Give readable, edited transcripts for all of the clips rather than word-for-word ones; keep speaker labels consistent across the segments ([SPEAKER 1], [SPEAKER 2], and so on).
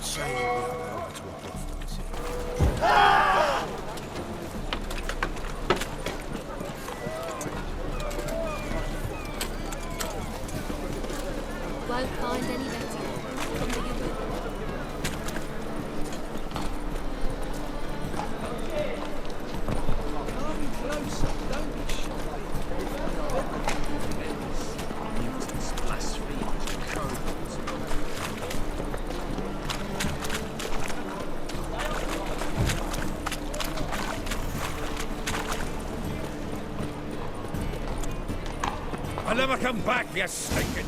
[SPEAKER 1] saying we are over to a bluff, does it?
[SPEAKER 2] Won't find any better. Come to your book.
[SPEAKER 1] Come closer, don't be shy. Mutants, blasphemers, codes.
[SPEAKER 3] I'll never come back, you stinking...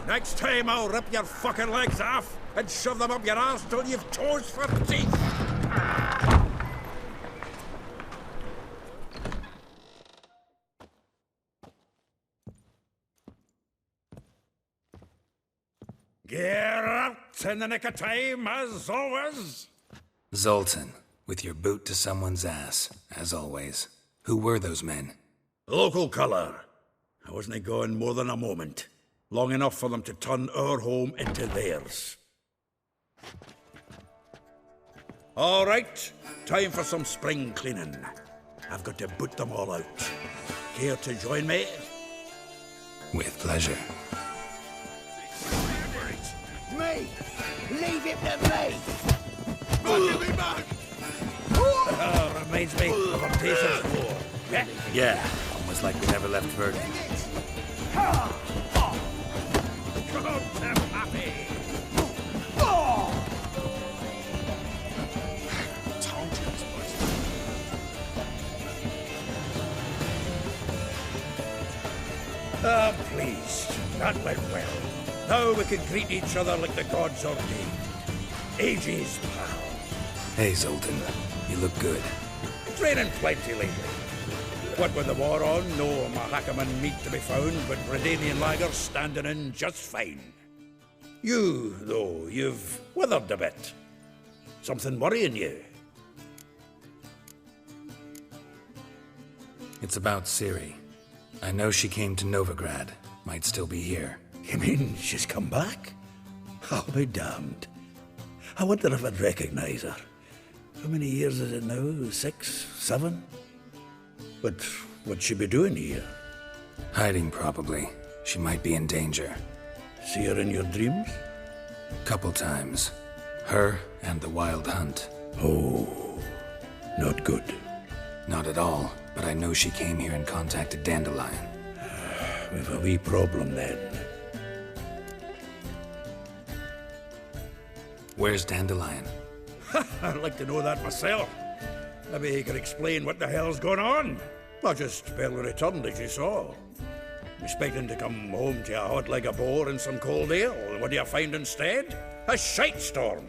[SPEAKER 3] Next time I'll rip your fucking legs off and shove them up your arse till you've toes for teeth. Get out in the nick of time, as always.
[SPEAKER 4] Zoltan, with your boot to someone's ass, as always. Who were those men?
[SPEAKER 3] Local colour. I wasn't gone more than a moment. Long enough for them to turn our home into theirs. All right, time for some spring cleaning. I've got to boot them all out. Care to join me?
[SPEAKER 4] With pleasure.
[SPEAKER 1] Me! Leave him to me!
[SPEAKER 3] Reminds me of a Pacers war. Yeah?
[SPEAKER 4] Yeah, almost like we never left Verdun.
[SPEAKER 3] Come to Pappy!
[SPEAKER 1] Told you this was.
[SPEAKER 3] Ah, please. That went well. Now we can greet each other like the gods ordained. Ages, pal.
[SPEAKER 4] Hey, Zoltan. You look good.
[SPEAKER 3] Training plenty lately. What with the war on, no Mahakaman meat to be found, but Redanian lagers standing in just fine. You, though, you've withered a bit. Something worrying you?
[SPEAKER 4] It's about Ciri. I know she came to Novigrad. Might still be here.
[SPEAKER 3] You mean she's come back? I'll be damned. I wonder if I'd recognize her. How many years is it now? 6, 7? But what'd she be doing here?
[SPEAKER 4] Hiding, probably. She might be in danger.
[SPEAKER 3] See her in your dreams?
[SPEAKER 4] Couple times. Her and the Wild Hunt.
[SPEAKER 3] Oh, not good.
[SPEAKER 4] Not at all, but I know she came here and contacted Dandelion.
[SPEAKER 3] We've a wee problem then.
[SPEAKER 4] Where's Dandelion?
[SPEAKER 3] I'd like to know that myself. Maybe he could explain what the hell's going on. Not just barely returned, as you saw. Expecting to come home to a hot like a boar and some cold ale. What do you find instead? A shite storm.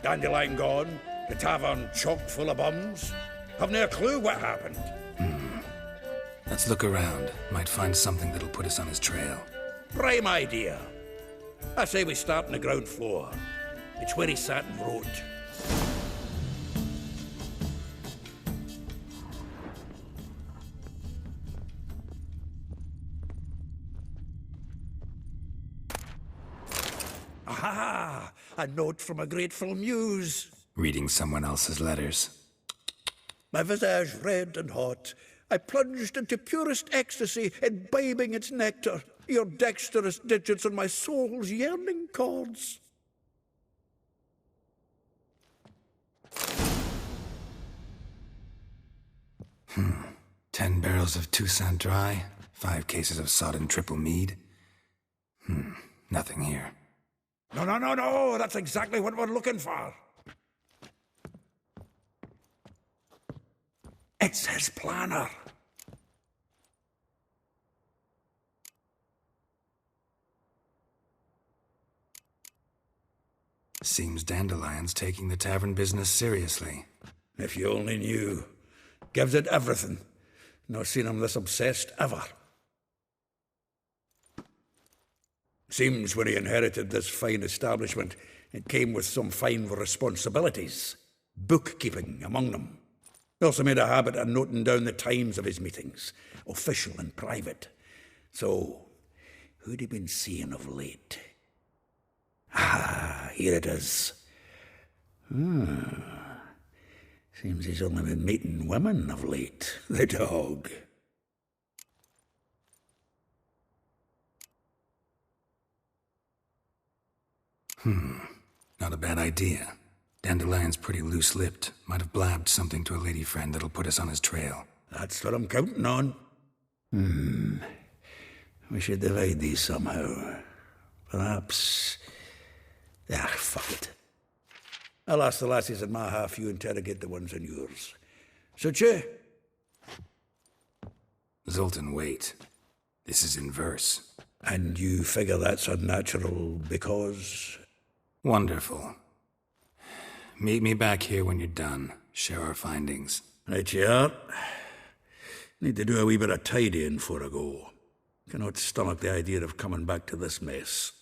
[SPEAKER 3] Dandelion gone, the tavern chock full of bums. Have no clue what happened.
[SPEAKER 4] Let's look around. Might find something that'll put us on his trail.
[SPEAKER 3] Prime idea. I say we start on the ground floor. It's where he sat and wrote. Aha! A note from a grateful muse.
[SPEAKER 4] Reading someone else's letters.
[SPEAKER 3] My visage red and hot, I plunged into purest ecstasy, imbibing its nectar, your dexterous digits on my soul's yearning chords.
[SPEAKER 4] Hmm. 10 barrels of Toussaint Dry, 5 cases of sodden triple mead. Nothing here.
[SPEAKER 3] No, that's exactly what we're looking for. It's his planner.
[SPEAKER 4] Seems Dandelion's taking the tavern business seriously.
[SPEAKER 3] If you only knew. Gives it everything. Not seen him this obsessed ever. Seems when he inherited this fine establishment, it came with some fine responsibilities. Bookkeeping among them. Also made a habit of noting down the times of his meetings, official and private. So, who'd he been seeing of late? Ah, here it is. Seems he's only been meeting women of late, the dog.
[SPEAKER 4] Not a bad idea. Dandelion's pretty loose-lipped. Might have blabbed something to a lady friend that'll put us on his trail.
[SPEAKER 3] That's what I'm counting on. We should divide these somehow. Perhaps... fuck it. I'll ask the lassies in my half, you interrogate the ones in yours. Suit you?
[SPEAKER 4] Zoltan, wait. This is in verse.
[SPEAKER 3] And you figure that's unnatural because...
[SPEAKER 4] Wonderful. Meet me back here when you're done. Share our findings.
[SPEAKER 3] Right you are. Need to do a wee bit of tidying before I go. Cannot stomach the idea of coming back to this mess.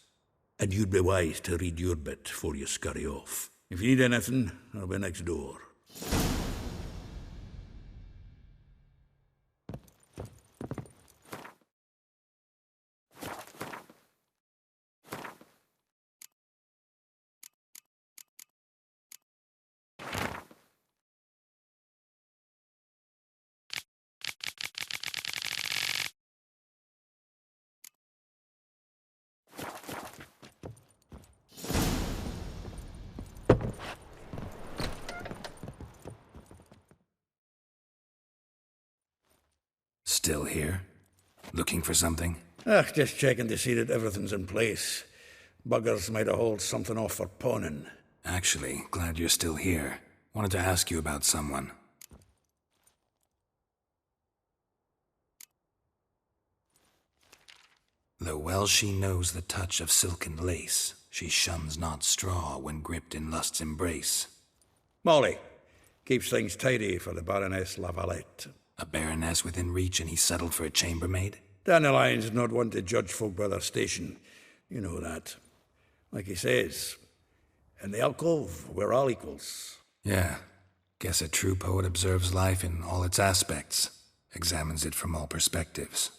[SPEAKER 3] And you'd be wise to read your bit before you scurry off. If you need anything, I'll be next door.
[SPEAKER 4] Still here? Looking for something?
[SPEAKER 3] Just checking to see that everything's in place. Buggers might have hauled something off for pawning.
[SPEAKER 4] Actually, glad you're still here. Wanted to ask you about someone. Though well she knows the touch of silken lace, she shuns not straw when gripped in lust's embrace.
[SPEAKER 3] Molly. Keeps things tidy for the Baroness Lavalette.
[SPEAKER 4] A baroness within reach and he settled for a chambermaid?
[SPEAKER 3] Dandelion's not one to judge folk by their station. You know that. Like he says, in the alcove, we're all equals.
[SPEAKER 4] Yeah. Guess a true poet observes life in all its aspects, examines it from all perspectives.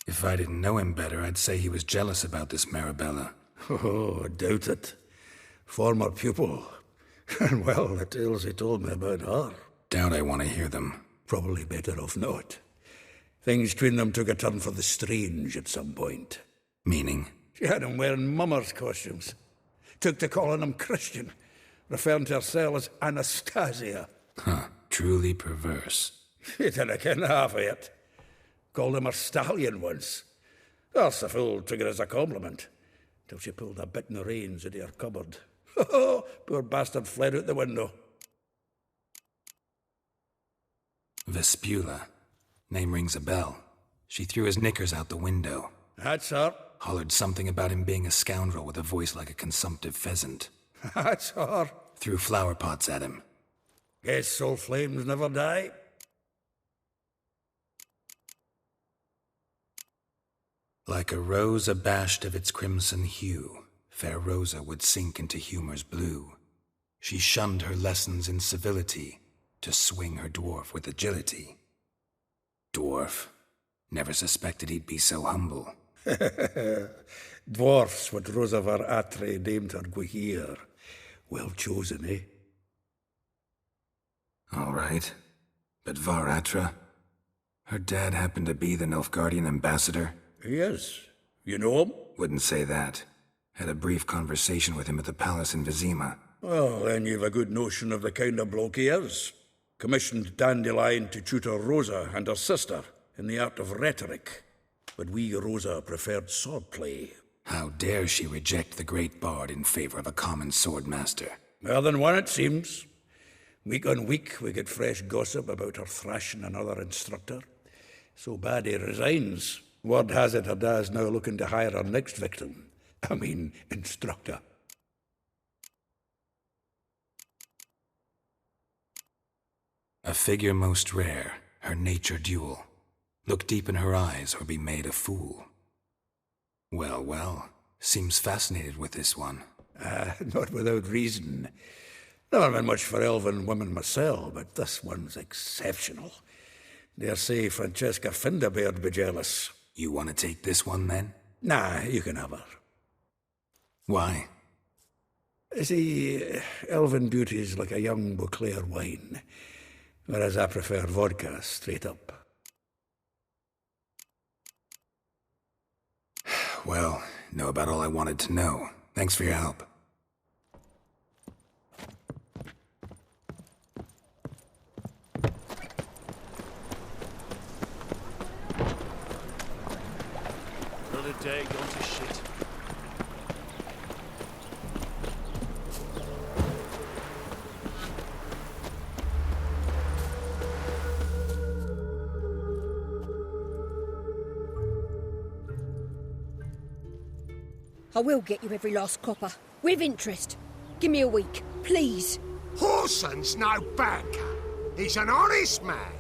[SPEAKER 4] If I didn't know him better, I'd say he was jealous about this Marabella.
[SPEAKER 3] Oh, I doubt it. Former pupil. And well, the tales he told me about her.
[SPEAKER 4] Doubt I want to hear them.
[SPEAKER 3] Probably better off not. Things between them took a turn for the strange at some point.
[SPEAKER 4] Meaning?
[SPEAKER 3] She had him wearing mummers' costumes. Took to calling him Christian, referring to herself as Anastasia.
[SPEAKER 4] Truly perverse.
[SPEAKER 3] He didn't ken half of it. Called him her stallion once. That's the fool took it as a compliment, till she pulled a bit in the reins into her cupboard. Poor bastard fled out the window.
[SPEAKER 4] Vespula. Name rings a bell. She threw his knickers out the window.
[SPEAKER 3] That's her.
[SPEAKER 4] Hollered something about him being a scoundrel with a voice like a consumptive pheasant.
[SPEAKER 3] That's her.
[SPEAKER 4] Threw flower pots at him.
[SPEAKER 3] Guess soul flames never die.
[SPEAKER 4] Like a rose abashed of its crimson hue, fair Rosa would sink into humor's blue. She shunned her lessons in civility to swing her dwarf with agility. Dwarf. Never suspected he'd be so humble.
[SPEAKER 3] Dwarfs what Rosa var Atre named her Guihir. Well chosen, eh?
[SPEAKER 4] All right. But Varatra? Her dad happened to be the Nilfgaardian ambassador?
[SPEAKER 3] He is. You know him?
[SPEAKER 4] Wouldn't say that. Had a brief conversation with him at the palace in Vizima.
[SPEAKER 3] Well, then you've a good notion of the kind of bloke he is. Commissioned Dandelion to tutor Rosa and her sister in the art of rhetoric. But we, Rosa, preferred swordplay.
[SPEAKER 4] How dare she reject the great bard in favor of a common swordmaster?
[SPEAKER 3] More than one, it seems. Week on week, we get fresh gossip about her thrashing another instructor. So bad he resigns. Word has it her dad's now looking to hire her next victim. I mean, instructor.
[SPEAKER 4] A figure most rare, her nature dual. Look deep in her eyes or be made a fool. Well, well, seems fascinated with this one.
[SPEAKER 3] Not without reason. Never been much for elven women myself, but this one's exceptional. Dare say Francesca Finderbeard be jealous.
[SPEAKER 4] You want to take this one, then?
[SPEAKER 3] Nah, you can have her.
[SPEAKER 4] Why?
[SPEAKER 3] See, elven beauty's like a young Beauclair wine, whereas I prefer vodka straight up.
[SPEAKER 4] Well, know about all I wanted to know. Thanks for your help.
[SPEAKER 1] Another day gone to shit.
[SPEAKER 5] I will get you every last copper, with interest. Give me a week, please.
[SPEAKER 6] Horson's no banker. He's an honest man.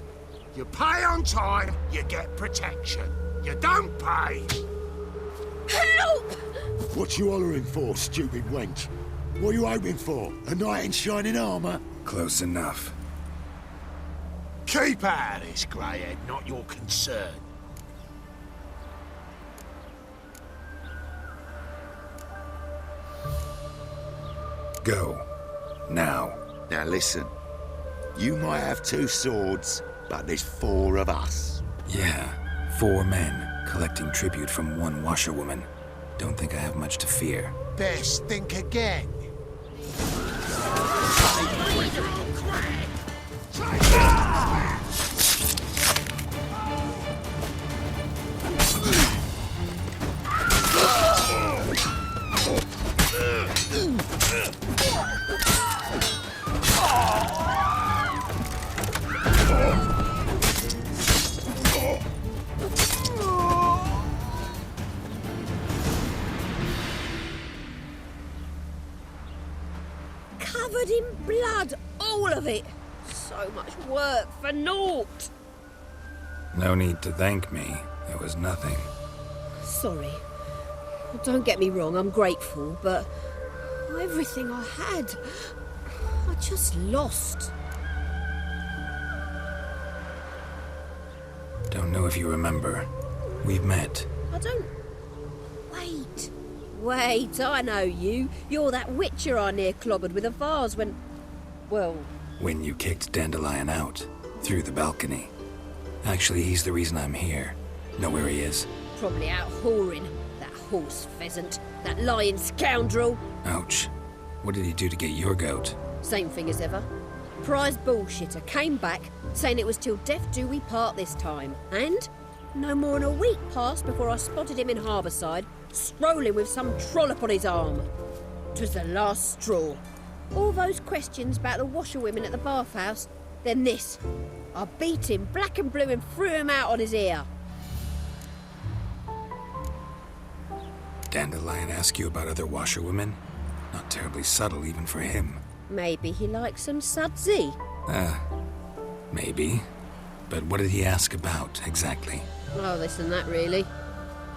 [SPEAKER 6] You pay on time, you get protection. You don't pay.
[SPEAKER 5] Help!
[SPEAKER 7] What you hollering for, stupid wench? What are you hoping for? A knight in shining armour?
[SPEAKER 4] Close enough.
[SPEAKER 6] Keep out of this, Greyhead, not your concern.
[SPEAKER 4] Go. Now.
[SPEAKER 7] Now listen. You might have 2 swords, but there's 4 of us.
[SPEAKER 4] Yeah, 4 men collecting tribute from 1 washerwoman. Don't think I have much to fear.
[SPEAKER 6] Best think again.
[SPEAKER 5] Covered in blood, all of it. So much work for naught.
[SPEAKER 4] No need to thank me. There was nothing.
[SPEAKER 5] Sorry. Don't get me wrong, I'm grateful, but everything I had, I just lost.
[SPEAKER 4] Don't know if you remember. We've met.
[SPEAKER 5] I don't... Wait, I know you. You're that witcher I near clobbered with a vase when... Well...
[SPEAKER 4] When you kicked Dandelion out. Through the balcony. Actually, he's the reason I'm here. Know where he is?
[SPEAKER 5] Probably out whoring. That horse pheasant. That lying scoundrel.
[SPEAKER 4] Ouch. What did he do to get your goat?
[SPEAKER 5] Same thing as ever. Prize bullshitter came back, saying it was till death do we part this time. And no more than a week passed before I spotted him in Harbourside, strolling with some trollop on his arm. 'Twas the last straw. All those questions about the washerwomen at the bathhouse, then this. I beat him black and blue and threw him out on his ear.
[SPEAKER 4] Dandelion ask you about other washerwomen? Not terribly subtle even for him.
[SPEAKER 5] Maybe he likes some sudsy.
[SPEAKER 4] Maybe. But what did he ask about, exactly?
[SPEAKER 5] Oh, this and that, really.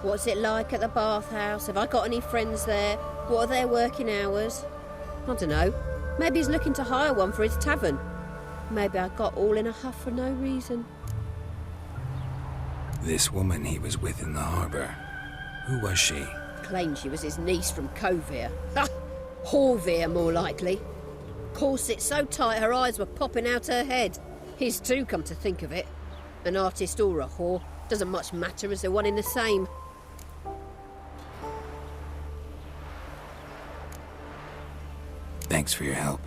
[SPEAKER 5] What's it like at the bathhouse? Have I got any friends there? What are their working hours? I don't know. Maybe he's looking to hire one for his tavern. Maybe I got all in a huff for no reason.
[SPEAKER 4] This woman he was with in the harbour. Who was she?
[SPEAKER 5] Claimed she was his niece from Kovir. Ha! Horvir, more likely. Corset so tight her eyes were popping out her head. His too, come to think of it. An artist or a whore. Doesn't much matter as they're one in the same.
[SPEAKER 4] Thanks for your help.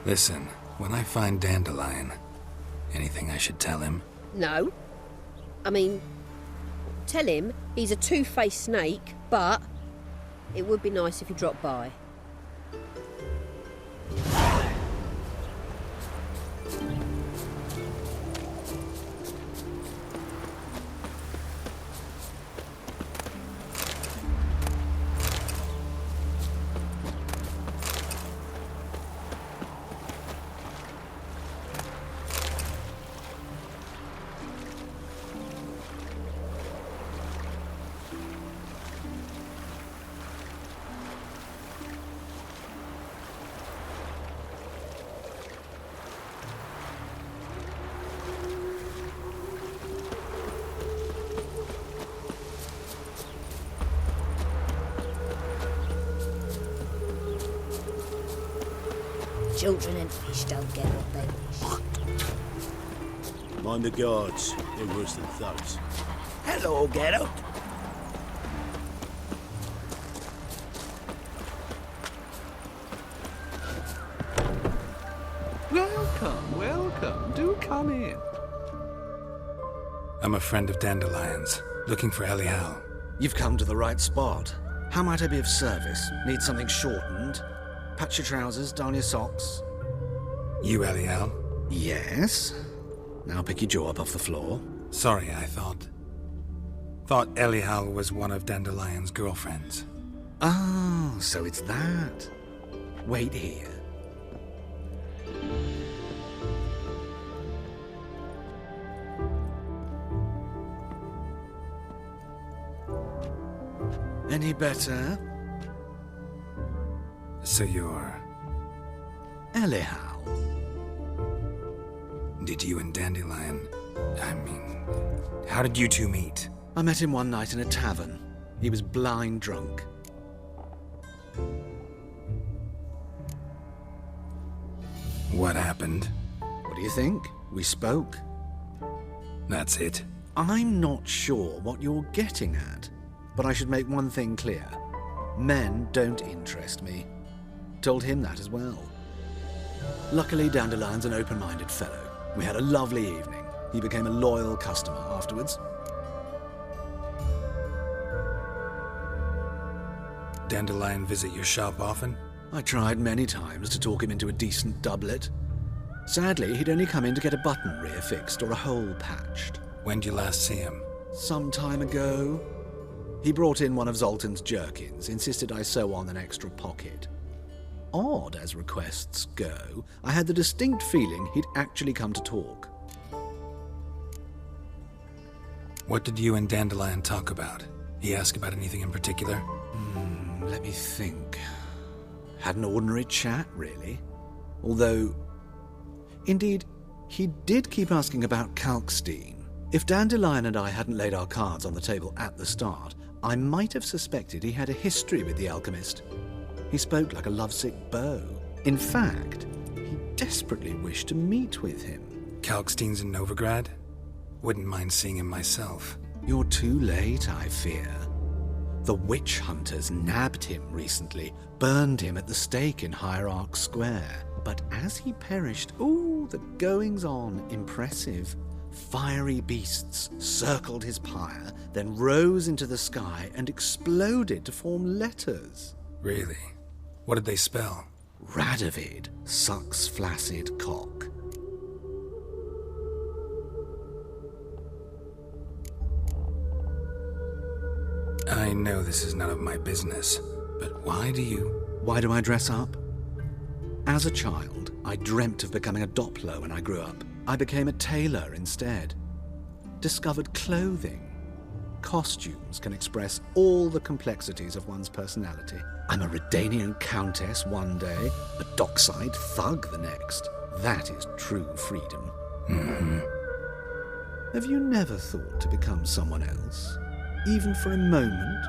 [SPEAKER 4] Listen, when I find Dandelion, anything I should tell him?
[SPEAKER 5] No. I mean, tell him he's a two-faced snake, but it would be nice if he dropped by.
[SPEAKER 8] Children and fish don't get what they wish.
[SPEAKER 1] Mind the guards. They're worse than thugs.
[SPEAKER 9] Hello, Geralt.
[SPEAKER 10] Welcome, welcome. Do come in.
[SPEAKER 4] I'm a friend of Dandelion's, looking for Elial.
[SPEAKER 9] You've come to the right spot. How might I be of service? Need something shortened? Patch your trousers, darn your socks.
[SPEAKER 4] You, Elial?
[SPEAKER 9] Yes. Now pick your jaw up off the floor.
[SPEAKER 4] Sorry, I thought Elial was one of Dandelion's girlfriends.
[SPEAKER 9] Oh, so it's that. Wait here. Any better?
[SPEAKER 4] So you're...
[SPEAKER 9] Elial.
[SPEAKER 4] Did you and Dandelion... how did you two meet?
[SPEAKER 9] I met him one night in a tavern. He was blind drunk.
[SPEAKER 4] What happened?
[SPEAKER 9] What do you think? We spoke.
[SPEAKER 4] That's it.
[SPEAKER 9] I'm not sure what you're getting at, but I should make one thing clear. Men don't interest me. Told him that as well. Luckily, Dandelion's an open-minded fellow. We had a lovely evening. He became a loyal customer afterwards.
[SPEAKER 4] Dandelion visit your shop often?
[SPEAKER 9] I tried many times to talk him into a decent doublet. Sadly, he'd only come in to get a button rear fixed or a hole patched.
[SPEAKER 4] When did you last see him?
[SPEAKER 9] Some time ago. He brought in one of Zoltan's jerkins, insisted I sew on an extra pocket. Odd as requests go, I had the distinct feeling he'd actually come to talk.
[SPEAKER 4] What did you and Dandelion talk about? He asked about anything in particular?
[SPEAKER 9] Let me think. Had an ordinary chat, really. Although, indeed, he did keep asking about Kalkstein. If Dandelion and I hadn't laid our cards on the table at the start, I might have suspected he had a history with the alchemist. He spoke like a lovesick beau. In fact, he desperately wished to meet with him.
[SPEAKER 4] Kalkstein's in Novigrad? Wouldn't mind seeing him myself.
[SPEAKER 9] You're too late, I fear. The witch hunters nabbed him recently, burned him at the stake in Hierarch Square. But as he perished, the goings-on impressive. Fiery beasts circled his pyre, then rose into the sky and exploded to form letters.
[SPEAKER 4] Really? What did they spell?
[SPEAKER 9] Radovid sucks flaccid cock.
[SPEAKER 4] I know this is none of my business, but why do
[SPEAKER 9] I dress up? As a child, I dreamt of becoming a Doppler when I grew up. I became a tailor instead. Discovered clothing. Costumes can express all the complexities of one's personality. I'm a Redanian countess one day, a dockside thug the next. That is true freedom.
[SPEAKER 4] Mm-hmm.
[SPEAKER 9] Have you never thought to become someone else? Even for a moment?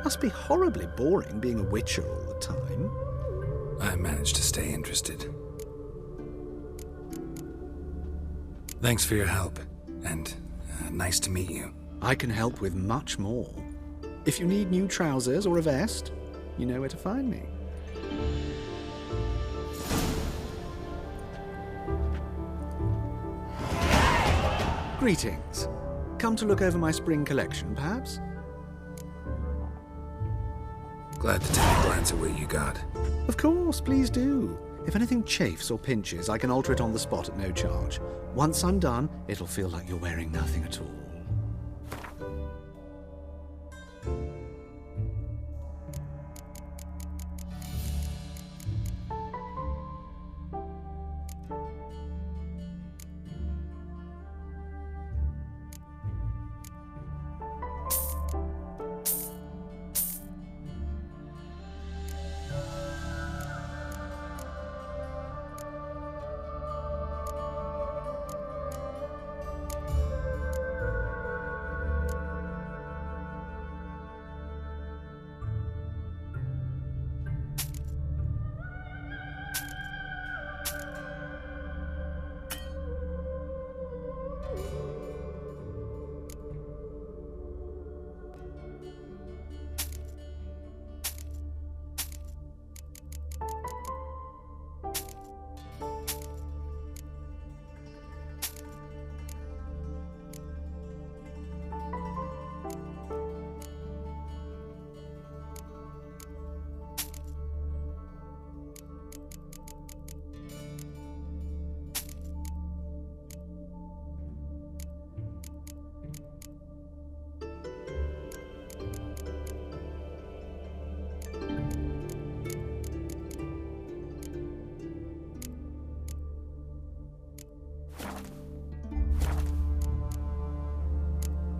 [SPEAKER 9] Must be horribly boring being a witcher all the time.
[SPEAKER 4] I managed to stay interested. Thanks for your help, and nice to meet you.
[SPEAKER 9] I can help with much more. If you need new trousers or a vest, you know where to find me. Greetings. Come to look over my spring collection, perhaps?
[SPEAKER 4] Glad to take a glance at what you got.
[SPEAKER 9] Of course, please do. If anything chafes or pinches, I can alter it on the spot at no charge. Once I'm done, it'll feel like you're wearing nothing at all.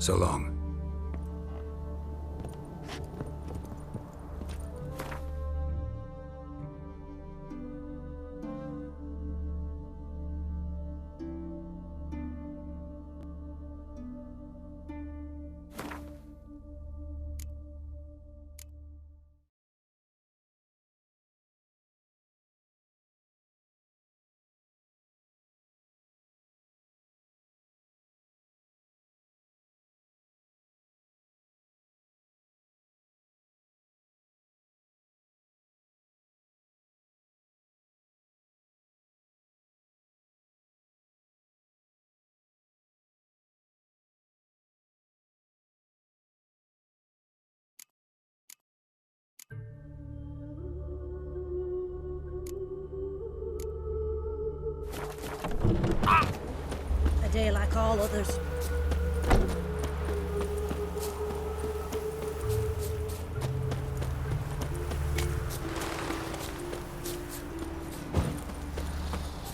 [SPEAKER 4] So long.
[SPEAKER 8] A day like all others.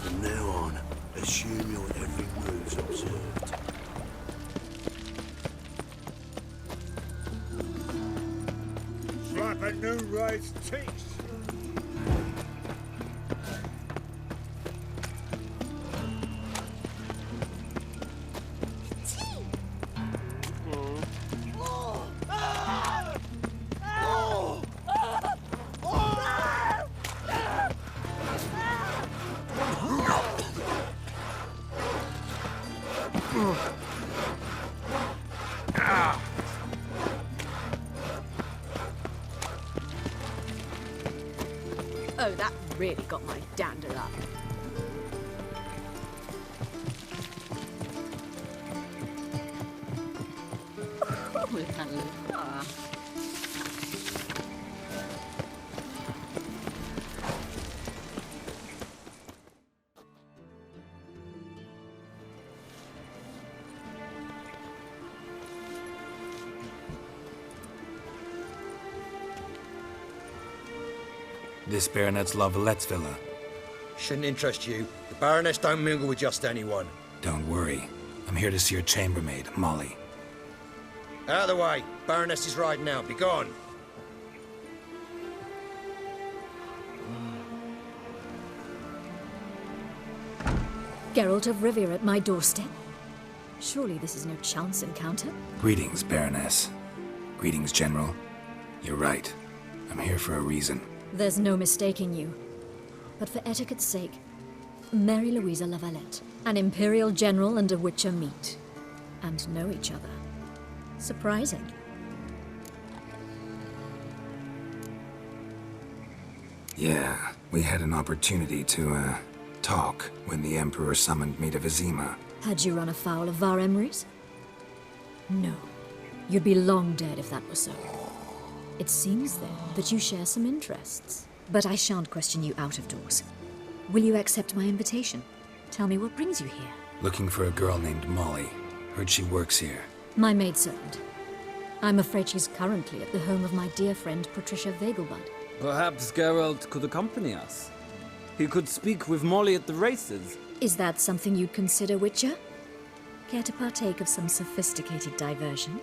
[SPEAKER 7] From now on, assume your every move's observed.
[SPEAKER 6] Slap a new raised teeth.
[SPEAKER 5] Oh, that really got my dander up.
[SPEAKER 4] This Baronet's La Vallette's villa.
[SPEAKER 1] Shouldn't interest you. The Baroness don't mingle with just anyone.
[SPEAKER 4] Don't worry. I'm here to see your chambermaid, Molly.
[SPEAKER 1] Out of the way. Baroness is riding out. Be gone.
[SPEAKER 8] Geralt of Rivia at my doorstep? Surely this is no chance encounter?
[SPEAKER 4] Greetings, Baroness. Greetings, General. You're right. I'm here for a reason.
[SPEAKER 8] There's no mistaking you. But for etiquette's sake, Mary Louisa La Valette, an Imperial General and a Witcher meet. And know each other. Surprising.
[SPEAKER 4] Yeah, we had an opportunity to, talk when the Emperor summoned me to Vizima.
[SPEAKER 8] Had you run afoul of Var Emrys? No. You'd be long dead if that were so. It seems, then, that you share some interests. But I shan't question you out of doors. Will you accept my invitation? Tell me what brings you here.
[SPEAKER 4] Looking for a girl named Molly. Heard she works here.
[SPEAKER 8] My maidservant. I'm afraid she's currently at the home of my dear friend Patricia Vegelbud.
[SPEAKER 11] Perhaps Geralt could accompany us. He could speak with Molly at the races.
[SPEAKER 8] Is that something you'd consider, Witcher? Care to partake of some sophisticated diversion?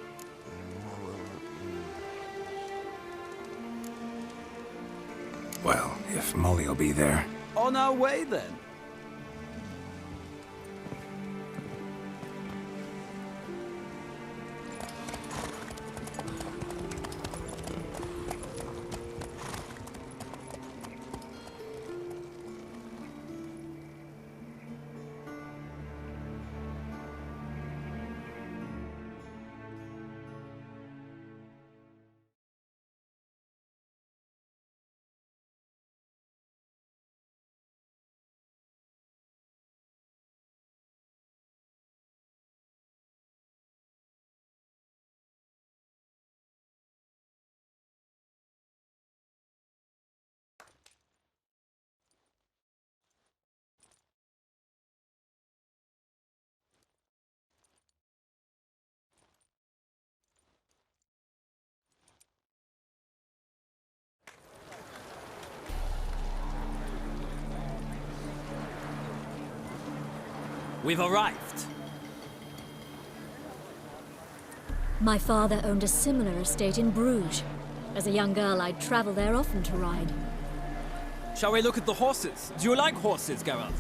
[SPEAKER 4] Well, if Molly'll be there.
[SPEAKER 11] On our way, then. We've arrived.
[SPEAKER 8] My father owned a similar estate in Bruges. As a young girl, I'd travel there often to ride.
[SPEAKER 11] Shall we look at the horses? Do you like horses, Geralt?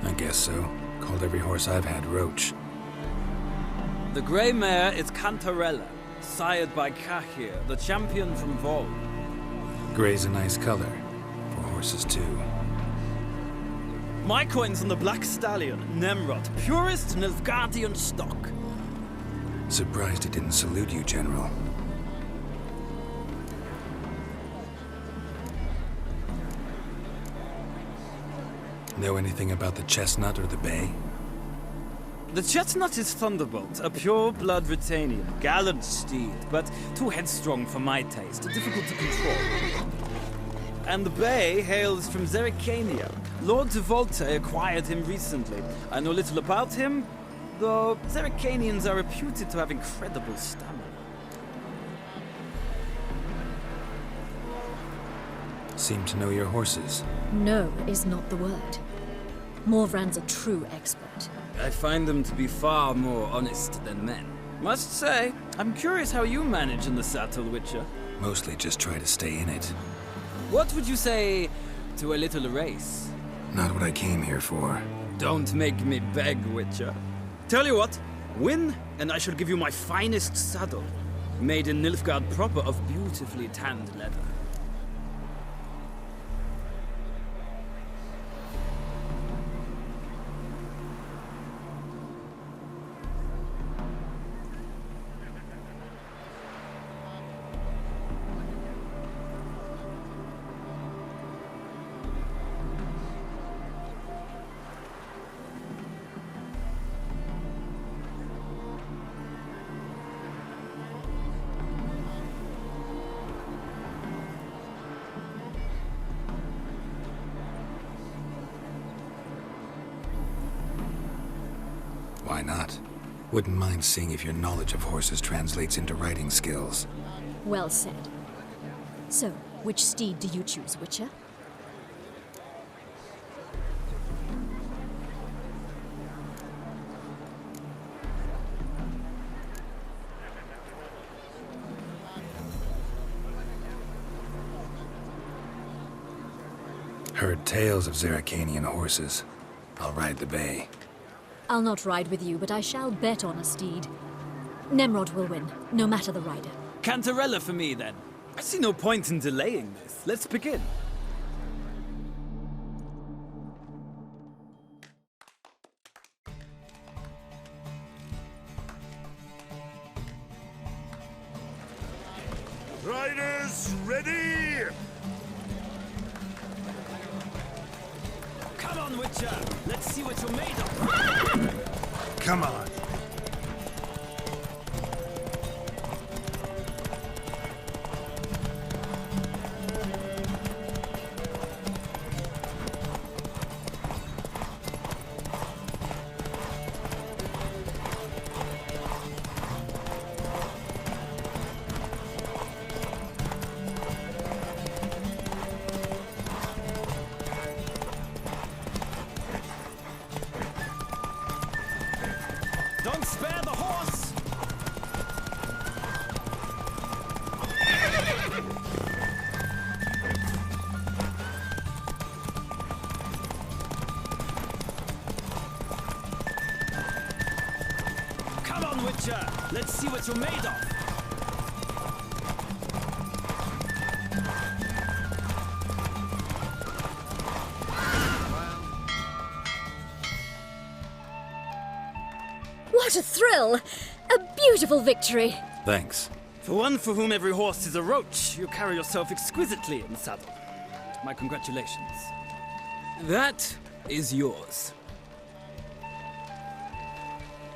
[SPEAKER 4] I guess so. Called every horse I've had Roach.
[SPEAKER 11] The grey mare is Cantarella, sired by Cahir, the champion from Vol.
[SPEAKER 4] Grey's a nice color. For horses, too.
[SPEAKER 11] My coin's on the Black Stallion, Nemrod, purest Nilfgaardian stock.
[SPEAKER 4] Surprised he didn't salute you, General. Know anything about the Chestnut or the Bay?
[SPEAKER 11] The Chestnut is Thunderbolt, a pure-blood Britannian, gallant steed, but too headstrong for my taste, difficult to control. And the Bay hails from Zerrikania. Lord de Volta acquired him recently. I know little about him, though Zerrikanians are reputed to have incredible stamina.
[SPEAKER 4] Seem to know your horses.
[SPEAKER 8] No is not the word. Morvran's a true expert.
[SPEAKER 11] I find them to be far more honest than men. Must say, I'm curious how you manage in the saddle, Witcher.
[SPEAKER 4] Mostly just try to stay in it.
[SPEAKER 11] What would you say to a little race?
[SPEAKER 4] Not what I came here for.
[SPEAKER 11] Don't make me beg, Witcher. Tell you what, win, and I shall give you my finest saddle, made in Nilfgaard proper of beautifully tanned leather.
[SPEAKER 4] Why not? Wouldn't mind seeing if your knowledge of horses translates into riding skills.
[SPEAKER 8] Well said. So, which steed do you choose, Witcher?
[SPEAKER 4] Heard tales of Zerrikanian horses. I'll ride the Bay.
[SPEAKER 8] I'll not ride with you, but I shall bet on a steed. Nemrod will win, no matter the rider.
[SPEAKER 11] Cantarella for me, then. I see no point in delaying this. Let's begin.
[SPEAKER 6] Riders, ready!
[SPEAKER 11] Come on, Witcher! Let's see what you're made of!
[SPEAKER 6] Come on.
[SPEAKER 11] Don't spare the horse! Come on, Witcher! Let's see what you're made of!
[SPEAKER 8] What a thrill! A beautiful victory!
[SPEAKER 4] Thanks.
[SPEAKER 11] For one for whom every horse is a roach, you carry yourself exquisitely in the saddle. My congratulations. That is yours.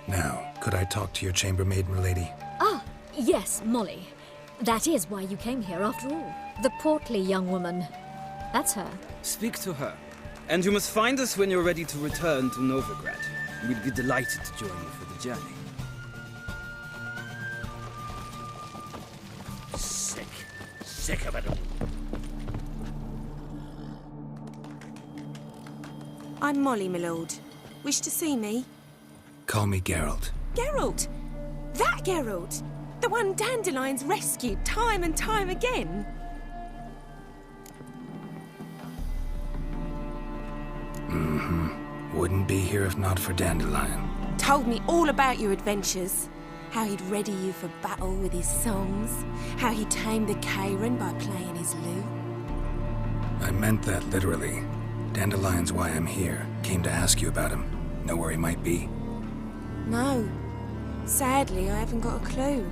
[SPEAKER 4] Now, could I talk to your chambermaid, milady?
[SPEAKER 8] Ah, yes, Molly. That is why you came here after all. The portly young woman. That's her.
[SPEAKER 11] Speak to her. And you must find us when you're ready to return to Novigrad. We'd be delighted to join you for the journey.
[SPEAKER 3] Sick of it all.
[SPEAKER 12] I'm Molly, my lord. Wish to see me?
[SPEAKER 4] Call me Geralt.
[SPEAKER 12] Geralt! That Geralt! The one Dandelion's rescued time and time again.
[SPEAKER 4] Wouldn't be here if not for Dandelion.
[SPEAKER 12] Told me all about your adventures. How he'd ready you for battle with his songs. How he tamed the Kayran by playing his lute.
[SPEAKER 4] I meant that literally. Dandelion's why I'm here. Came to ask you about him. Know where he might be?
[SPEAKER 12] No. Sadly, I haven't got a clue.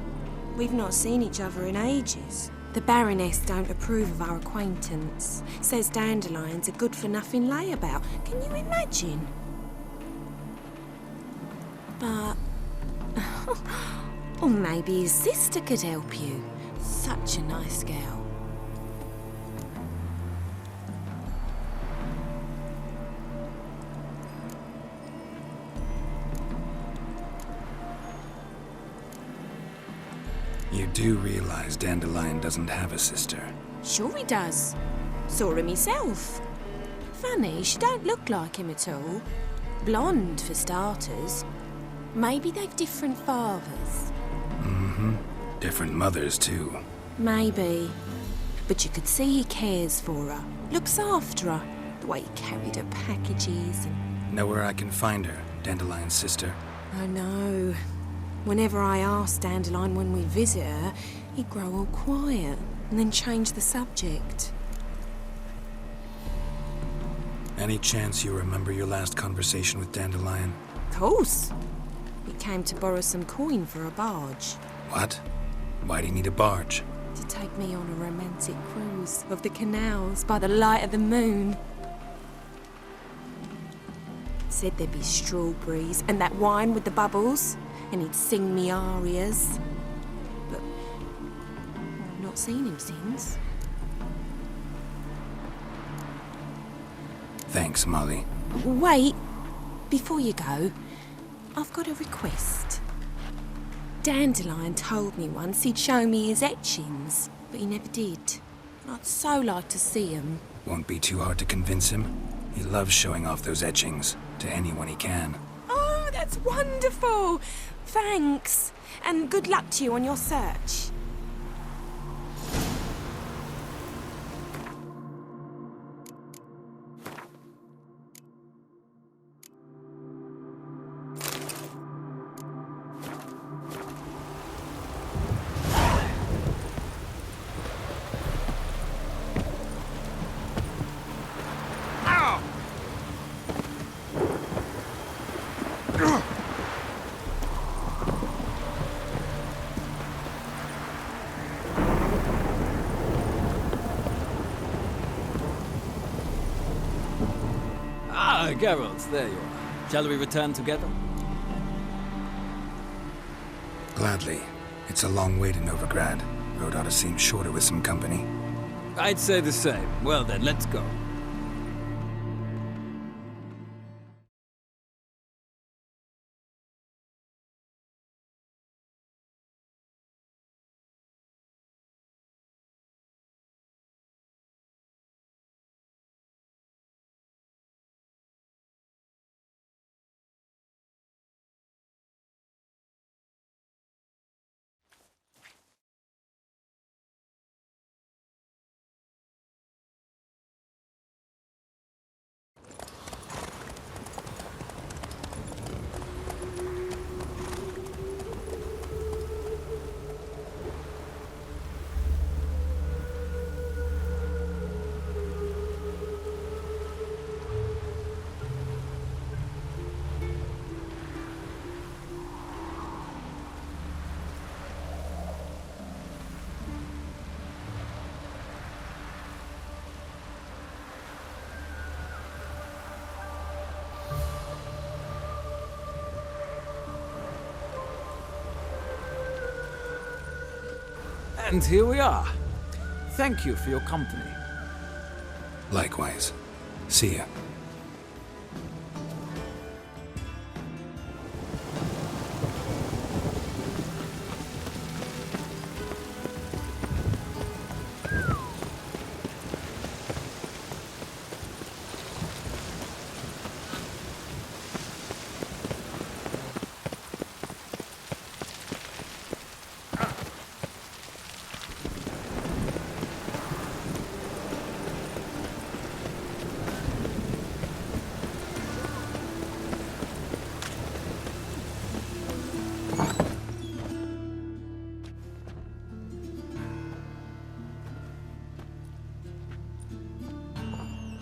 [SPEAKER 12] We've not seen each other in ages. The Baroness don't approve of our acquaintance. Says Dandelion's a good-for-nothing layabout. Can you imagine? But... or maybe his sister could help you. Such a nice girl.
[SPEAKER 4] You do realize Dandelion doesn't have a sister.
[SPEAKER 12] Sure he does. Saw him himself. Funny, she don't look like him at all. Blonde, for starters. Maybe they've different fathers.
[SPEAKER 4] Different mothers, too.
[SPEAKER 12] Maybe. But you could see he cares for her. Looks after her. The way he carried her packages and...
[SPEAKER 4] Know where I can find her, Dandelion's sister?
[SPEAKER 12] I know. Whenever I ask Dandelion when we visit her, he'd grow all quiet and then change the subject.
[SPEAKER 4] Any chance you remember your last conversation with Dandelion?
[SPEAKER 12] Of course. He came to borrow some coin for a barge.
[SPEAKER 4] What? Why do you need a barge?
[SPEAKER 12] To take me on a romantic cruise of the canals by the light of the moon. Said there'd be strawberries and that wine with the bubbles, and he'd sing me arias. But I've not seen him since.
[SPEAKER 4] Thanks, Molly.
[SPEAKER 12] Wait, before you go, I've got a request. Dandelion told me once he'd show me his etchings, but he never did. I'd so like to see them.
[SPEAKER 4] Won't be too hard to convince him. He loves showing off those etchings to anyone he can.
[SPEAKER 12] Oh, that's wonderful! Thanks, and good luck to you on your search.
[SPEAKER 11] Geralt, there you are. Shall we return together?
[SPEAKER 4] Gladly. It's a long way to Novigrad. Road ought to seem shorter with some company.
[SPEAKER 11] I'd say the same. Well then, let's go. And here we are. Thank you for your company.
[SPEAKER 4] Likewise. See ya.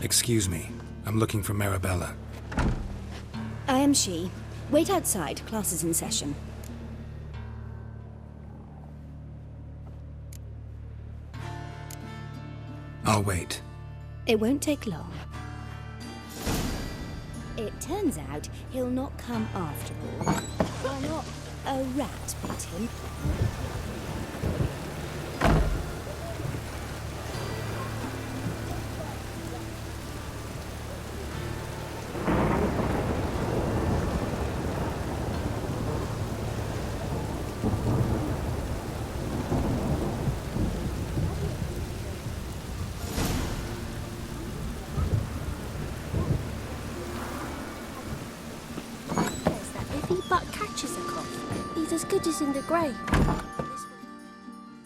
[SPEAKER 4] Excuse me. I'm looking for Marabella.
[SPEAKER 13] I am she. Wait outside. Class is in session.
[SPEAKER 4] I'll wait.
[SPEAKER 13] It won't take long. It turns out he'll not come after all. Why not? A rat bit him.
[SPEAKER 2] Catches a cough. He's as good as in the grave.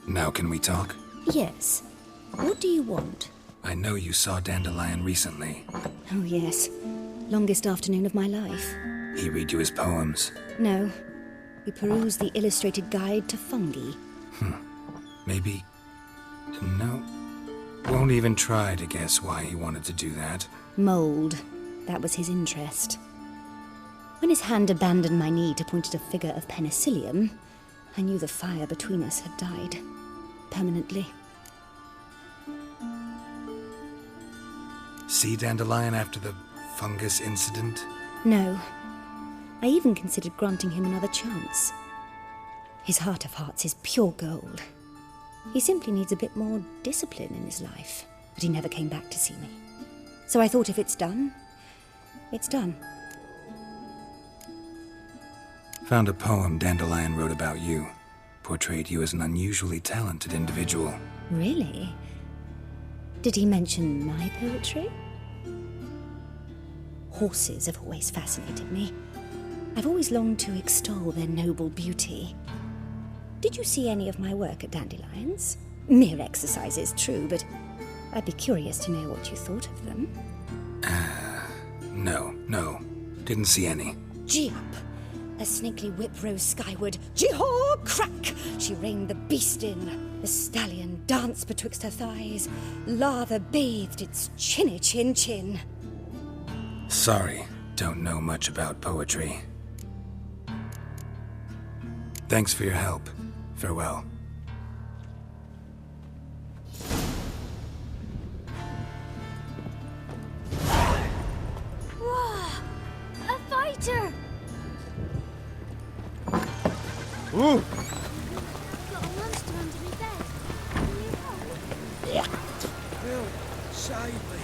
[SPEAKER 4] Now can we talk?
[SPEAKER 13] Yes. What do you want?
[SPEAKER 4] I know you saw Dandelion recently.
[SPEAKER 13] Oh, yes. Longest afternoon of my life.
[SPEAKER 4] He read you his poems?
[SPEAKER 13] No. We perused the illustrated guide to fungi.
[SPEAKER 4] Maybe... No. Won't even try to guess why he wanted to do that.
[SPEAKER 13] Mold. That was his interest. When his hand abandoned my knee to point at a figure of penicillium, I knew the fire between us had died. Permanently.
[SPEAKER 4] See Dandelion after the fungus incident?
[SPEAKER 13] No. I even considered granting him another chance. His heart of hearts is pure gold. He simply needs a bit more discipline in his life. But he never came back to see me. So I thought if it's done, it's done.
[SPEAKER 4] Found a poem Dandelion wrote about you. Portrayed you as an unusually talented individual.
[SPEAKER 13] Really? Did he mention my poetry? Horses have always fascinated me. I've always longed to extol their noble beauty. Did you see any of my work at Dandelion's? Mere exercises, true, but I'd be curious to know what you thought of them.
[SPEAKER 4] No. Didn't see any.
[SPEAKER 13] Gee up! A snakely whip rose skyward. Jee-haw! Crack! She reined the beast in. The stallion danced betwixt her thighs. Lather bathed its chinny chin.
[SPEAKER 4] Sorry, don't know much about poetry. Thanks for your help. Farewell.
[SPEAKER 2] Whoa! A fighter!
[SPEAKER 1] Ooh!
[SPEAKER 2] Got a monster under my bed.
[SPEAKER 1] Bill, save me.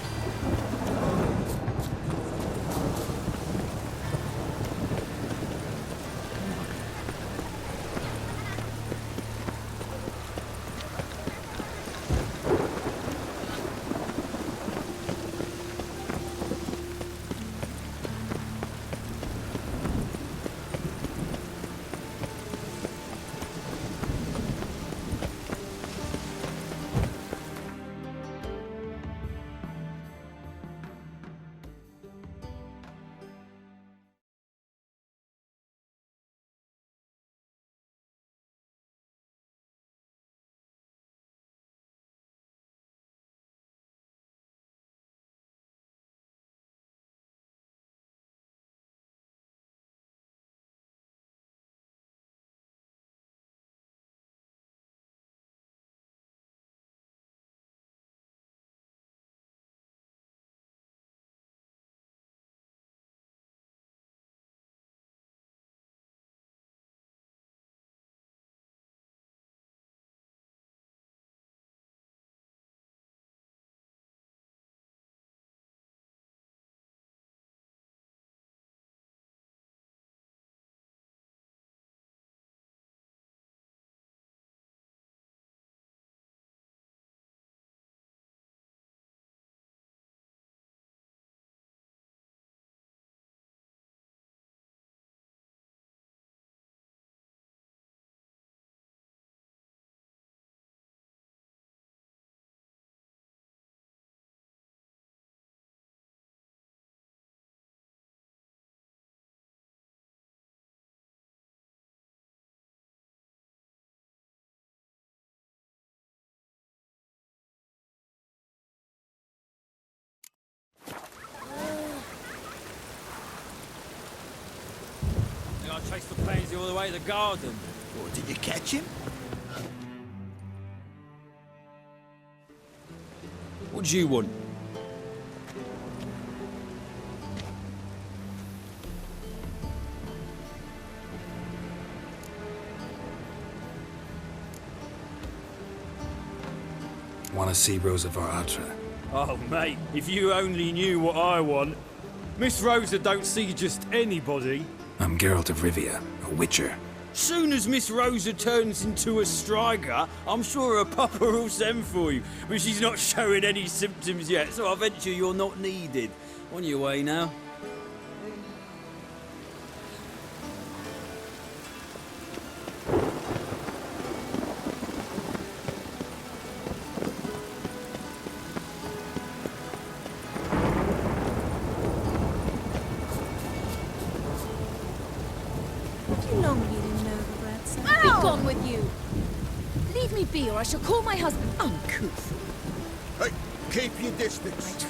[SPEAKER 11] chased the pansy all the way to the garden.
[SPEAKER 1] Or did you catch him?
[SPEAKER 11] What do you want?
[SPEAKER 4] Want to see Rosa Atra?
[SPEAKER 11] Oh, mate, if you only knew what I want. Miss Rosa don't see just anybody.
[SPEAKER 4] I'm Geralt of Rivia, a witcher.
[SPEAKER 11] Soon as Miss Rosa turns into a striker, I'm sure her papa will send for you. But she's not showing any symptoms yet, so I venture you're not needed. On your way now.
[SPEAKER 2] Be gone with you! Leave me be, or I shall call my husband uncouth.
[SPEAKER 7] Hey, keep your distance.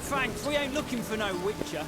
[SPEAKER 11] Thanks, we ain't looking for no witcher.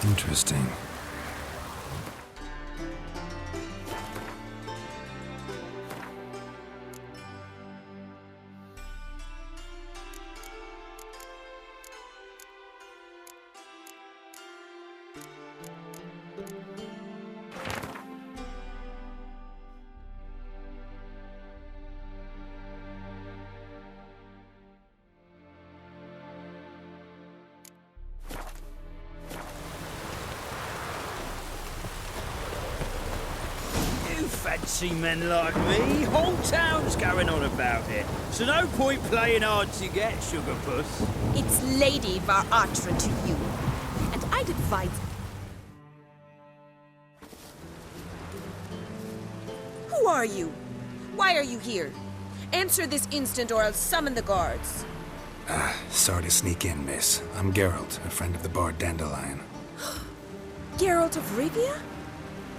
[SPEAKER 4] Interesting.
[SPEAKER 11] Fancy men like me, whole town's going on about it. So no point playing hard to get, sugar puss.
[SPEAKER 12] It's Lady Var Atra to you. And I'd advise... Who are you? Why are you here? Answer this instant or I'll summon the guards.
[SPEAKER 4] Sorry to sneak in, miss. I'm Geralt, a friend of the bard Dandelion.
[SPEAKER 12] Geralt of Rivia?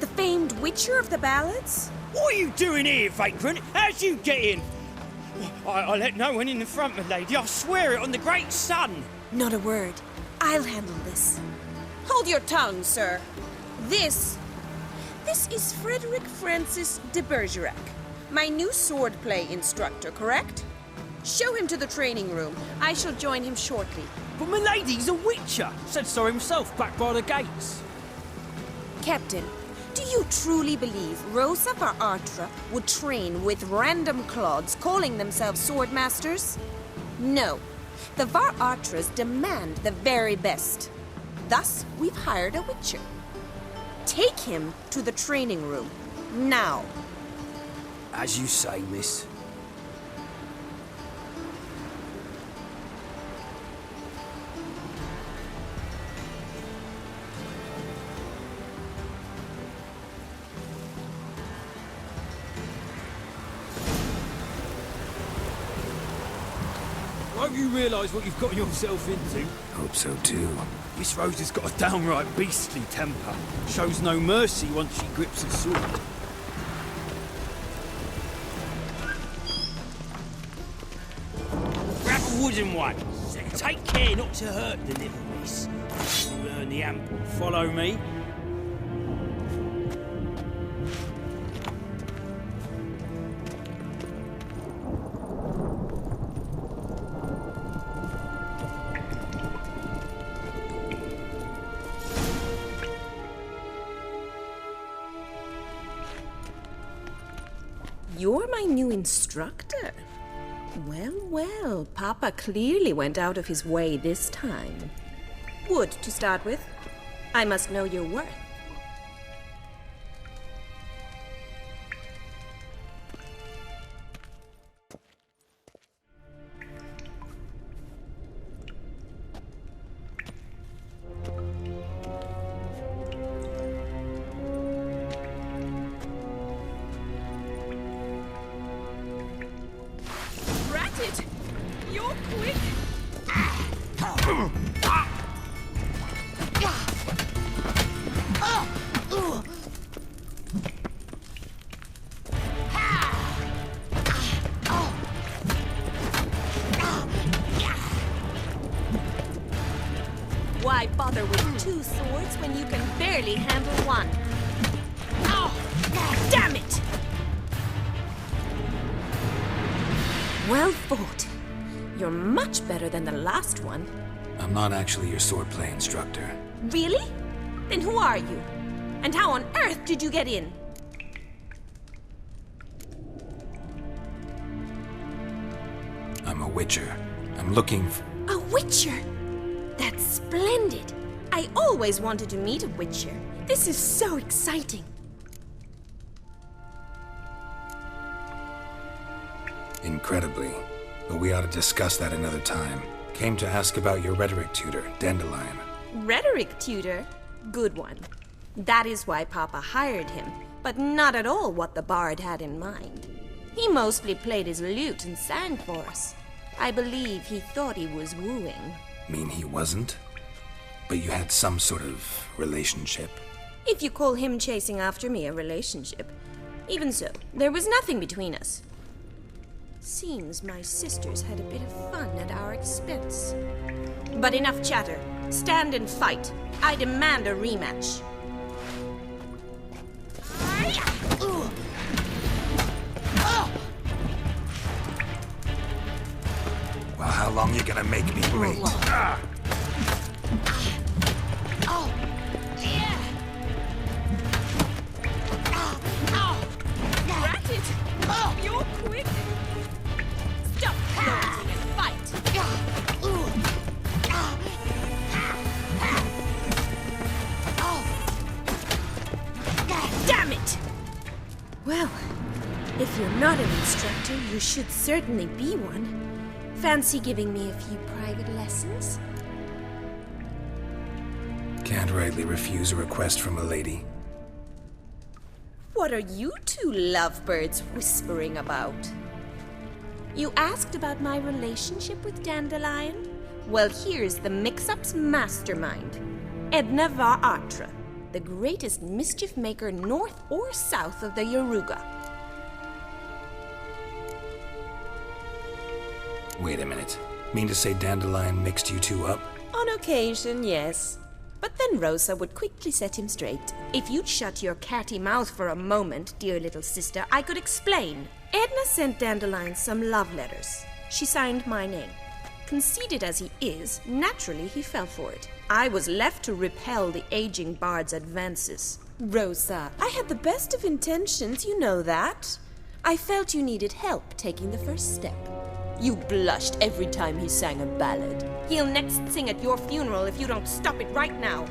[SPEAKER 12] The famed witcher of the ballads?
[SPEAKER 11] What are you doing here, vagrant? How'd you get in? I let no one in the front, my lady. I swear it on the great sun.
[SPEAKER 12] Not a word. I'll handle this. Hold your tongue, sir. This is Frederick Francis de Bergerac, my new swordplay instructor, correct? Show him to the training room. I shall join him shortly.
[SPEAKER 11] But my lady's a witcher. Said so himself back by the gates.
[SPEAKER 12] Captain, do you truly believe Rosa Var Atra would train with random clods calling themselves swordmasters? No. The Var Atras demand the very best. Thus, we've hired a witcher. Take him to the training room. Now.
[SPEAKER 11] As you say, miss. I hope you realise what you've got yourself into.
[SPEAKER 4] Hope so too.
[SPEAKER 11] Miss Rosa's got a downright beastly temper. Shows no mercy once she grips a sword. Grab a wooden one. Take care not to hurt the little miss. You'll learn the ample. Follow me.
[SPEAKER 12] You're my new instructor. Well, well, Papa clearly went out of his way this time. Wood to start with. I must know your worth.
[SPEAKER 2] Ratted! You're quick!
[SPEAKER 12] Why bother with two swords when you can barely handle one? Oh, damn it! Well fought. You're much better than the last one.
[SPEAKER 4] I'm not actually your swordplay instructor.
[SPEAKER 12] Really? Then who are you? And how on earth did you get in?
[SPEAKER 4] I'm a witcher. I'm looking for...
[SPEAKER 12] A witcher? That's splendid. I always wanted to meet a witcher. This is so exciting.
[SPEAKER 4] Incredibly. But we ought to discuss that another time. Came to ask about your rhetoric tutor, Dandelion.
[SPEAKER 12] Rhetoric tutor? Good one. That is why Papa hired him, but not at all what the bard had in mind. He mostly played his lute and sang for us. I believe he thought he was wooing.
[SPEAKER 4] Mean he wasn't? But you had some sort of relationship?
[SPEAKER 12] If you call him chasing after me a relationship. Even so, there was nothing between us. Seems my sisters had a bit of fun at our expense. But enough chatter. Stand and fight. I demand a rematch.
[SPEAKER 4] Well, how long you gonna make me wait?
[SPEAKER 2] Ratted! You're quick!
[SPEAKER 12] Stop floating and fight! Damn it! Well, if you're not an instructor, you should certainly be one. Fancy giving me a few private lessons?
[SPEAKER 4] Can't rightly refuse a request from a lady.
[SPEAKER 12] What are you two lovebirds whispering about? You asked about my relationship with Dandelion? Well, here's the mix-up's mastermind. Edna var Atra, the greatest mischief maker north or south of the Yaruga.
[SPEAKER 4] Wait a minute. Mean to say Dandelion mixed you two up?
[SPEAKER 12] On occasion, yes. But then Rosa would quickly set him straight. If you'd shut your catty mouth for a moment, dear little sister, I could explain. Edna sent Dandelion some love letters. She signed my name. Conceited as he is, naturally he fell for it. I was left to repel the aging bard's advances. Rosa, I had the best of intentions, you know that. I felt you needed help taking the first step. You blushed every time he sang a ballad. He'll next sing at your funeral if you don't stop it right now.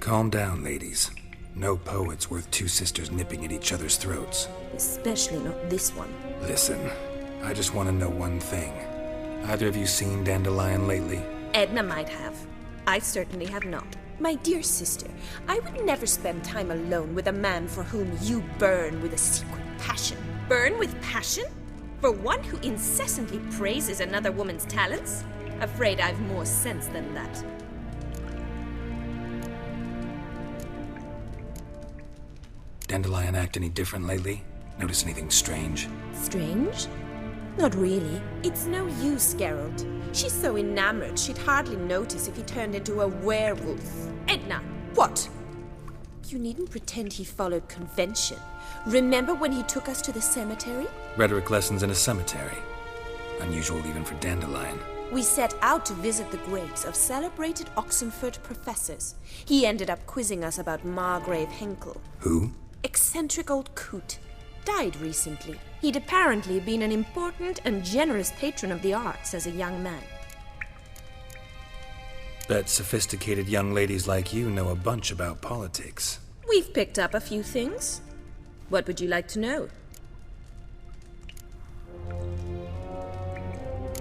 [SPEAKER 4] Calm down, ladies. No poet's worth two sisters nipping at each other's throats.
[SPEAKER 12] Especially not this one.
[SPEAKER 4] Listen, I just want to know one thing. Either of you seen Dandelion lately?
[SPEAKER 12] Edna might have. I certainly have not. My dear sister, I would never spend time alone with a man for whom you burn with a secret passion. Burn with passion? For one who incessantly praises another woman's talents? Afraid I've more sense than that.
[SPEAKER 4] Dandelion act any different lately? Notice anything strange?
[SPEAKER 12] Strange? Not really. It's no use, Geralt. She's so enamored she'd hardly notice if he turned into a werewolf. Edna, what? You needn't pretend he followed convention. Remember when he took us to the cemetery?
[SPEAKER 4] Rhetoric lessons in a cemetery. Unusual even for Dandelion.
[SPEAKER 12] We set out to visit the graves of celebrated Oxenford professors. He ended up quizzing us about Margrave Henkel.
[SPEAKER 4] Who?
[SPEAKER 12] Eccentric old coot. Died recently. He'd apparently been an important and generous patron of the arts as a young man.
[SPEAKER 4] Bet sophisticated young ladies like you know a bunch about politics.
[SPEAKER 12] We've picked up a few things. What would you like to know?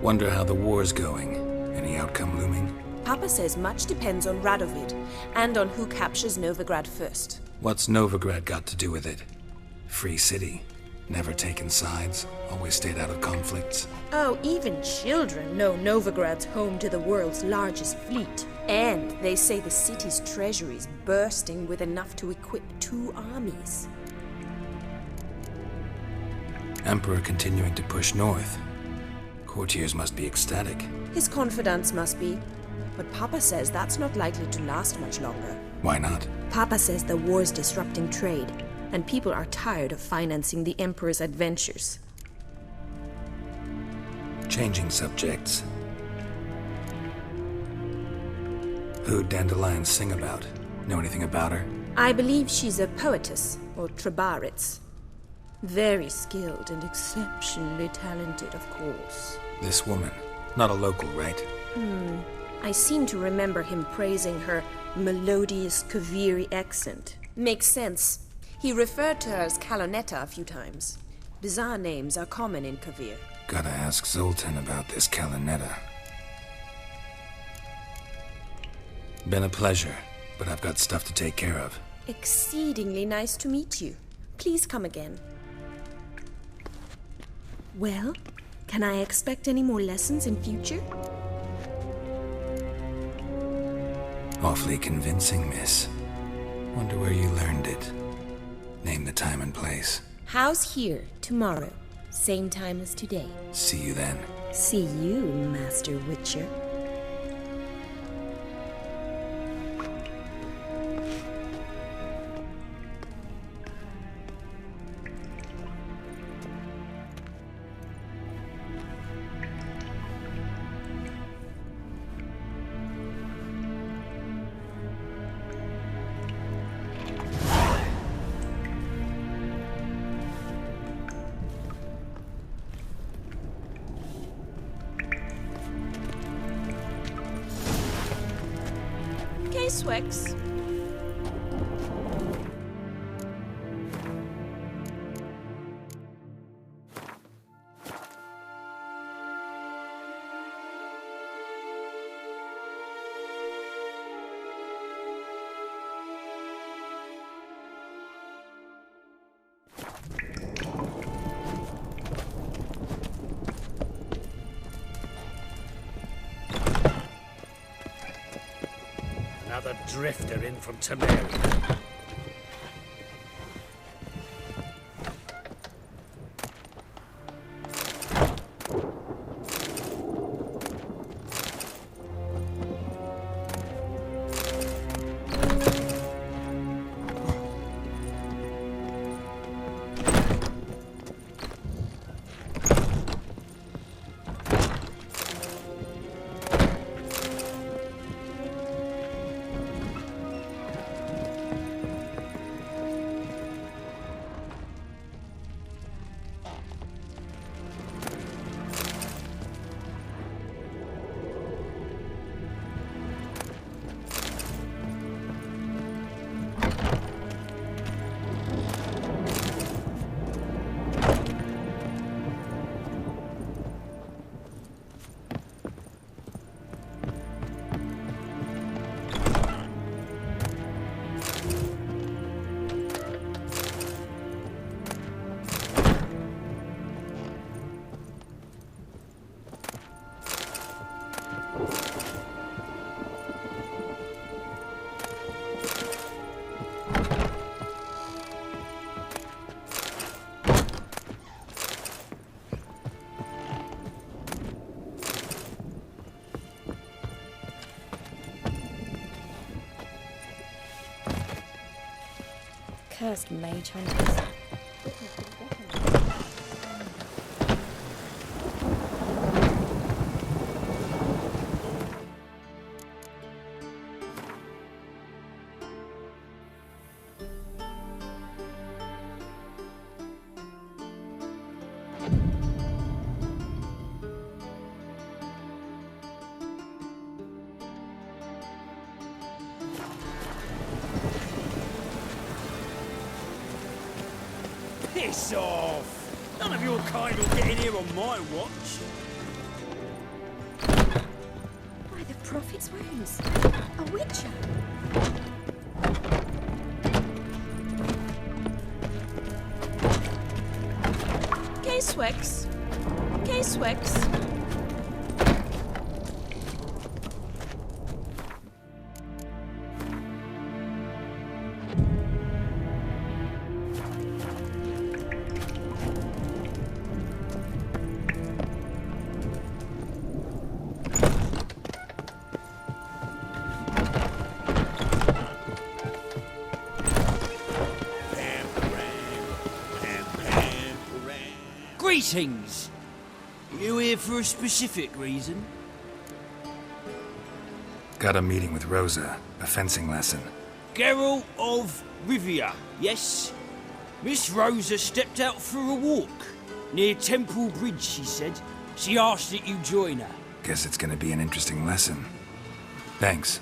[SPEAKER 4] Wonder how the war's going. Any outcome looming?
[SPEAKER 12] Papa says much depends on Radovid, and on who captures Novigrad first.
[SPEAKER 4] What's Novigrad got to do with it? Free city. Never taken sides. Always stayed out of conflicts.
[SPEAKER 12] Oh, even children know Novigrad's home to the world's largest fleet. And they say the city's treasury's bursting with enough to equip 2 armies.
[SPEAKER 4] Emperor continuing to push north. Courtiers must be ecstatic.
[SPEAKER 12] His confidants must be. But Papa says that's not likely to last much longer.
[SPEAKER 4] Why not?
[SPEAKER 12] Papa says the war's disrupting trade, and people are tired of financing the Emperor's adventures.
[SPEAKER 4] Changing subjects. Who'd Dandelion sing about? Know anything about her?
[SPEAKER 12] I believe she's a poetess, or Trebaritz. Very skilled and exceptionally talented, of course.
[SPEAKER 4] This woman. Not a local, right?
[SPEAKER 12] I seem to remember him praising her melodious Kaviri accent. Makes sense. He referred to her as Kalonetta a few times. Bizarre names are common in Kavir.
[SPEAKER 4] Gotta ask Zoltan about this Kalonetta. Been a pleasure, but I've got stuff to take care of.
[SPEAKER 12] Exceedingly nice to meet you. Please come again. Well, can I expect any more lessons in future?
[SPEAKER 4] Awfully convincing, miss. Wonder where you learned it. Name the time and place.
[SPEAKER 12] House here, tomorrow. Same time as today.
[SPEAKER 4] See you then.
[SPEAKER 12] See you, Master Witcher. Swix.
[SPEAKER 1] Another drifter in from Temeria.
[SPEAKER 13] Cursed mage hunters.
[SPEAKER 11] Piss off! None of your kind will get in here on my watch.
[SPEAKER 8] By the Prophet's wounds. A witcher.
[SPEAKER 12] K-Swex. K-Swex.
[SPEAKER 11] Greetings! You here for a specific reason?
[SPEAKER 4] Got a meeting with Rosa. A fencing lesson.
[SPEAKER 11] Geralt of Rivia, yes? Miss Rosa stepped out for a walk. Near Temple Bridge, she said. She asked that you join her.
[SPEAKER 4] Guess it's gonna be an interesting lesson. Thanks.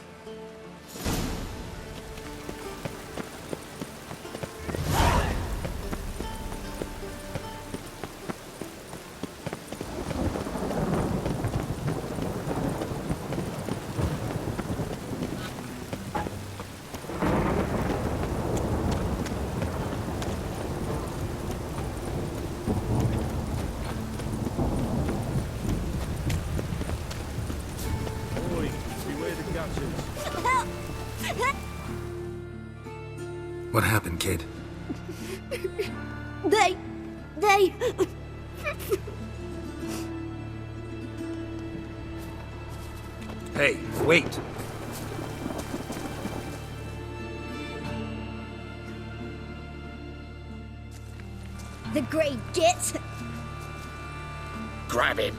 [SPEAKER 4] What happened, kid?
[SPEAKER 5] They...
[SPEAKER 4] Hey, wait!
[SPEAKER 5] The Grey Git.
[SPEAKER 6] Grab him.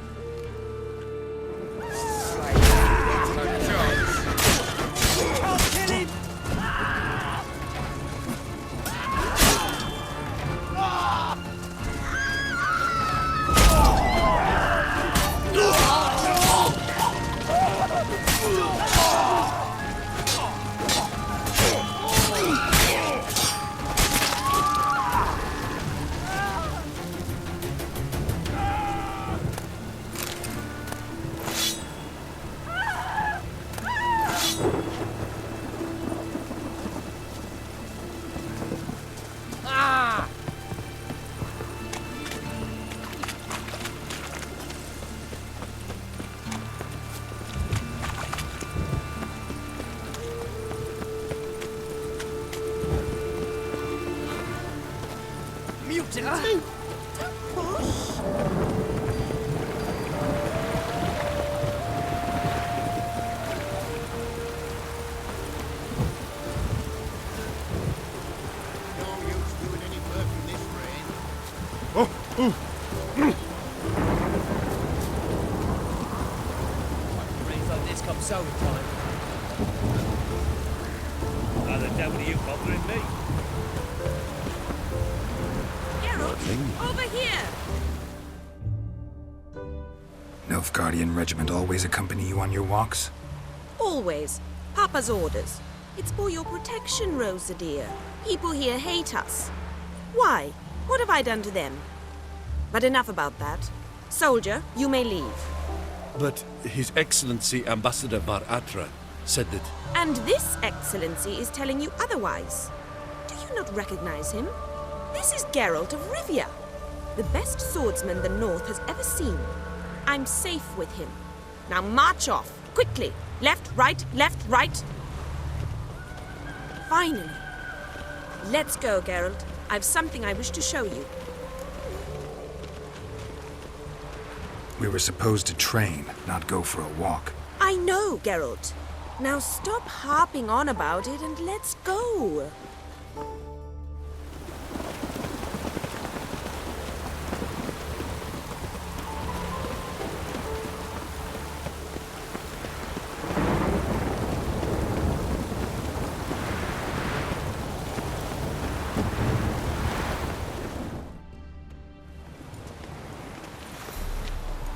[SPEAKER 1] Rains like this come sowing time. How the devil are you bothering me?
[SPEAKER 12] Geralt, over here!
[SPEAKER 4] Nilfgaardian regiment always accompany you on your walks?
[SPEAKER 12] Always. Papa's orders. It's for your protection, Rosa dear. People here hate us. Why? What have I done to them? But enough about that. Soldier, you may leave.
[SPEAKER 1] But His Excellency Ambassador Var Atra said that...
[SPEAKER 12] And this Excellency is telling you otherwise. Do you not recognize him? This is Geralt of Rivia, the best swordsman the North has ever seen. I'm safe with him. Now march off, quickly. Left, right, left, right. Finally. Let's go, Geralt. I've something I wish to show you.
[SPEAKER 4] We were supposed to train, not go for a walk.
[SPEAKER 12] I know, Geralt. Now stop harping on about it and let's go.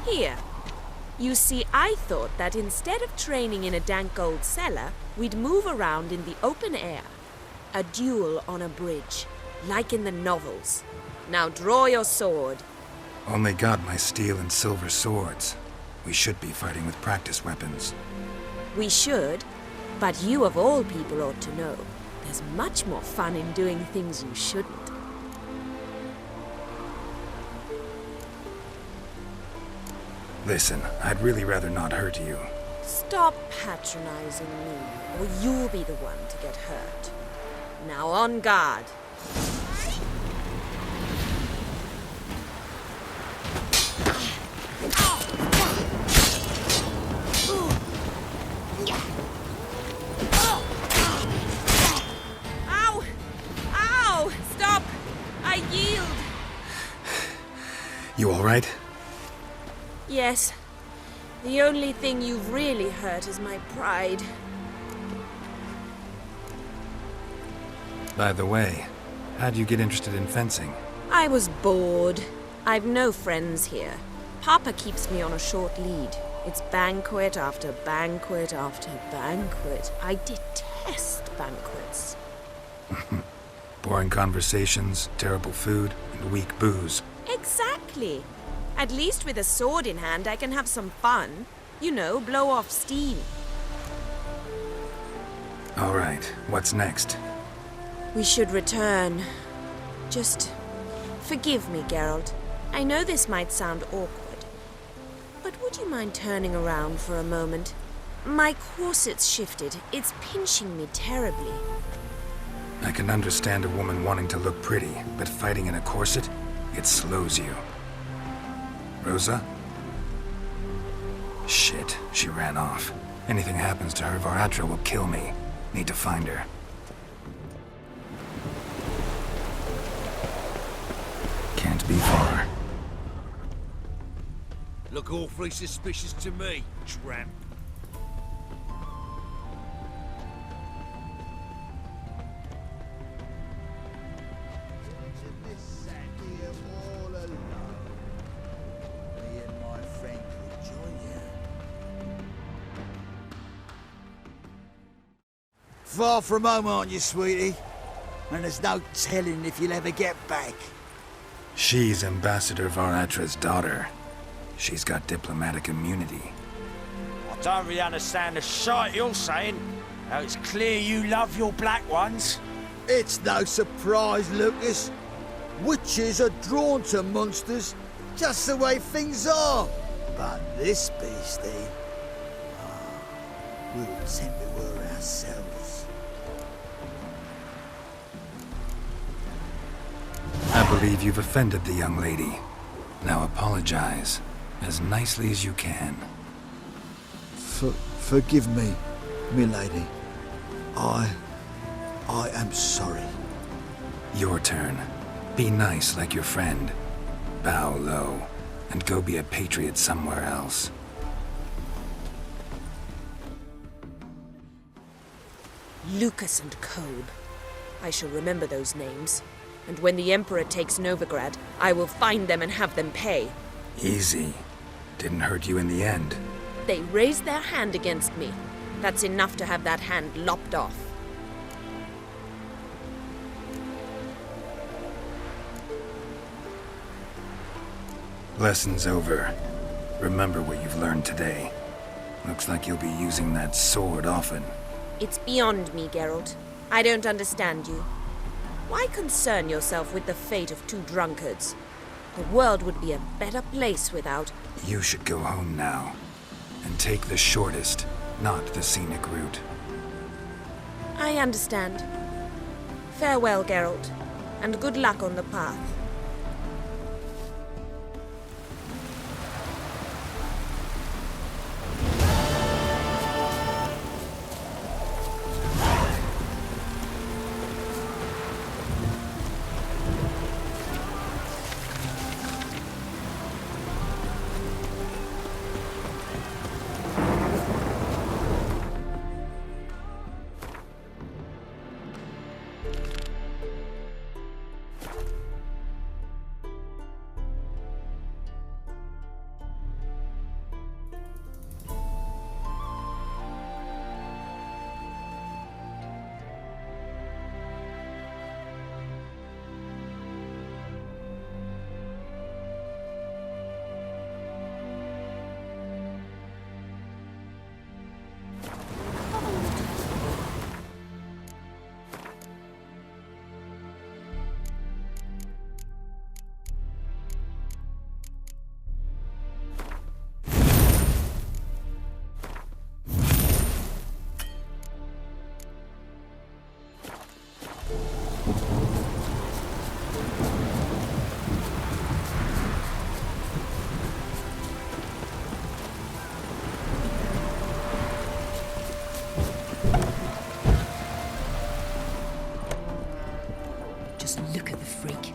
[SPEAKER 12] Here. You see, I thought that instead of training in a dank old cellar, we'd move around in the open air. A duel on a bridge, like in the novels. Now draw your sword.
[SPEAKER 4] Only got my steel and silver swords. We should be fighting with practice weapons.
[SPEAKER 12] We should, but you of all people ought to know. There's much more fun in doing things you shouldn't.
[SPEAKER 4] Listen, I'd really rather not hurt you.
[SPEAKER 12] Stop patronizing me, or you'll be the one to get hurt. Now on guard. Ow! Ow! Stop! I yield!
[SPEAKER 4] You all right?
[SPEAKER 12] Yes. The only thing you've really hurt is my pride.
[SPEAKER 4] By the way, how'd you get interested in fencing?
[SPEAKER 12] I was bored. I've no friends here. Papa keeps me on a short lead. It's banquet after banquet after banquet. I detest banquets.
[SPEAKER 4] Boring conversations, terrible food, and weak booze.
[SPEAKER 12] Exactly. At least with a sword in hand, I can have some fun. You know, blow off steam.
[SPEAKER 4] All right, what's next?
[SPEAKER 12] We should return. Just forgive me, Geralt. I know this might sound awkward, but would you mind turning around for a moment? My corset's shifted. It's pinching me terribly.
[SPEAKER 4] I can understand a woman wanting to look pretty, but fighting in a corset, it slows you. Rosa? Shit, she ran off. Anything happens to her, Var-Atro will kill me. Need to find her. Can't be far.
[SPEAKER 1] Look awfully suspicious to me, tramp.
[SPEAKER 14] Far from home, aren't you, sweetie? And there's no telling if you'll ever get back.
[SPEAKER 4] She's Ambassador Var-Atra's daughter. She's got diplomatic immunity.
[SPEAKER 14] I don't really understand the shite you're saying. Now it's clear you love your black ones. It's no surprise, Lucas. Witches are drawn to monsters, just the way things are. But this beastie, we'll pretend we were ourselves.
[SPEAKER 4] I believe you've offended the young lady. Now apologize, as nicely as you can.
[SPEAKER 14] Forgive me, milady. I am sorry.
[SPEAKER 4] Your turn. Be nice like your friend. Bow low, and go be a patriot somewhere else.
[SPEAKER 12] Lucas and Kolb. I shall remember those names. And when the Emperor takes Novigrad, I will find them and have them pay.
[SPEAKER 4] Easy. Didn't hurt you in the end.
[SPEAKER 12] They raised their hand against me. That's enough to have that hand lopped off.
[SPEAKER 4] Lesson's over. Remember what you've learned today. Looks like you'll be using that sword often.
[SPEAKER 12] It's beyond me, Geralt. I don't understand you. Why concern yourself with the fate of two drunkards? The world would be a better place without...
[SPEAKER 4] You should go home now. And take the shortest, not the scenic route.
[SPEAKER 12] I understand. Farewell, Geralt, and good luck on the path.
[SPEAKER 5] Look at the freak.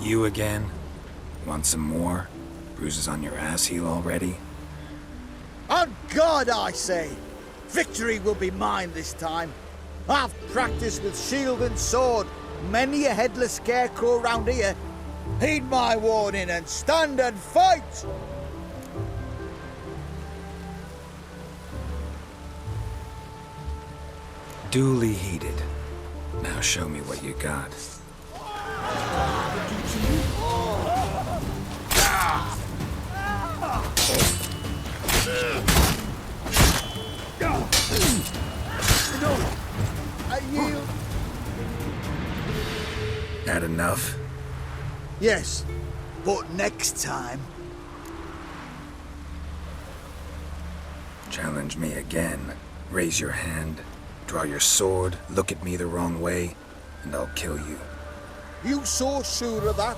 [SPEAKER 4] You again? Want some more? Bruises on your ass heel already?
[SPEAKER 14] On God, I say! Victory will be mine this time. I've practiced with shield and sword. Many a headless scarecrow round here. Heed my warning and stand and fight!
[SPEAKER 4] Duly heeded. Now show me what you got.
[SPEAKER 14] I yield.
[SPEAKER 4] Had enough?
[SPEAKER 14] Yes, but next time.
[SPEAKER 4] Challenge me again. Raise your hand, draw your sword, look at me the wrong way, and I'll kill you.
[SPEAKER 14] You so sure of that?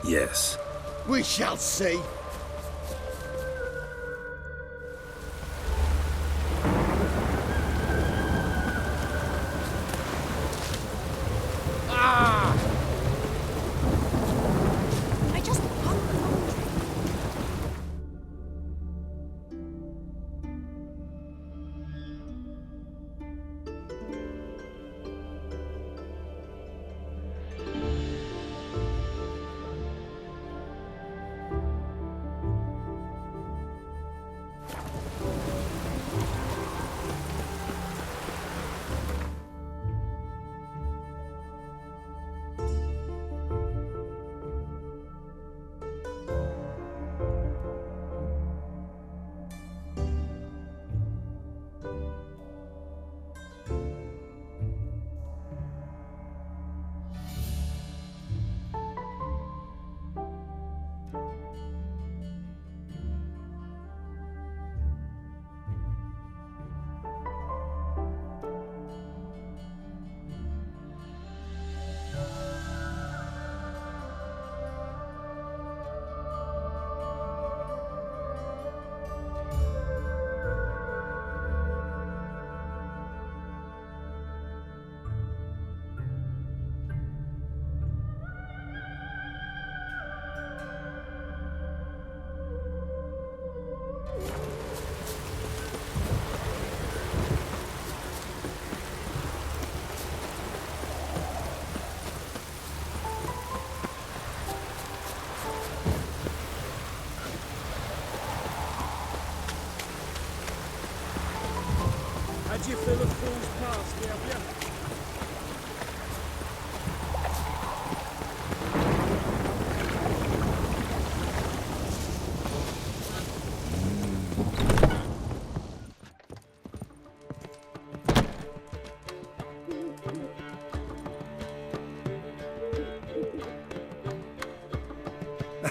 [SPEAKER 4] Yes.
[SPEAKER 14] We shall see.
[SPEAKER 15] How'd you feel of Fool's Pass, Diablo?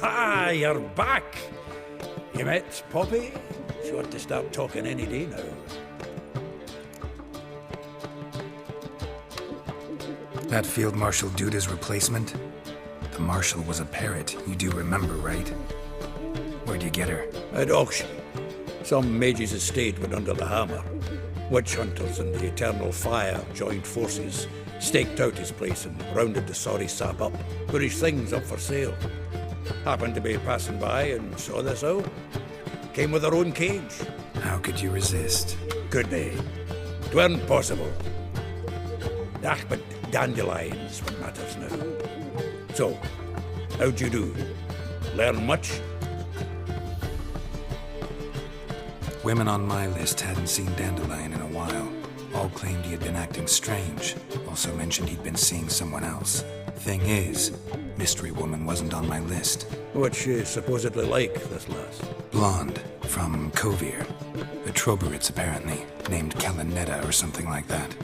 [SPEAKER 3] Ah, you're back! You met Poppy? She ought to start talking any day now.
[SPEAKER 4] That Field Marshal Duda's replacement? The Marshal was a parrot, you do remember, right? Where'd you get her?
[SPEAKER 3] At auction. Some mage's estate went under the hammer. Witch hunters and the Eternal Fire joined forces, staked out his place and rounded the sorry sap up, put his things up for sale. Happened to be passing by and saw this out. Came with her own cage.
[SPEAKER 4] How could you resist?
[SPEAKER 3] Could they? 'Tweren't possible. Ah, but dandelions what matters now. So, how'd you do? Learn much?
[SPEAKER 4] Women on my list hadn't seen Dandelion in a while. All claimed he had been acting strange. Also mentioned he'd been seeing someone else. Thing is, Mystery Woman wasn't on my list.
[SPEAKER 3] What's she supposedly like, this lass?
[SPEAKER 4] Blonde, from Kovir. A Troberitz, apparently, named Kalanetta or something like that.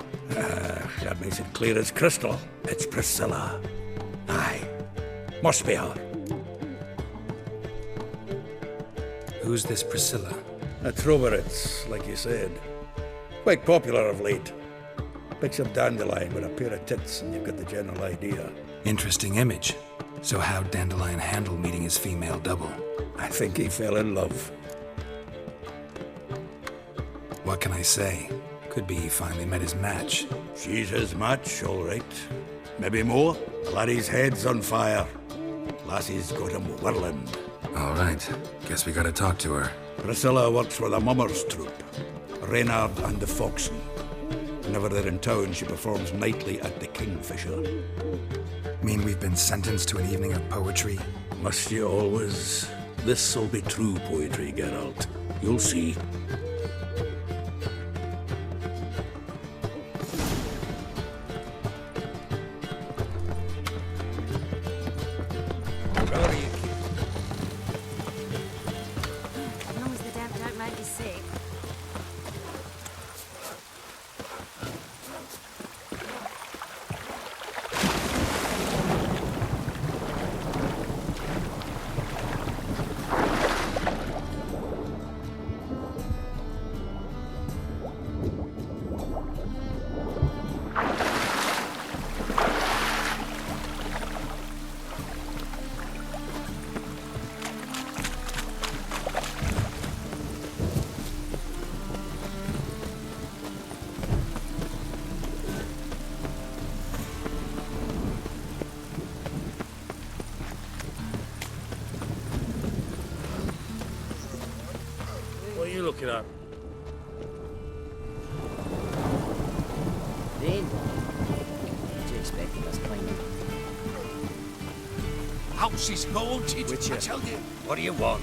[SPEAKER 3] That makes it clear as crystal. It's Priscilla. Aye. Must be her.
[SPEAKER 4] Who's this Priscilla?
[SPEAKER 3] A Troberitz, like you said. Quite popular of late. Picture Dandelion with a pair of tits and you've got the general idea.
[SPEAKER 4] Interesting image. So how'd Dandelion handle meeting his female double?
[SPEAKER 3] I think he fell in love.
[SPEAKER 4] What can I say? Could be he finally met his match.
[SPEAKER 3] She's his match, all right. Maybe more. Laddie's head's on fire. Lassie's got him whirling.
[SPEAKER 4] All right. Guess we gotta talk to her.
[SPEAKER 3] Priscilla works for the Mummers troupe. Reynard and the Foxen. Whenever they're in town, she performs nightly at the Kingfisher.
[SPEAKER 4] Mean we've been sentenced to an evening of poetry?
[SPEAKER 3] Must you always? This'll be true poetry, Geralt. You'll see.
[SPEAKER 13] As long as the damp don't make you sick.
[SPEAKER 15] What are you looking at?
[SPEAKER 16] Then, what do you expect of us, kind of?
[SPEAKER 14] House is haunted,
[SPEAKER 1] Witcher.
[SPEAKER 14] I tell you.
[SPEAKER 1] What do you want?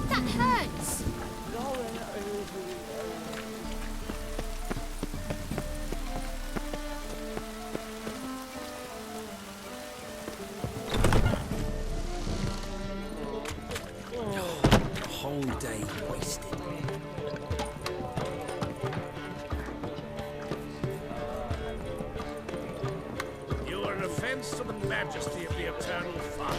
[SPEAKER 2] That hurts!
[SPEAKER 11] Whole day wasted.
[SPEAKER 15] You are an offense to the majesty of the Eternal Fire.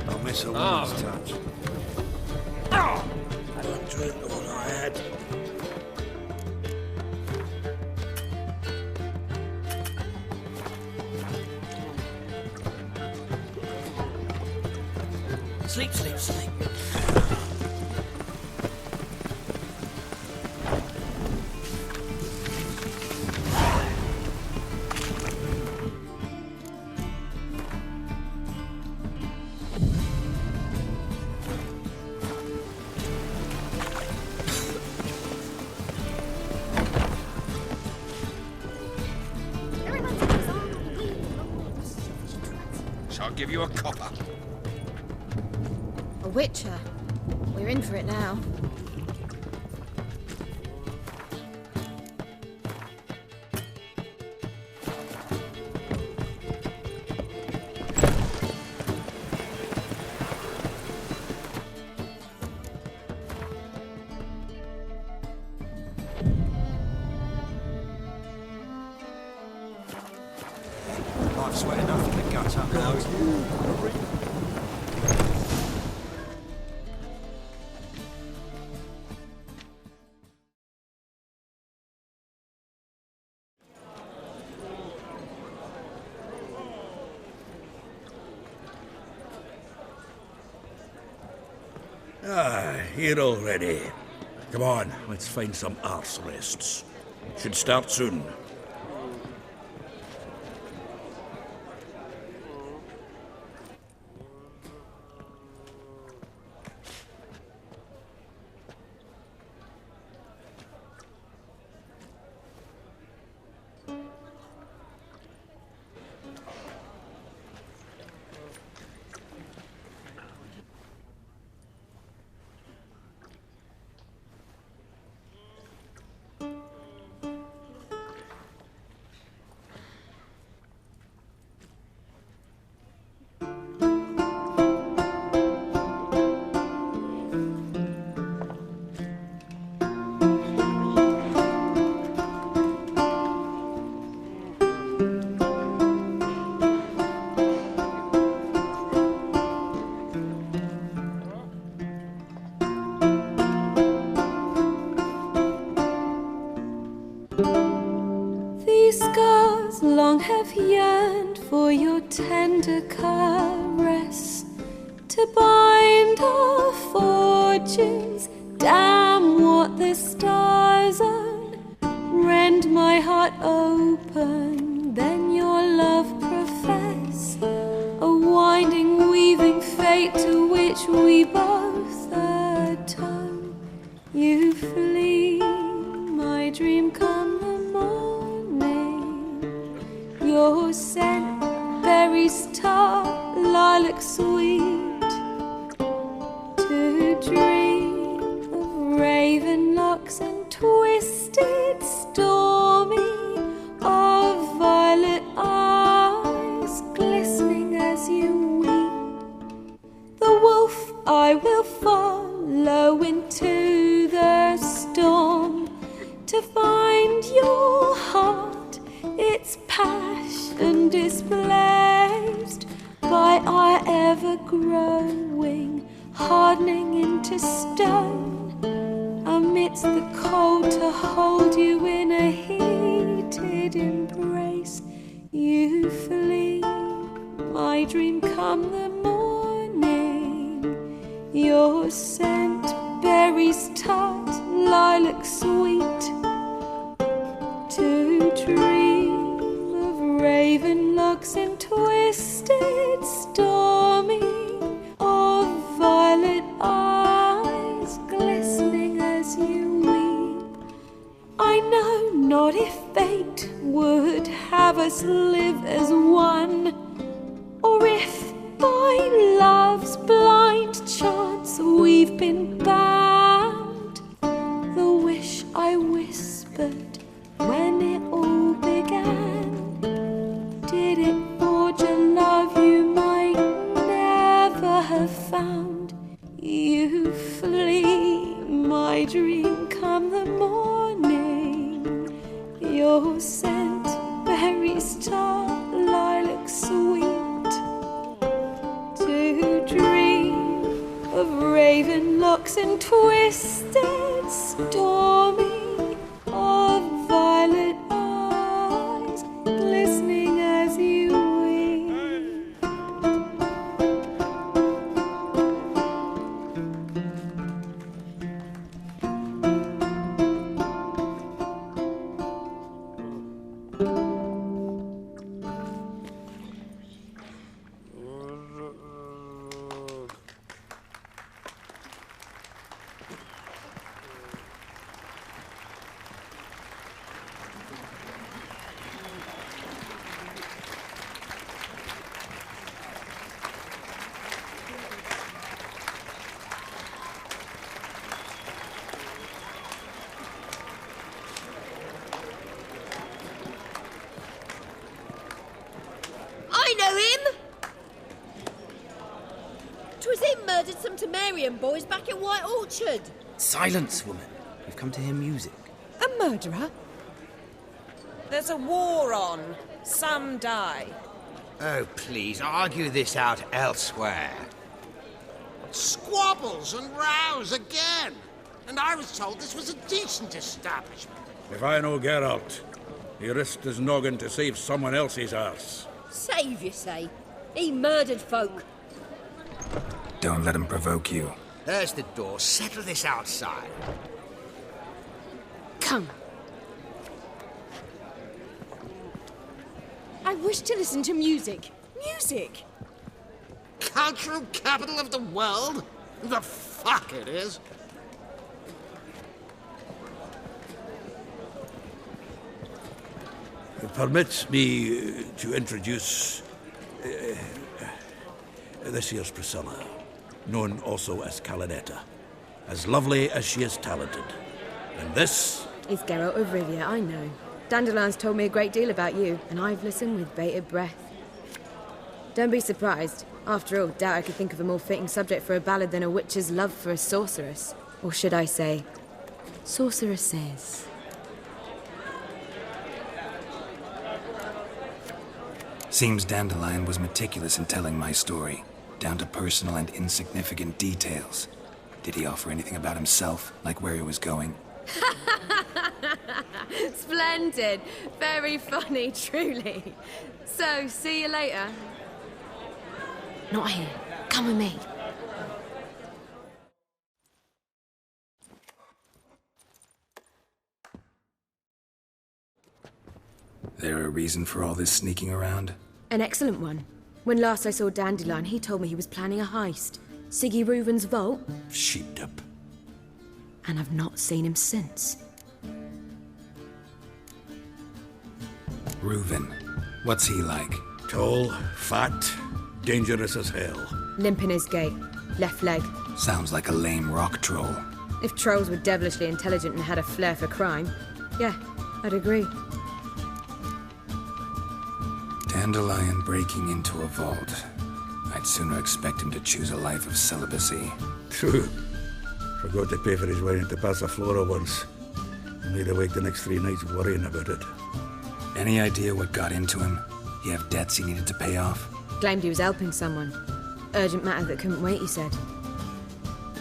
[SPEAKER 3] I'll miss a woman's touch. I don't drink all I had.
[SPEAKER 16] Sleep, sleep, sleep.
[SPEAKER 6] So
[SPEAKER 14] give you a copper.
[SPEAKER 2] A witcher. We're in for it now.
[SPEAKER 14] Life's wet enough in the gutter. Now you.
[SPEAKER 3] Here already. Come on, let's find some arse rests. Should start soon.
[SPEAKER 12] These scars long have yearned for your tender caress, to bind our fortunes. Damn what the stars own. Rend my heart open, then your love profess, a winding, weaving fate to which we both atone. You flee, my dream come the morning. Your scent, berries tart, lilac sweet, to dream of raven locks and twisted stormy, of violet eyes glistening as you weep. The wolf I will follow into the storm, to find your heart, its passion displaced by our ever-growing, hardening into stone. Amidst the cold, to hold you in a heated embrace. You flee, my dream come the morning. Your scent, berries tart, lilac sweet, to dream of raven locks and twisted stormy, of violet eyes glistening as you weep. I know not if fate would have us live as one, or if by love's blind chance we've been bound. The wish I whispered when it all began, did it forge a love you might never have found. You flee, my dream come the morning. Your scent, berries tart, lilac sweet, to dream of raven locks and twisted stormy, of violet eyes glistening as you weep.
[SPEAKER 5] Temerian boys back in White Orchard.
[SPEAKER 11] Silence, woman. We've come to hear music.
[SPEAKER 12] A murderer? There's a war on. Some die.
[SPEAKER 14] Oh, please, argue this out elsewhere.
[SPEAKER 6] Squabbles and rows again. And I was told this was a decent establishment.
[SPEAKER 3] If I know Geralt, he risked his noggin to save someone else's arse.
[SPEAKER 5] Save, you say? He murdered folk.
[SPEAKER 4] Don't let him provoke you.
[SPEAKER 14] There's the door. Settle this outside.
[SPEAKER 12] Come.
[SPEAKER 2] I wish to listen to music. Music!
[SPEAKER 6] Cultural capital of the world? The fuck it is.
[SPEAKER 3] Permit me to introduce this here's Priscilla, known also as Calinetta. As lovely as she is talented. And this
[SPEAKER 12] Is Geralt of Rivia, I know. Dandelion's told me a great deal about you, and I've listened with bated breath. Don't be surprised. After all, doubt I could think of a more fitting subject for a ballad than a witch's love for a sorceress. Or should I say, sorceresses.
[SPEAKER 4] Seems Dandelion was meticulous in telling my story, down to personal and insignificant details. Did he offer anything about himself, like where he was going?
[SPEAKER 12] Splendid. Very funny, truly. So, see you later. Not here. Come with me.
[SPEAKER 4] There a reason for all this sneaking around?
[SPEAKER 12] An excellent one. When last I saw Dandelion, he told me he was planning a heist. Siggy Reuven's vault.
[SPEAKER 3] sheepdip.
[SPEAKER 12] And I've not seen him since.
[SPEAKER 4] Reuven. What's he like?
[SPEAKER 3] Tall, fat, dangerous as hell.
[SPEAKER 12] Limp in his gait. Left leg.
[SPEAKER 4] Sounds like a lame rock troll.
[SPEAKER 12] If trolls were devilishly intelligent and had a flair for crime, yeah, I'd agree.
[SPEAKER 4] Dandelion breaking into a vault. I'd sooner expect him to choose a life of celibacy.
[SPEAKER 3] True. Forgot to pay for his way into Passaflora once. Made awake the next 3 nights worrying about it.
[SPEAKER 4] Any idea what got into him? He have debts he needed to pay off?
[SPEAKER 12] Claimed he was helping someone. Urgent matter that couldn't wait, he said.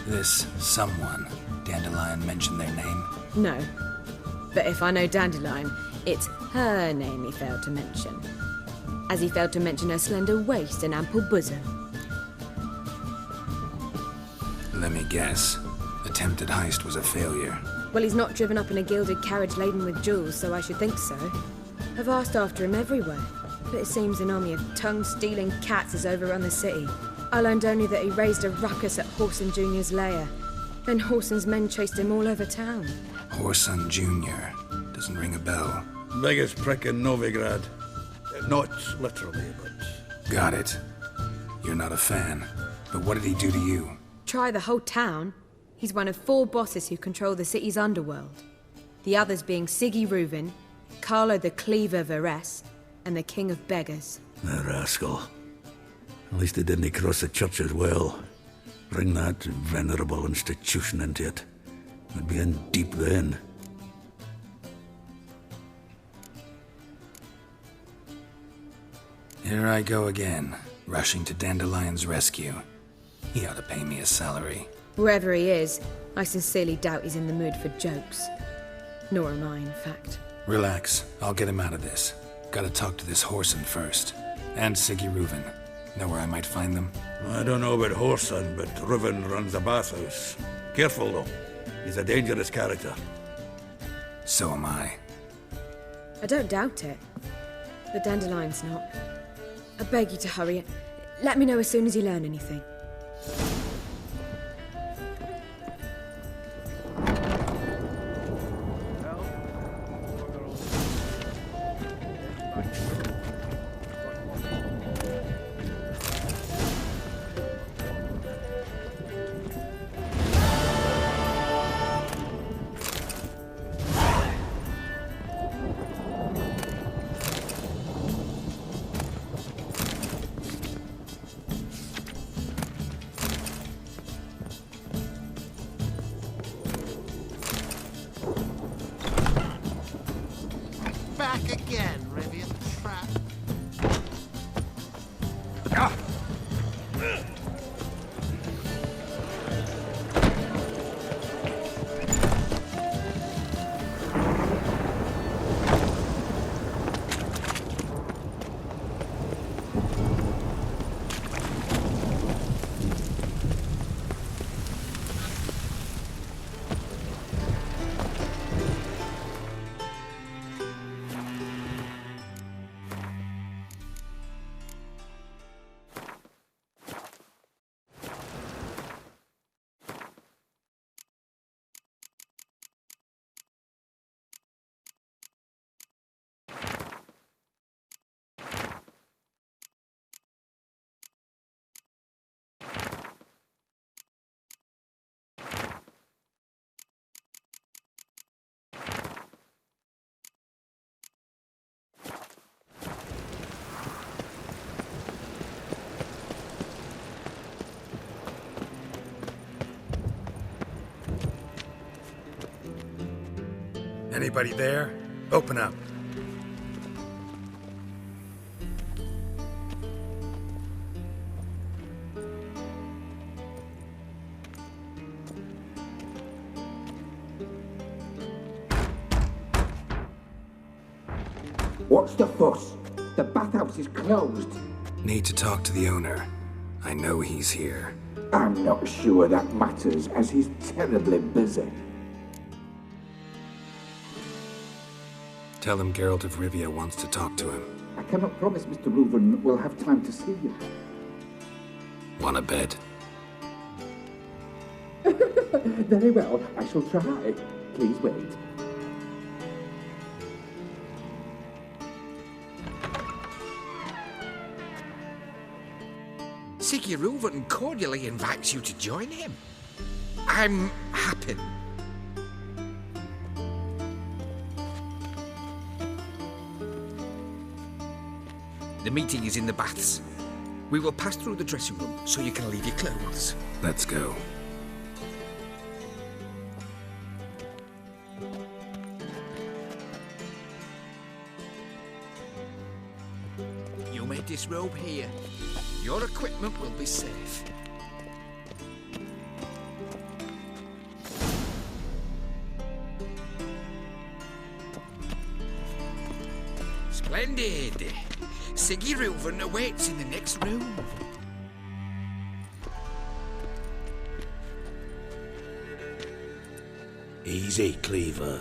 [SPEAKER 4] This someone, Dandelion mentioned their name?
[SPEAKER 12] No. But if I know Dandelion, it's her name he failed to mention. As he failed to mention her slender waist and ample bosom.
[SPEAKER 4] Let me guess. Attempted heist was a failure.
[SPEAKER 12] Well, he's not driven up in a gilded carriage laden with jewels, so I should think so. I've asked after him everywhere, but it seems an army of tongue-stealing cats has overrun the city. I learned only that he raised a ruckus at Whoreson Jr.'s lair. Then Whoreson's men chased him all over town.
[SPEAKER 4] Whoreson Jr. Doesn't ring a bell.
[SPEAKER 3] Biggest prick in Novigrad. Not literally, but...
[SPEAKER 4] Got it. You're not a fan. But what did he do to you?
[SPEAKER 12] Try the whole town. He's one of 4 bosses who control the city's underworld. The others being Siggy Reuven, Carlo the Cleaver Varese, and the King of Beggars.
[SPEAKER 3] The rascal. At least he didn't cross the church as well. Bring that venerable institution into it. We'd be in deep then.
[SPEAKER 4] Here I go again, rushing to Dandelion's rescue. He ought to pay me a salary.
[SPEAKER 12] Wherever he is, I sincerely doubt he's in the mood for jokes. Nor am I, in fact.
[SPEAKER 4] Relax, I'll get him out of this. Gotta talk to this Whoreson first. And Siggy Reuven. Know where I might find them?
[SPEAKER 3] I don't know about Whoreson, but Reuven runs a bathhouse. Careful, though. He's a dangerous character.
[SPEAKER 4] So am I.
[SPEAKER 12] I don't doubt it. But Dandelion's not. I beg you to hurry. Let me know as soon as you learn anything.
[SPEAKER 6] back again, Rivian Trap.
[SPEAKER 4] Anybody there? Open up.
[SPEAKER 17] What's the fuss? The bathhouse is closed.
[SPEAKER 4] Need to talk to the owner. I know he's here.
[SPEAKER 17] I'm not sure that matters, as he's terribly busy.
[SPEAKER 4] Tell him Geralt of Rivia wants to talk to him.
[SPEAKER 17] I cannot promise Mr. Reuven will have time to see you.
[SPEAKER 4] Want a bed?
[SPEAKER 17] Very well, I shall try. Please wait.
[SPEAKER 18] Siggy Reuven cordially invites you to join him. I'm happy. The meeting is in the baths. We will pass through the dressing room so you can leave your clothes.
[SPEAKER 4] Let's go.
[SPEAKER 18] You may disrobe here. Your equipment will be safe. Splendid! Siggy Reuven awaits in the next room.
[SPEAKER 3] Easy, Cleaver.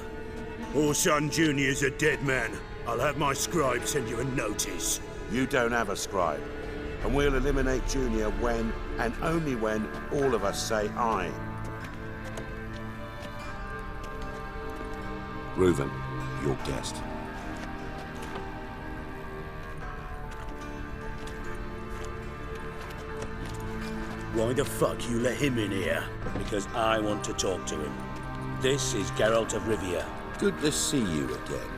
[SPEAKER 3] Orson Jr.'s a dead man. I'll have my scribe send you a notice.
[SPEAKER 19] You don't have a scribe. And we'll eliminate Junior when, and only when, all of us say aye. Reuven, your guest.
[SPEAKER 15] Why the fuck you let him in here? Because I want to talk to him. This is Geralt of Rivia.
[SPEAKER 19] Good to see you again.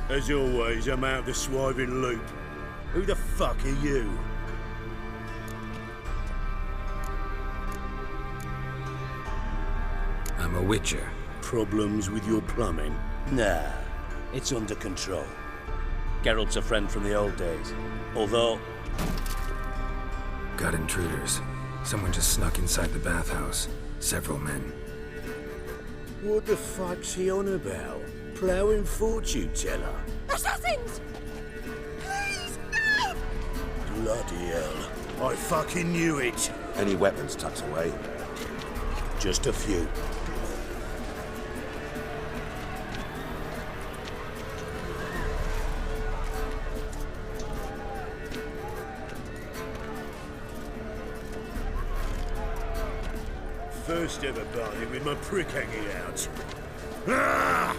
[SPEAKER 15] As always, I'm out the swiving loop. Who the fuck are you?
[SPEAKER 4] I'm a witcher.
[SPEAKER 15] Problems with your plumbing? Nah, it's under control. Geralt's a friend from the old days. Although...
[SPEAKER 4] Got intruders. Someone just snuck inside the bathhouse. Several men.
[SPEAKER 15] What the fuck's he on about? Ploughing fortune teller?
[SPEAKER 2] Assassins! Please, no!
[SPEAKER 15] Bloody hell. I fucking knew it.
[SPEAKER 19] Any weapons tucked away?
[SPEAKER 15] Just a few. First ever party with my prick hanging out. Ah!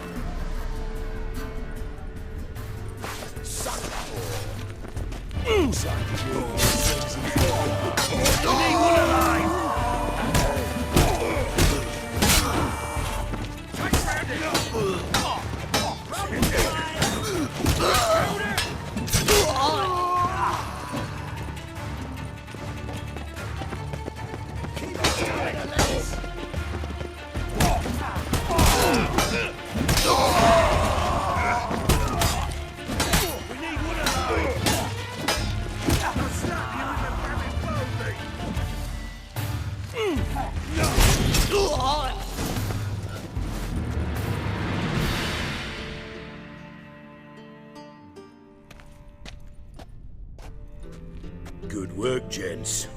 [SPEAKER 15] work, gents.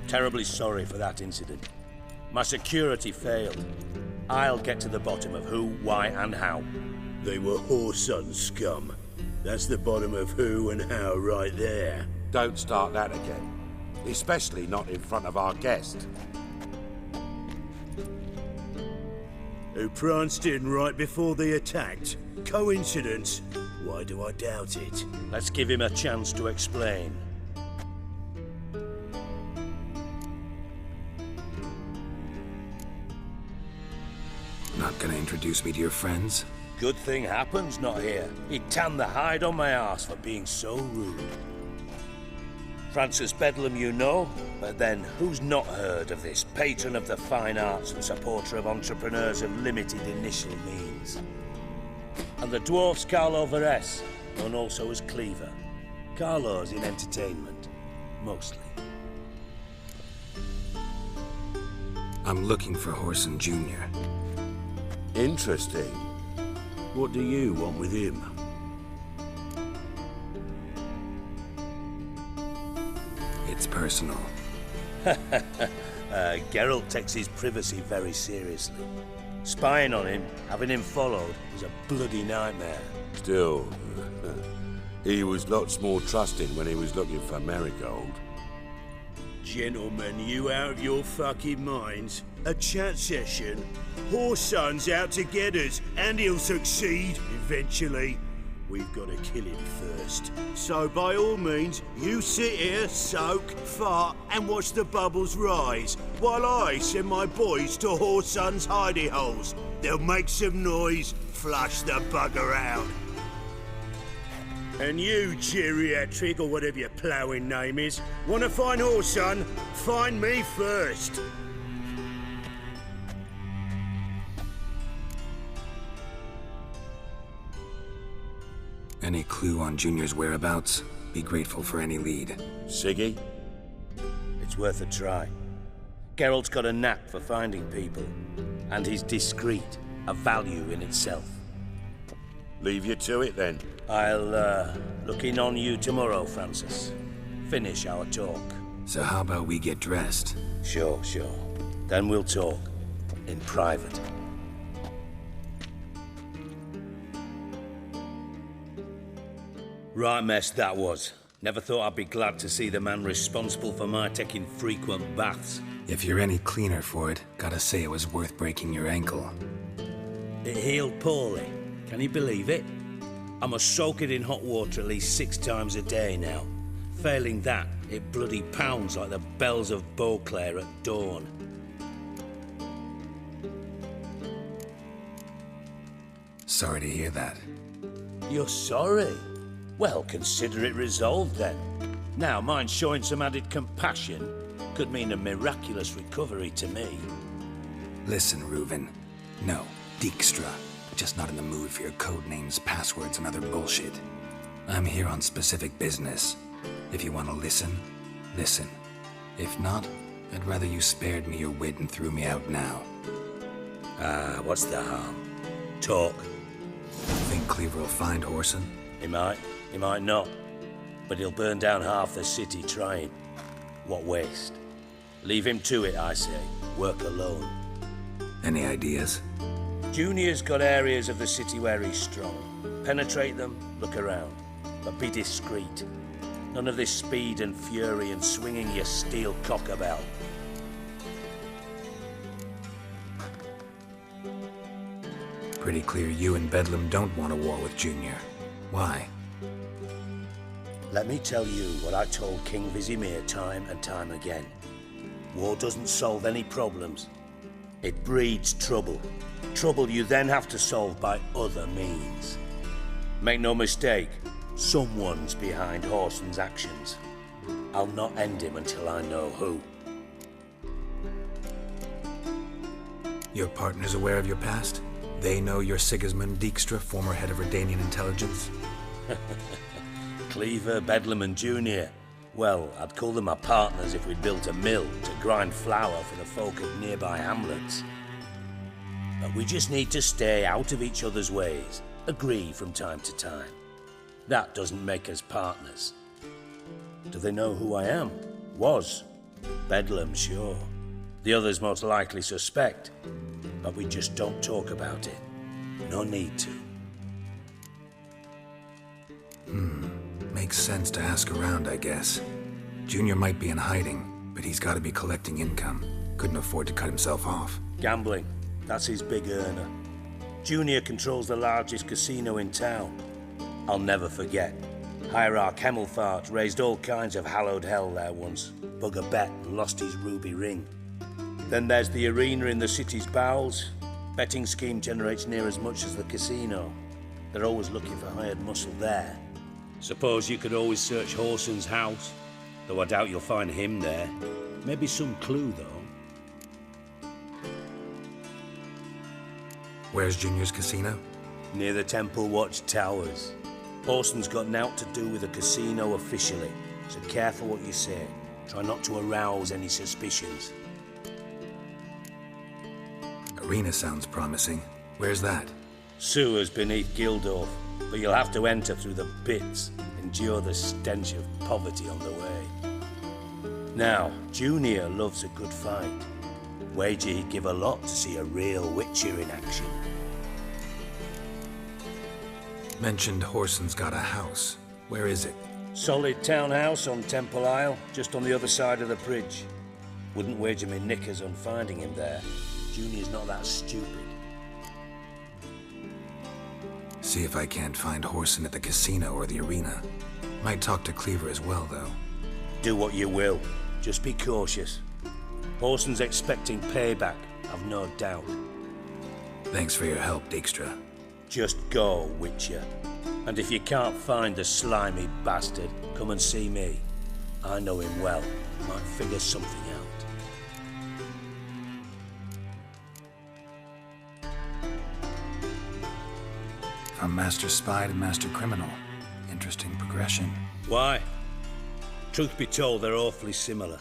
[SPEAKER 15] Terribly sorry for that incident. My security failed. I'll get to the bottom of who, why, and how.
[SPEAKER 14] They were Whoreson scum. That's the bottom of who and how right there.
[SPEAKER 19] Don't start that again. Especially not in front of our guest.
[SPEAKER 14] Who pranced in right before they attacked. Coincidence? Why do I doubt it?
[SPEAKER 15] Let's give him a chance to explain.
[SPEAKER 4] Not gonna introduce me to your friends?
[SPEAKER 15] Good thing Happen's not here. He'd tan the hide on my arse for being so rude. Francis Bedlam you know, but then who's not heard of this patron of the fine arts and supporter of entrepreneurs of limited initial means? And the dwarf's Carlo Varese, known also as Cleaver. Carlo's in entertainment, mostly.
[SPEAKER 4] I'm looking for Whoreson Jr.
[SPEAKER 14] Interesting. What do you want with him?
[SPEAKER 4] It's personal.
[SPEAKER 15] Geralt takes his privacy very seriously. Spying on him, having him followed, is a bloody nightmare.
[SPEAKER 19] Still, he was lots more trusting when he was looking for Marigold.
[SPEAKER 14] Gentlemen, you out of your fucking minds? A chat session? Whoreson's out to get us, and he'll succeed, eventually. We've got to kill him first. So by all means, you sit here, soak, fart, and watch the bubbles rise, while I send my boys to Whoreson's hidey holes. They'll make some noise, flush the bugger out. And you, geriatric, or whatever your ploughing name is, want to find Whoreson? Find me first.
[SPEAKER 4] Any clue on Junior's whereabouts? Be grateful for any lead.
[SPEAKER 15] Siggy? It's worth a try. Geralt's got a knack for finding people, and he's discreet, a value in itself.
[SPEAKER 19] Leave you to it, then.
[SPEAKER 15] I'll, look in on you tomorrow, Francis. Finish our talk.
[SPEAKER 4] So how about we get dressed?
[SPEAKER 15] Sure. Then we'll talk. In private. Right mess that was. Never thought I'd be glad to see the man responsible for my taking frequent baths.
[SPEAKER 4] If you're any cleaner for it, gotta say it was worth breaking your ankle.
[SPEAKER 15] It healed poorly. Can you believe it? I must soak it in hot water at least 6 times a day now. Failing that, it bloody pounds like the bells of Beauclair at dawn.
[SPEAKER 4] Sorry to hear that.
[SPEAKER 15] You're sorry? Well, consider it resolved then. Now, mind showing some added compassion could mean a miraculous recovery to me.
[SPEAKER 4] Listen, Reuven. No, Dijkstra. Just not in the mood for your code names, passwords, and other bullshit. I'm here on specific business. If you want to listen, listen. If not, I'd rather you spared me your wit and threw me out now.
[SPEAKER 15] What's the harm? Talk.
[SPEAKER 4] Think Cleaver will find Whoreson?
[SPEAKER 15] He might not. But he'll burn down half the city trying. What waste. Leave him to it, I say. Work alone.
[SPEAKER 4] Any ideas?
[SPEAKER 15] Junior's got areas of the city where he's strong. Penetrate them, look around. But be discreet. None of this speed and fury and swinging your steel cock about.
[SPEAKER 4] Pretty clear you and Bedlam don't want a war with Junior. Why?
[SPEAKER 15] Let me tell you what I told King Vizimir time and time again. War doesn't solve any problems. It breeds trouble. Trouble you then have to solve by other means. Make no mistake, someone's behind Whoreson's actions. I'll not end him until I know who.
[SPEAKER 4] Your partner's aware of your past? They know you're Sigismund Dijkstra, former head of Redanian intelligence?
[SPEAKER 15] Cleaver, Bedlam and Junior. Well, I'd call them my partners if we'd built a mill to grind flour for the folk of nearby hamlets. But we just need to stay out of each other's ways, agree from time to time. That doesn't make us partners. Do they know who I am? Was. Bedlam, sure. The others most likely suspect. But we just don't talk about it. No need to.
[SPEAKER 4] Makes sense to ask around, I guess. Junior might be in hiding, but he's got to be collecting income. Couldn't afford to cut himself off.
[SPEAKER 15] Gambling. That's his big earner. Junior controls the largest casino in town. I'll never forget. Hierarch Hemmelfart raised all kinds of hallowed hell there once. Bugger bet and lost his ruby ring. Then there's the arena in the city's bowels. Betting scheme generates near as much as the casino. They're always looking for hired muscle there. Suppose you could always search Horson's house, though I doubt you'll find him there. Maybe some clue, though.
[SPEAKER 4] Where's Junior's casino?
[SPEAKER 15] Near the Temple Watch Towers. Horson's got nought to do with the casino officially, so careful what you say. Try not to arouse any suspicions.
[SPEAKER 4] Arena sounds promising. Where's that?
[SPEAKER 15] Sewers beneath Gildorf, but you'll have to enter through the pits, endure the stench of poverty on the way. Now, Junior loves a good fight. Wager he'd give a lot to see a real Witcher in action.
[SPEAKER 4] Mentioned Horson's got a house. Where is it?
[SPEAKER 15] Solid townhouse on Temple Isle, just on the other side of the bridge. Wouldn't wager me knickers on finding him there. Junior's not that stupid.
[SPEAKER 4] See if I can't find Horson at the casino or the arena. Might talk to Cleaver as well, though.
[SPEAKER 15] Do what you will. Just be cautious. Horson's expecting payback, I've no doubt.
[SPEAKER 4] Thanks for your help, Dijkstra.
[SPEAKER 15] Just go, Witcher. And if you can't find the slimy bastard, come and see me. I know him well. Might figure something out.
[SPEAKER 4] From Master Spy to Master Criminal. Interesting progression.
[SPEAKER 15] Why? Truth be told, they're awfully similar.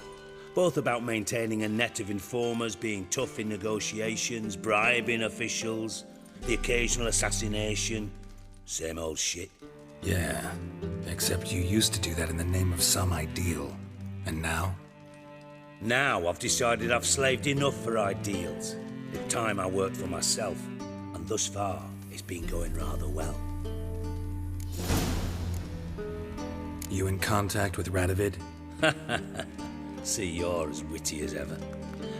[SPEAKER 15] Both about maintaining a net of informers, being tough in negotiations, bribing officials, the occasional assassination. Same old shit.
[SPEAKER 4] Yeah, except you used to do that in the name of some ideal. And now?
[SPEAKER 15] Now I've decided I've slaved enough for ideals. It's time I worked for myself. And thus far, it's been going rather well.
[SPEAKER 4] You in contact with Radovid?
[SPEAKER 15] See, you're as witty as ever.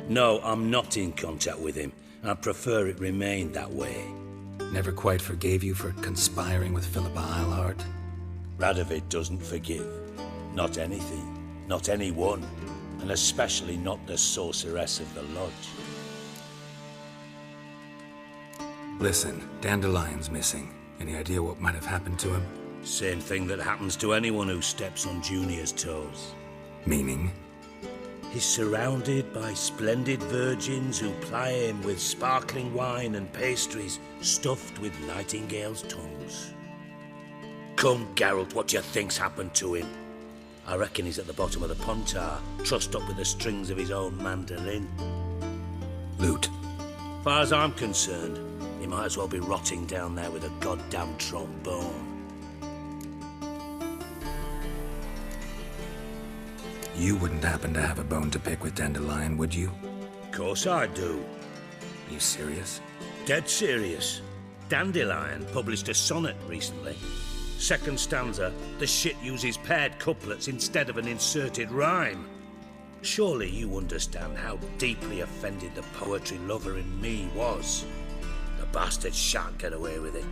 [SPEAKER 15] No, I'm not in contact with him. I prefer it remained that way.
[SPEAKER 4] Never quite forgave you for conspiring with Philippa Eilhart?
[SPEAKER 15] Radovid doesn't forgive. Not anything. Not anyone. And especially not the sorceress of the lodge.
[SPEAKER 4] Listen, Dandelion's missing. Any idea what might have happened to him?
[SPEAKER 15] Same thing that happens to anyone who steps on Junior's toes.
[SPEAKER 4] Meaning?
[SPEAKER 15] He's surrounded by splendid virgins who ply him with sparkling wine and pastries stuffed with nightingales' tongues. Come, Geralt, what do you think's happened to him? I reckon he's at the bottom of the Pontar, trussed up with the strings of his own mandolin.
[SPEAKER 4] Loot.
[SPEAKER 15] Far as I'm concerned, he might as well be rotting down there with a goddamn trombone.
[SPEAKER 4] You wouldn't happen to have a bone to pick with Dandelion, would you?
[SPEAKER 15] Course I do.
[SPEAKER 4] You serious?
[SPEAKER 15] Dead serious. Dandelion published a sonnet recently. Second stanza, the shit uses paired couplets instead of an inserted rhyme. Surely you understand how deeply offended the poetry lover in me was. The bastard shan't get away with it.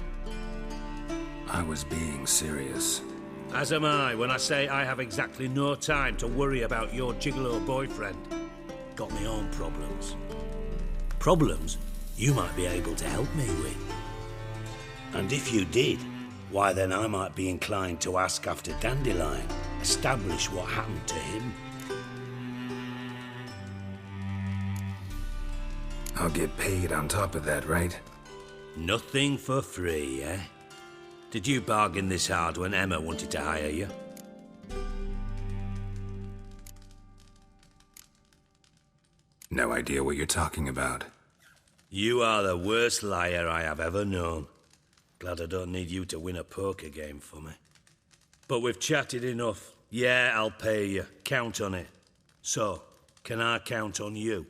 [SPEAKER 4] I was being serious.
[SPEAKER 15] As am I when I say I have exactly no time to worry about your gigolo boyfriend. Got my own problems. Problems you might be able to help me with. And if you did, why then I might be inclined to ask after Dandelion, establish what happened to him.
[SPEAKER 4] I'll get paid on top of that, right?
[SPEAKER 15] Nothing for free, eh? Did you bargain this hard when Emma wanted to hire you?
[SPEAKER 4] No idea what you're talking about.
[SPEAKER 15] You are the worst liar I have ever known. Glad I don't need you to win a poker game for me. But we've chatted enough. Yeah, I'll pay you. Count on it. So, can I count on you?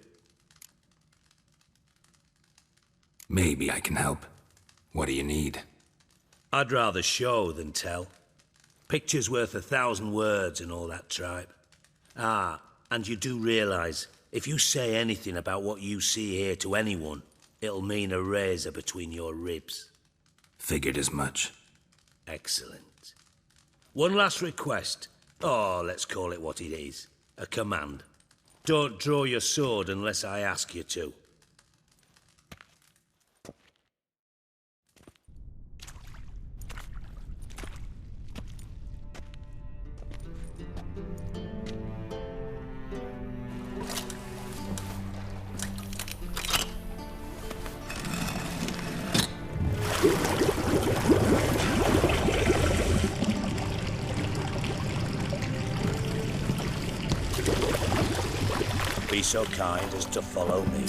[SPEAKER 4] Maybe I can help. What do you need?
[SPEAKER 15] I'd rather show than tell. Picture's worth 1,000 words and all that tripe. Ah, and you do realise, if you say anything about what you see here to anyone, it'll mean a razor between your ribs.
[SPEAKER 4] Figured as much.
[SPEAKER 15] Excellent. One last request. Oh, let's call it what it is. A command. Don't draw your sword unless I ask you to. Be so kind as to follow me.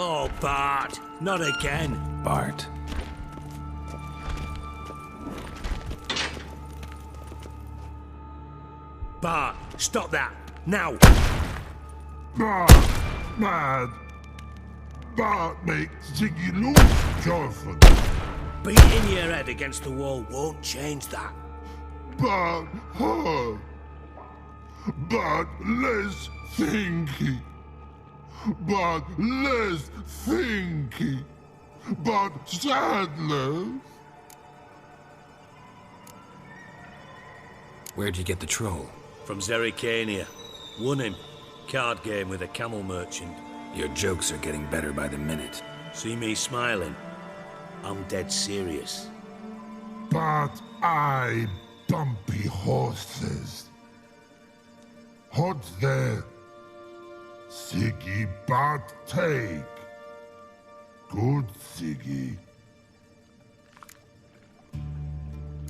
[SPEAKER 15] Oh, Bart, not again.
[SPEAKER 4] Bart.
[SPEAKER 15] Bart, stop that, now!
[SPEAKER 7] Bart, mad. Bart makes Ziggy lose, Jonathan.
[SPEAKER 15] Beating your head against the wall won't change that.
[SPEAKER 7] Bart, hard. Bart, less thinky. Bart, less thinky. Bart, sadler.
[SPEAKER 4] Where'd you get the troll?
[SPEAKER 15] From Zerrikania. Won him. Card game with a camel merchant.
[SPEAKER 4] Your jokes are getting better by the minute.
[SPEAKER 15] See me smiling? I'm dead serious.
[SPEAKER 7] But I bumpy horses. Hot there. Siggy Bart take. Good Siggy.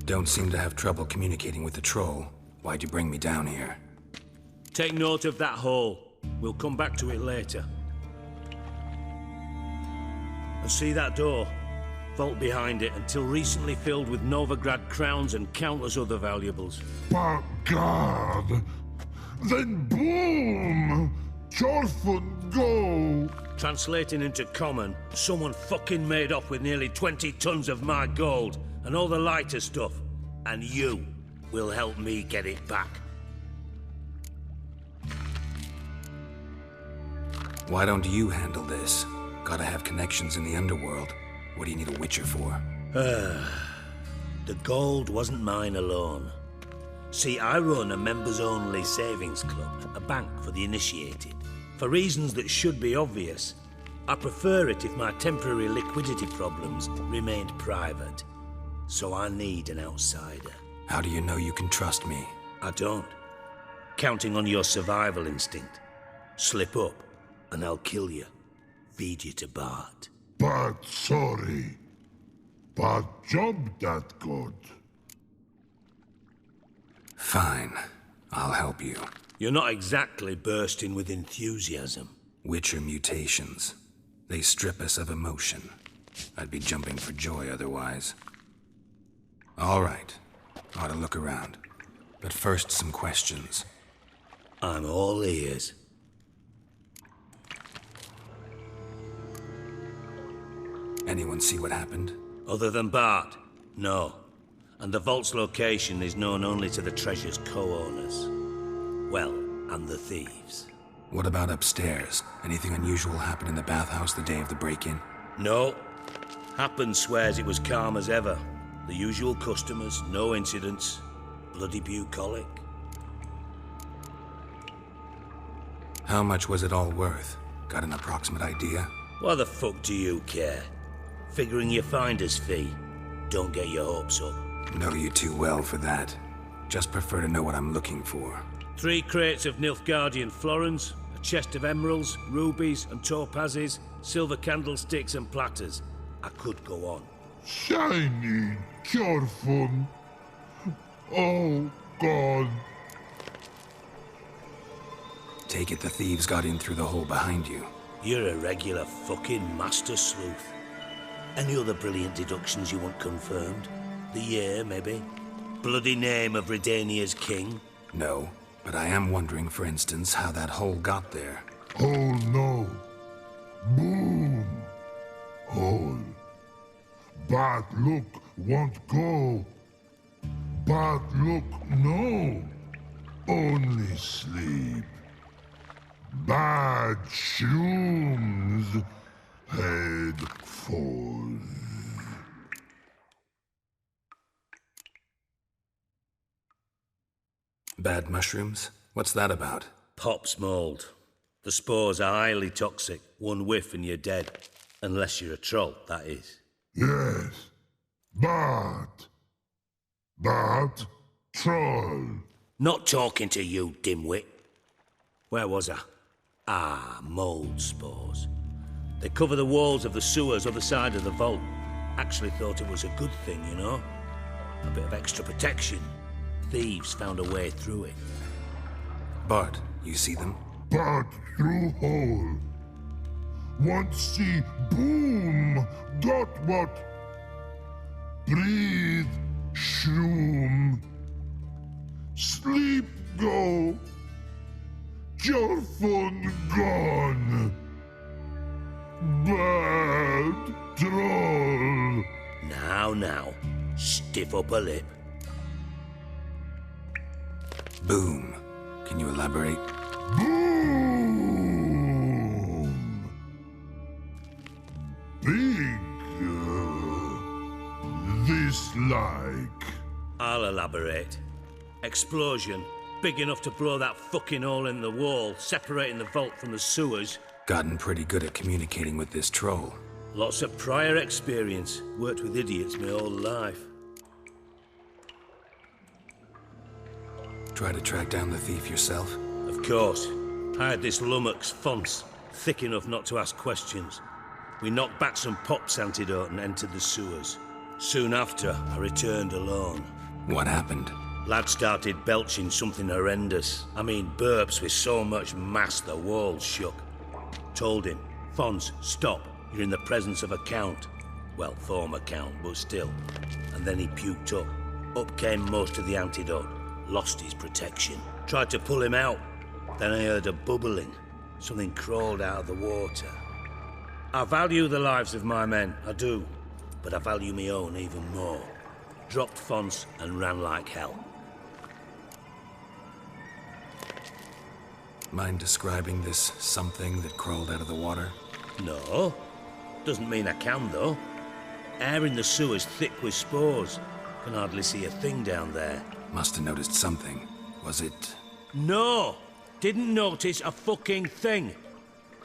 [SPEAKER 4] Don't seem to have trouble communicating with the troll. Why'd you bring me down here?
[SPEAKER 15] Take note of that hole. We'll come back to it later. And see that door? Vault behind it, until recently filled with Novigrad crowns and countless other valuables.
[SPEAKER 7] But God! Then boom! Jorfun go!
[SPEAKER 15] Translating into common, someone fucking made off with nearly 20 tons of my gold and all the lighter stuff. And you will help me get it back.
[SPEAKER 4] Why don't you handle this? Gotta have connections in the underworld. What do you need a Witcher for?
[SPEAKER 15] The gold wasn't mine alone. See, I run a members-only savings club, a bank for the initiated. For reasons that should be obvious, I prefer it if my temporary liquidity problems remained private. So I need an outsider.
[SPEAKER 4] How do you know you can trust me?
[SPEAKER 15] I don't. Counting on your survival instinct. Slip up, and I'll kill you. Feed you to Bart.
[SPEAKER 7] But sorry. But job that good.
[SPEAKER 4] Fine. I'll help you.
[SPEAKER 15] You're not exactly bursting with enthusiasm.
[SPEAKER 4] Witcher mutations. They strip us of emotion. I'd be jumping for joy otherwise. All right. Ought to look around. But first, some questions.
[SPEAKER 15] I'm all ears.
[SPEAKER 4] Anyone see what happened?
[SPEAKER 15] Other than Bart? No. And the vault's location is known only to the treasure's co-owners. Well, and the thieves.
[SPEAKER 4] What about upstairs? Anything unusual happen in the bathhouse the day of the break-in?
[SPEAKER 15] No. Happen swears it was calm as ever. The usual customers, no incidents. Bloody bucolic.
[SPEAKER 4] How much was it all worth? Got an approximate idea?
[SPEAKER 15] Why the fuck do you care? Figuring your finder's fee. Don't get your hopes up.
[SPEAKER 4] Know you too well for that. Just prefer to know what I'm looking for.
[SPEAKER 15] 3 crates of Nilfgaardian florins, a chest of emeralds, rubies and topazes, silver candlesticks and platters. I could go on.
[SPEAKER 7] Shiny Jorfun. Oh, God.
[SPEAKER 4] Take it the thieves got in through the hole behind you.
[SPEAKER 15] You're a regular fucking master sleuth. Any other brilliant deductions you want confirmed? The year, maybe? Bloody name of Redania's king?
[SPEAKER 4] No, but I am wondering, for instance, how that hole got there.
[SPEAKER 7] Oh, no. Boom. Hole. But look, won't go. But look, no. Only sleep. Bad shrooms. Head falls.
[SPEAKER 4] Bad mushrooms? What's that about?
[SPEAKER 15] Pop's mold. The spores are highly toxic. One whiff and you're dead. Unless you're a troll, that is.
[SPEAKER 7] Yes. But troll.
[SPEAKER 15] Not talking to you, dimwit. Where was I? Ah, mold spores. They cover the walls of the sewers other side of the vault. Actually thought it was a good thing, you know? A bit of extra protection. Thieves found a way through it.
[SPEAKER 4] Bart, you see them?
[SPEAKER 7] But through hole. Want see boom, dot what? Breathe, shroom. Sleep go. Your fun gone. Bad troll.
[SPEAKER 15] Now, stiff upper lip.
[SPEAKER 4] Boom. Can you elaborate?
[SPEAKER 7] Boom. Big. This like.
[SPEAKER 15] I'll elaborate. Explosion. Big enough to blow that fucking hole in the wall, separating the vault from the sewers.
[SPEAKER 4] Gotten pretty good at communicating with this troll.
[SPEAKER 15] Lots of prior experience. Worked with idiots my whole life.
[SPEAKER 4] Try to track down the thief yourself?
[SPEAKER 15] Of course. I had this lummox Fons, thick enough not to ask questions. We knocked back some Pop's antidote and entered the sewers. Soon after, I returned alone.
[SPEAKER 4] What happened?
[SPEAKER 15] Lad started belching something horrendous. I mean, burps with so much mass the walls shook. Told him, Fons, stop. You're in the presence of a count. Well, former count, but still. And then he puked up. Up came most of the antidote. Lost his protection. Tried to pull him out. Then I heard a bubbling. Something crawled out of the water. I value the lives of my men, I do. But I value my own even more. Dropped Fons and ran like hell.
[SPEAKER 4] Mind describing this something that crawled out of the water?
[SPEAKER 15] No. Doesn't mean I can, though. Air in the sewer's thick with spores. Can hardly see a thing down there.
[SPEAKER 4] Must have noticed something. Was it...
[SPEAKER 15] No! Didn't notice a fucking thing.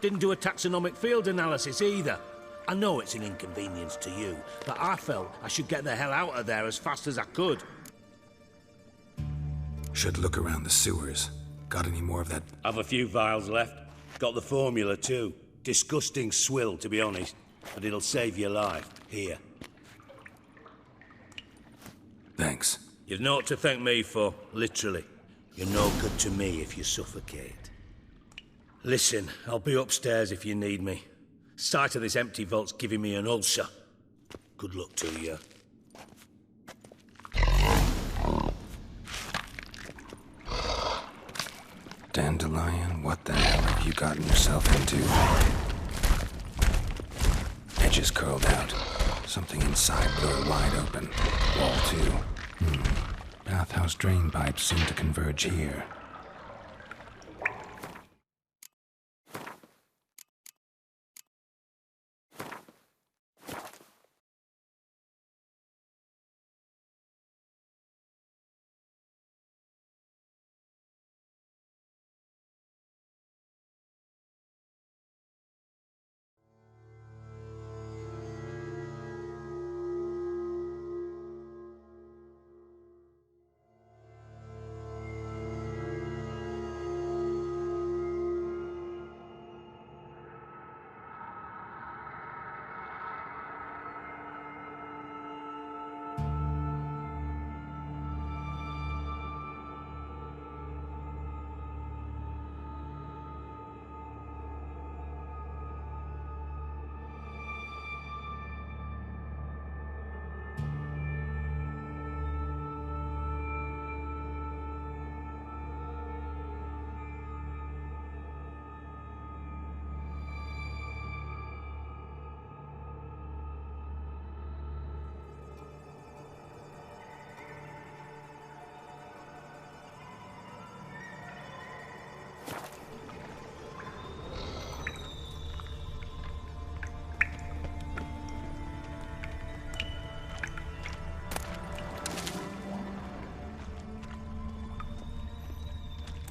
[SPEAKER 15] Didn't do a taxonomic field analysis either. I know it's an inconvenience to you, but I felt I should get the hell out of there as fast as I could.
[SPEAKER 4] Should look around the sewers. Got any more of that?
[SPEAKER 15] Have a few vials left. Got the formula too. Disgusting swill, to be honest. But it'll save your life. Here.
[SPEAKER 4] Thanks.
[SPEAKER 15] You've naught to thank me for, literally. You're no good to me if you suffocate. Listen, I'll be upstairs if you need me. Sight of this empty vault's giving me an ulcer. Good luck to you.
[SPEAKER 4] Dandelion, what the hell have you gotten yourself into? Edges curled out. Something inside blew wide open. Wall too. Bathhouse drain pipes seem to converge here.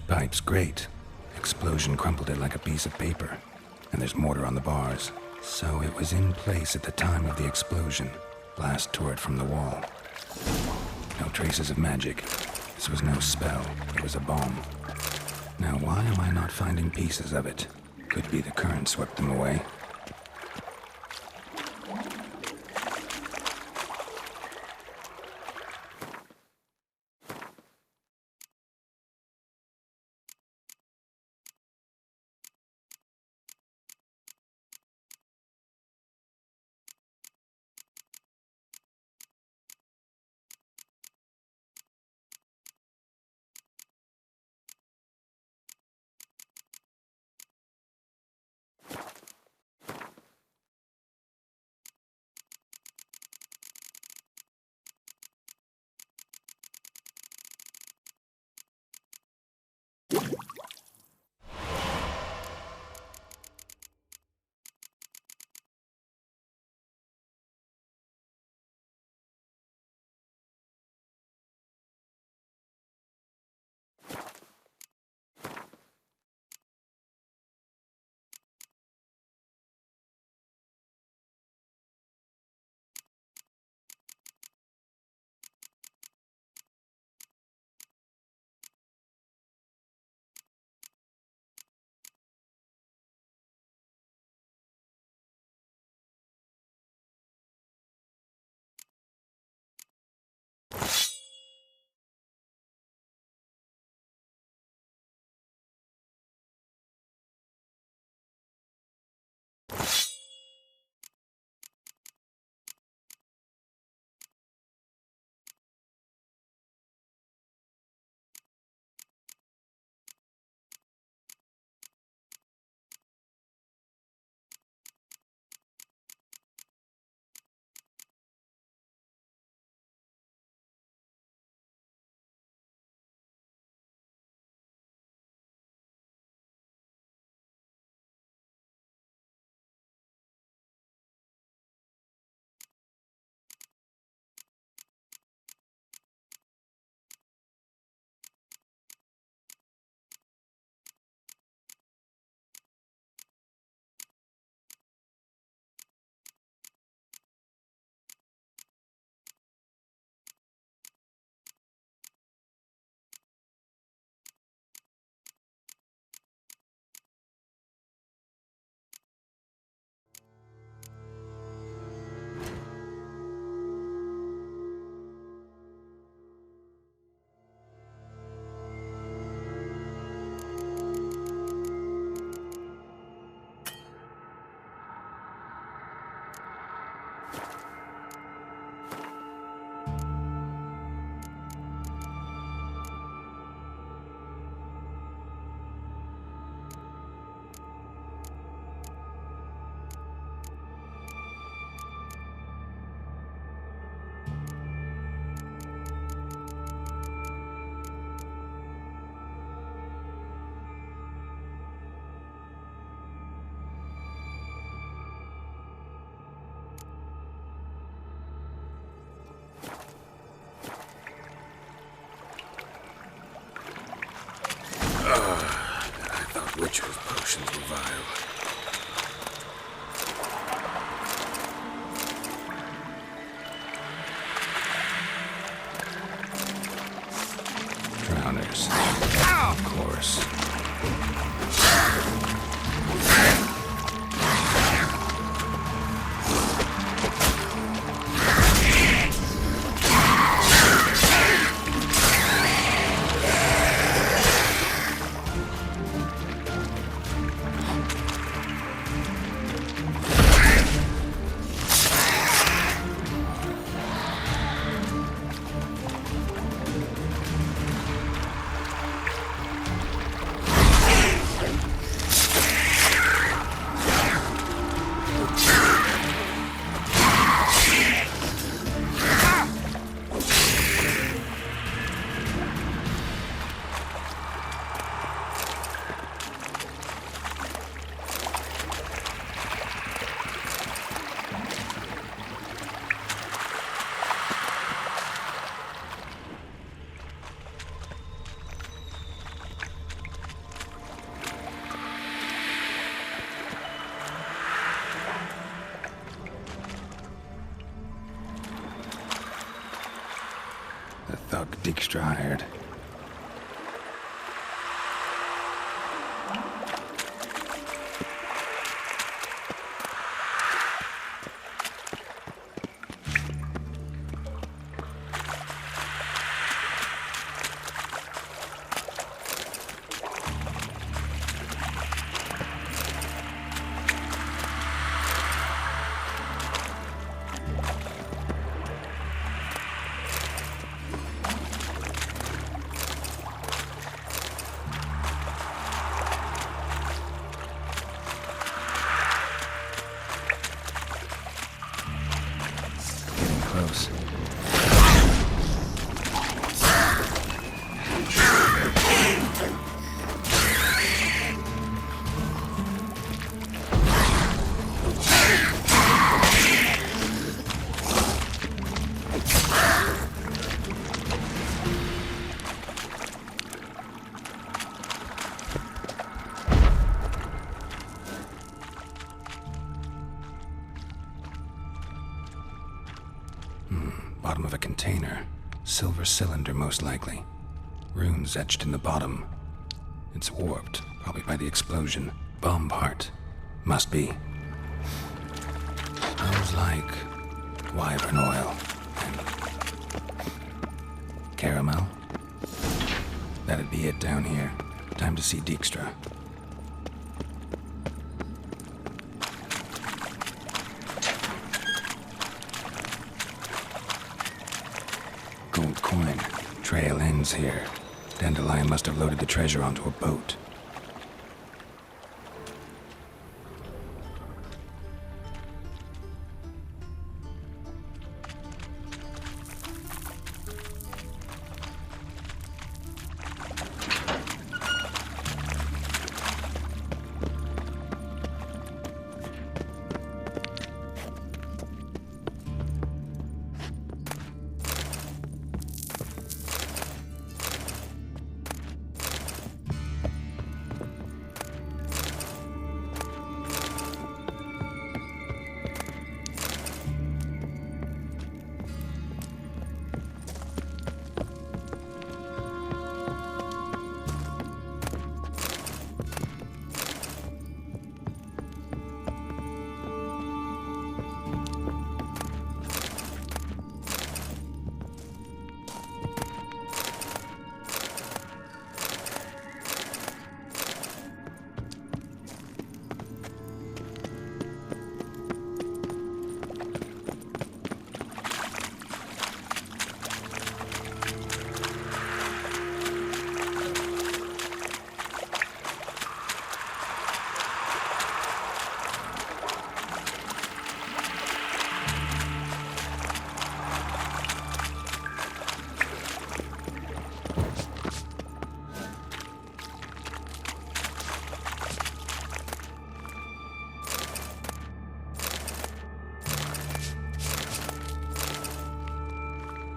[SPEAKER 4] Pipe's great. Explosion crumpled it like a piece of paper. And there's mortar on the bars. So it was in place at the time of the explosion. Blast tore it from the wall. No traces of magic. This was no spell. It was a bomb. Now why am I not finding pieces of it? Could be the current swept them away. force. The thug Dijkstra hired. Close. Bottom of a container. Silver cylinder, most likely. Runes etched in the bottom. It's warped, probably by the explosion. Bomb part. Must be. Smells like wyvern oil and caramel. That'd be it down here. Time to see Dijkstra. Gold coin. Trail ends here. Dandelion must have loaded the treasure onto a boat.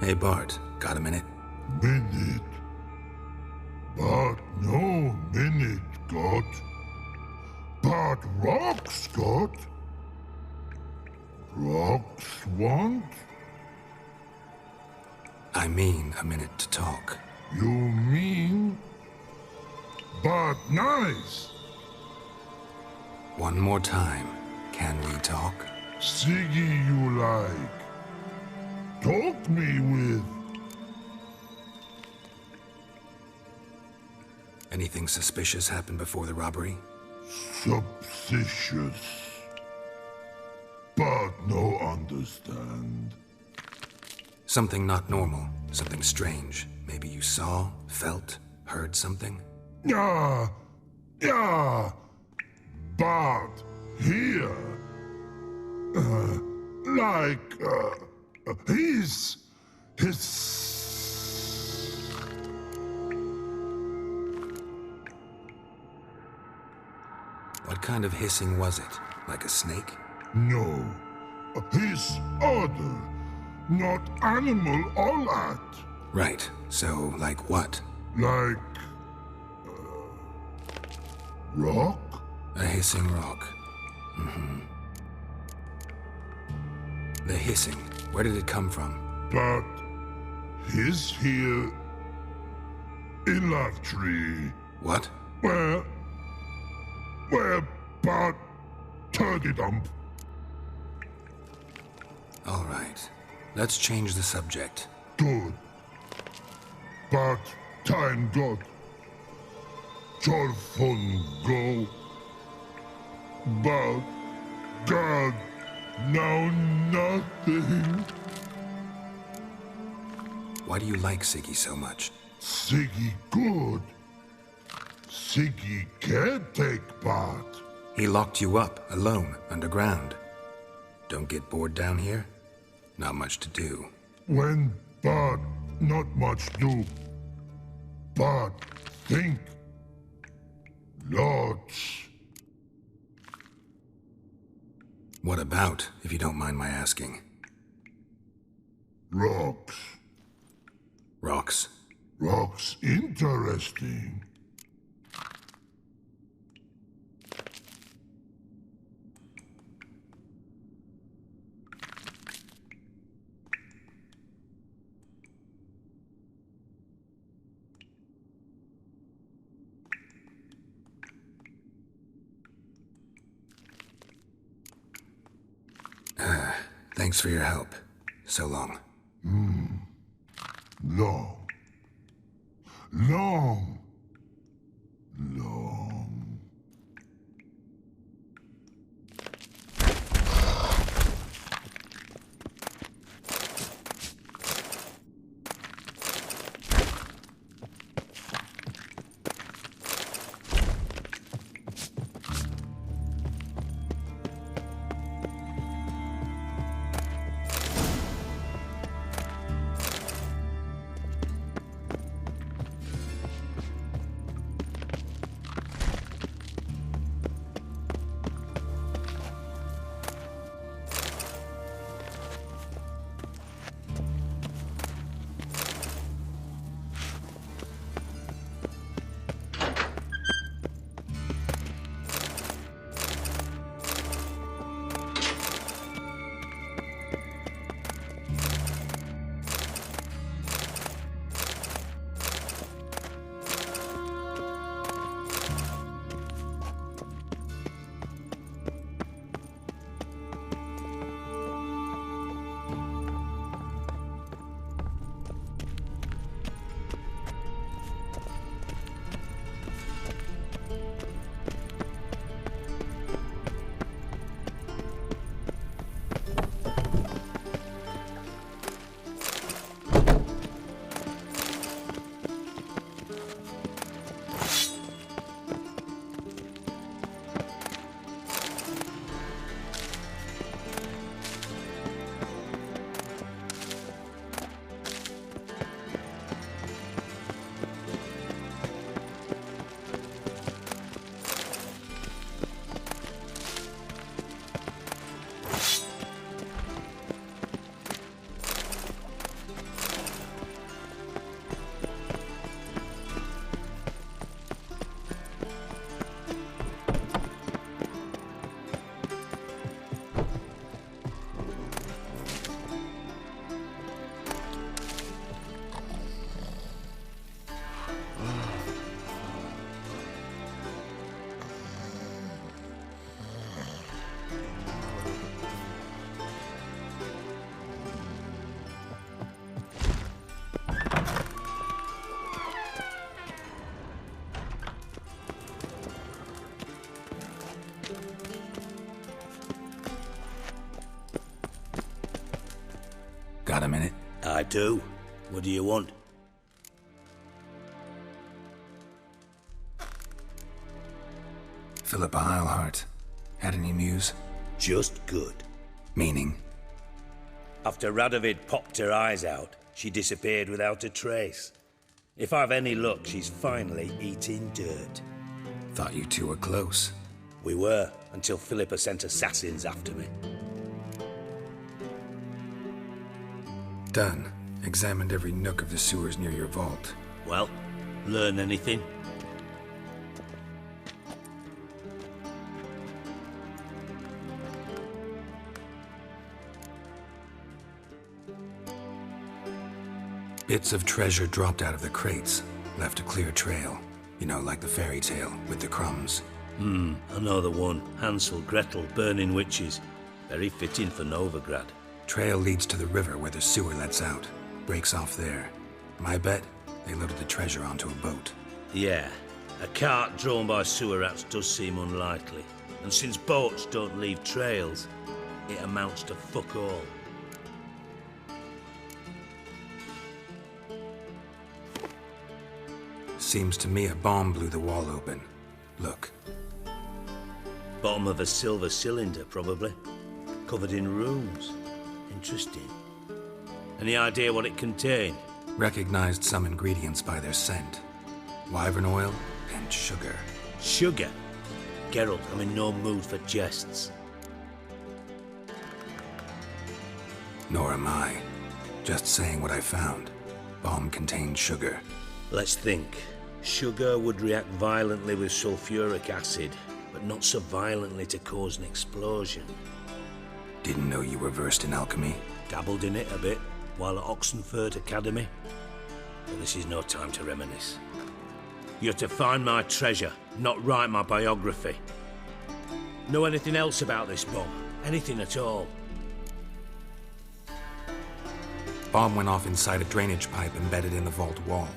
[SPEAKER 4] Hey, Bart, got a minute?
[SPEAKER 7] Minute? Bart no minute got. Bart rocks got. Rocks want?
[SPEAKER 4] I mean a minute to talk.
[SPEAKER 7] You mean? but nice.
[SPEAKER 4] One more time. Can we talk?
[SPEAKER 7] Siggy you like. Talk me with.
[SPEAKER 4] Anything suspicious happened before the robbery?
[SPEAKER 7] Suspicious. But no understand.
[SPEAKER 4] Something not normal. Something strange. Maybe you saw, felt, heard something?
[SPEAKER 7] Yeah. But here, his.
[SPEAKER 4] What kind of hissing was it? Like a snake?
[SPEAKER 7] No. His other, not animal all that.
[SPEAKER 4] Right. So, like what?
[SPEAKER 7] Like. Rock?
[SPEAKER 4] A hissing rock. Mm-hmm. The hissing. Where did it come from?
[SPEAKER 7] But his here in that tree.
[SPEAKER 4] What?
[SPEAKER 7] Where but turkey dump.
[SPEAKER 4] All right. Let's change the subject.
[SPEAKER 7] Good. But time got. Jolfun go. But God, now nothing.
[SPEAKER 4] Why do you like Siggy so much?
[SPEAKER 7] Siggy good. Siggy can't take part.
[SPEAKER 4] He locked you up, alone, underground. Don't get bored down here? Not much to do.
[SPEAKER 7] When but not much do. But think. Lots.
[SPEAKER 4] What about, if you don't mind my asking?
[SPEAKER 7] Rocks.
[SPEAKER 4] Rocks?
[SPEAKER 7] Rocks interesting.
[SPEAKER 4] Thanks for your help. So long.
[SPEAKER 7] Long. Long.
[SPEAKER 4] Got a minute?
[SPEAKER 15] I do. What do you want?
[SPEAKER 4] Philippa Eilhart. Had any news?
[SPEAKER 15] Just good.
[SPEAKER 4] Meaning?
[SPEAKER 15] After Radovid popped her eyes out, she disappeared without a trace. If I've any luck, she's finally eating dirt.
[SPEAKER 4] Thought you two were close.
[SPEAKER 15] We were, until Philippa sent assassins after me.
[SPEAKER 4] Done. Examined every nook of the sewers near your vault.
[SPEAKER 15] Well, learn anything?
[SPEAKER 4] Bits of treasure dropped out of the crates, left a clear trail. You know, like the fairy tale, with the crumbs.
[SPEAKER 15] I know the one. Hansel, Gretel, burning witches. Very fitting for Novigrad.
[SPEAKER 4] Trail leads to the river where the sewer lets out. Breaks off there. My bet, they loaded the treasure onto a boat.
[SPEAKER 15] Yeah, a cart drawn by sewer rats does seem unlikely. And since boats don't leave trails, it amounts to fuck all.
[SPEAKER 4] Seems to me a bomb blew the wall open. Look.
[SPEAKER 15] Bottom of a silver cylinder, probably. Covered in runes. Interesting. Any idea what it contained?
[SPEAKER 4] Recognized some ingredients by their scent. Wyvern oil and sugar.
[SPEAKER 15] Sugar? Geralt, I'm in no mood for jests.
[SPEAKER 4] Nor am I. Just saying what I found. Bomb contained sugar.
[SPEAKER 15] Let's think. Sugar would react violently with sulfuric acid, but not so violently to cause an explosion.
[SPEAKER 4] Didn't know you were versed in alchemy.
[SPEAKER 15] Dabbled in it a bit, while at Oxenford Academy. But this is no time to reminisce. You're to find my treasure, not write my biography. Know anything else about this bomb? Anything at all?
[SPEAKER 4] Bomb went off inside a drainage pipe embedded in the vault wall.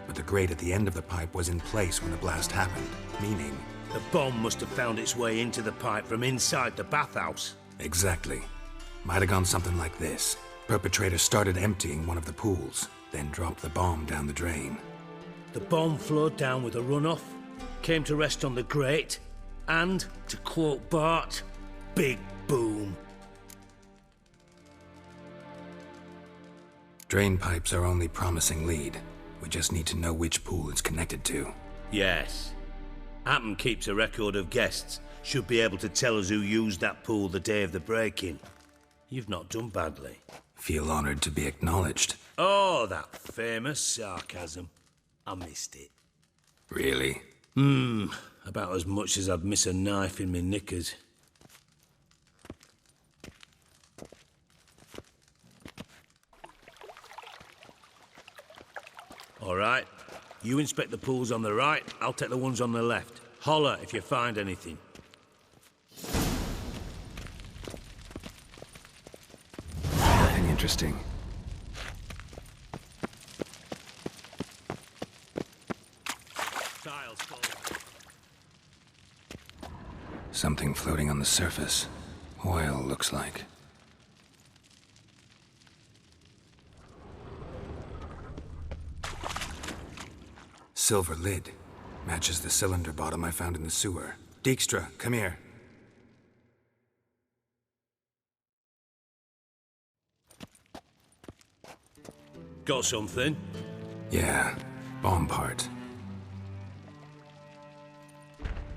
[SPEAKER 4] But the grate at the end of the pipe was in place when the blast happened, meaning...
[SPEAKER 15] The bomb must have found its way into the pipe from inside the bathhouse.
[SPEAKER 4] Exactly. Might have gone something like this. Perpetrator started emptying one of the pools, then dropped the bomb down the drain.
[SPEAKER 15] The bomb flowed down with a runoff, came to rest on the grate, and, to quote Bart, big boom.
[SPEAKER 4] Drain pipes are only promising lead. We just need to know which pool it's connected to.
[SPEAKER 15] Yes. Happen keeps a record of guests. Should be able to tell us who used that pool the day of the break-in. You've not done badly.
[SPEAKER 4] Feel honored to be acknowledged.
[SPEAKER 15] Oh, that famous sarcasm. I missed it.
[SPEAKER 4] Really?
[SPEAKER 15] About as much as I'd miss a knife in my knickers. All right. You inspect the pools on the right, I'll take the ones on the left. Holler if you find anything.
[SPEAKER 4] Nothing interesting. Something floating on the surface. Oil, looks like. Silver lid. Matches the cylinder bottom I found in the sewer. Dijkstra, come here.
[SPEAKER 15] Got something?
[SPEAKER 4] Yeah, bomb part.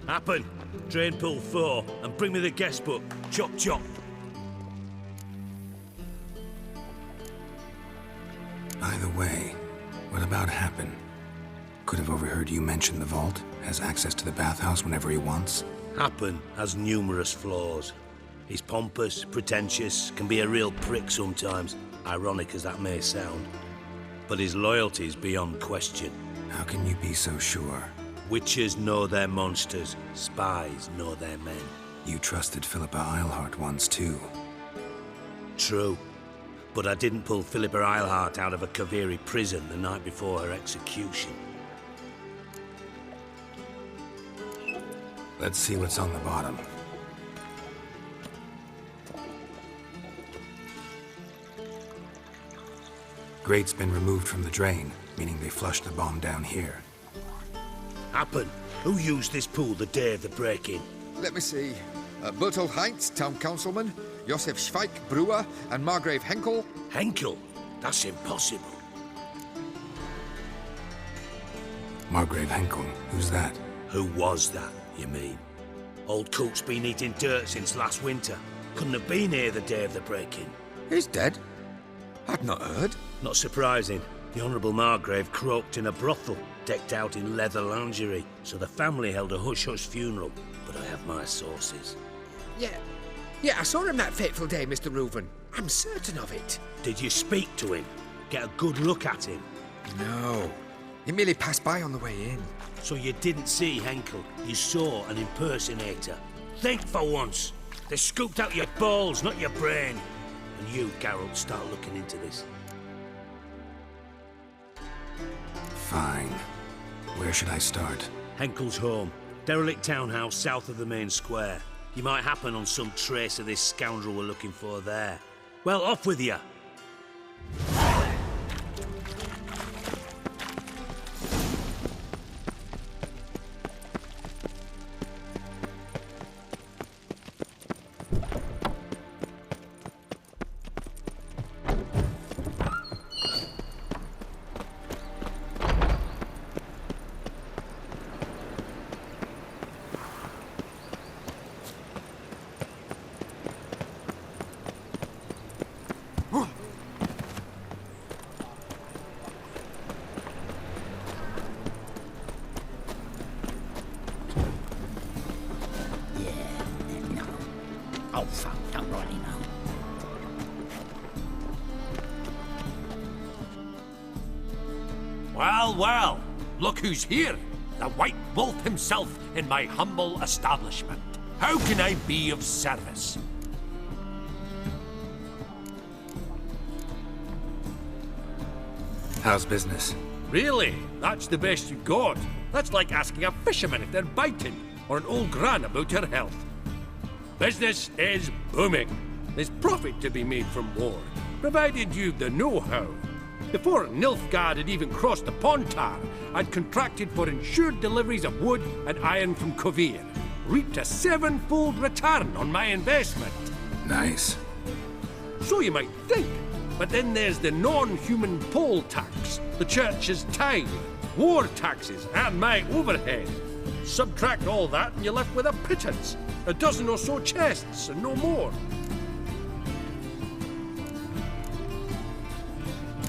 [SPEAKER 15] Happen. Drain pool 4, and bring me the guest book. Chop chop.
[SPEAKER 4] Either way, what about Happen? Could have overheard you mention the vault. Has access to the bathhouse whenever he wants.
[SPEAKER 15] Happen has numerous flaws. He's pompous, pretentious, can be a real prick sometimes, ironic as that may sound. But his loyalty's beyond question.
[SPEAKER 4] How can you be so sure?
[SPEAKER 15] Witches know their monsters, spies know their men.
[SPEAKER 4] You trusted Philippa Eilhart once too.
[SPEAKER 15] True. But I didn't pull Philippa Eilhart out of a Kaviri prison the night before her execution.
[SPEAKER 4] Let's see what's on the bottom. grate's been removed from the drain, meaning they flushed the bomb down here.
[SPEAKER 15] Happen. Who used this pool the day of the break-in?
[SPEAKER 18] Let me see. Bertolt Heinz, town councilman, Josef Schweik, brewer, and Margrave Henkel.
[SPEAKER 15] Henkel? That's impossible.
[SPEAKER 4] Margrave Henkel, who's that?
[SPEAKER 15] Who was that, you mean? Old Coot's been eating dirt since last winter. Couldn't have been here the day of the break-in.
[SPEAKER 18] He's dead? I'd not heard.
[SPEAKER 15] Not surprising. The Honourable Margrave croaked in a brothel, decked out in leather lingerie, so the family held a hush-hush funeral. But I have my sources.
[SPEAKER 18] Yeah, I saw him that fateful day, Mr. Reuven. I'm certain of it.
[SPEAKER 15] Did you speak to him? Get a good look at him?
[SPEAKER 18] No. He merely passed by on the way in.
[SPEAKER 15] So you didn't see Henkel, you saw an impersonator. Think for once. They scooped out your balls, not your brain. And you, Geralt, start looking into this.
[SPEAKER 4] Fine. Where should I start?
[SPEAKER 15] Henkel's home. Derelict townhouse south of the main square. You might happen on some trace of this scoundrel we're looking for there. Well, off with you.
[SPEAKER 14] Oh, fuck, don't really know.
[SPEAKER 1] Well, well, look who's here. The White Wolf himself in my humble establishment. How can I be of service?
[SPEAKER 4] How's business?
[SPEAKER 1] Really? That's the best you got? That's like asking a fisherman if they're biting, or an old gran about her health. Business is booming. There's profit to be made from war, provided you've the know-how. Before Nilfgaard had even crossed the Pontar, I'd contracted for insured deliveries of wood and iron from Kovir. Reaped a 7-fold return on my investment.
[SPEAKER 4] Nice.
[SPEAKER 1] So you might think. But then there's the non-human poll tax, the church's tithe, war taxes, and my overhead. Subtract all that and you're left with a pittance. A dozen or so chests, and no more.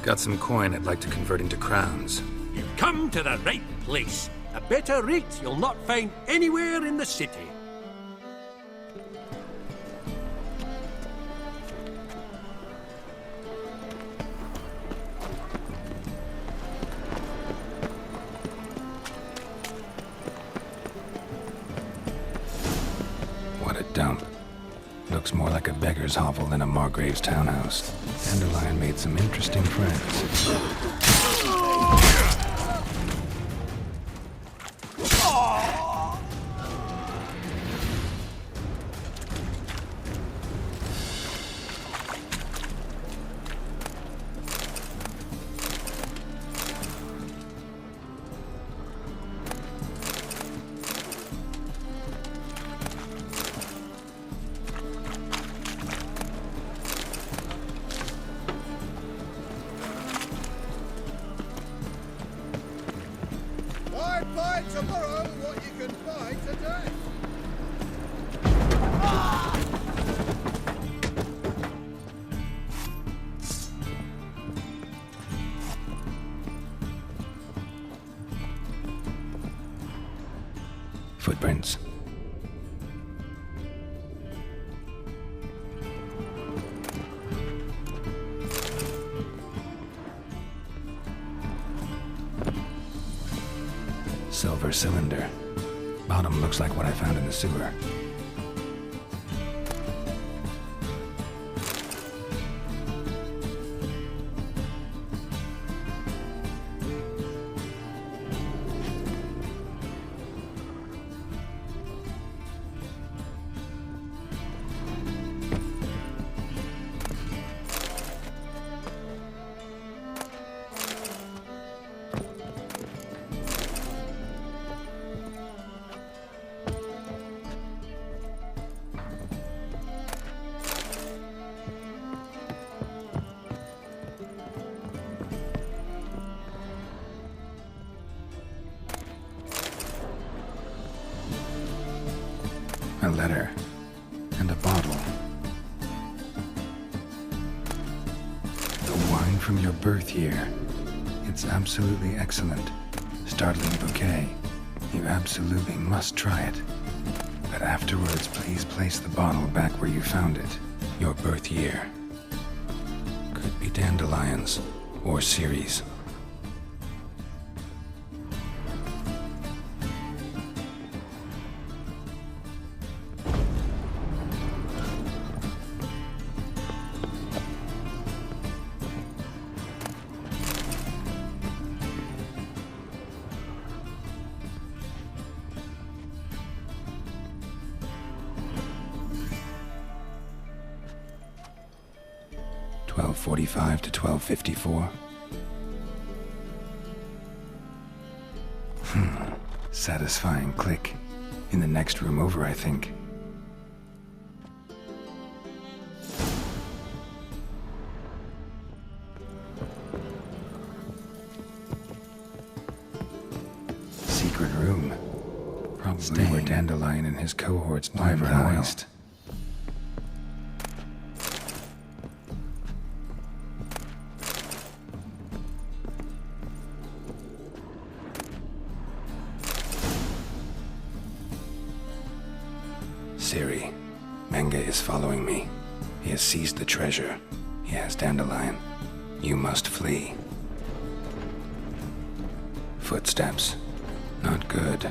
[SPEAKER 4] Got some coin I'd like to convert into crowns.
[SPEAKER 1] You've come to the right place. A better rate you'll not find anywhere in the city.
[SPEAKER 4] What a dump. Looks more like a beggar's hovel than a Margrave's townhouse. Dandelion made some interesting friends.
[SPEAKER 14] Buy tomorrow what you can buy today.
[SPEAKER 4] Footprints. Silver cylinder. Bottom looks like what I found in the sewer. A letter. And a bottle. The wine from your birth year. It's absolutely excellent. Startling bouquet. You absolutely must try it. But afterwards, please place the bottle back where you found it. Your birth year. Could be dandelions or Ceres. .45 to 12:54. Satisfying click. In the next room over, I think. Secret room. Probably where Dandelion and his cohorts wyvern oil. Ciri, Menge is following me. He has seized the treasure. He has Dandelion. You must flee. Footsteps. Not good.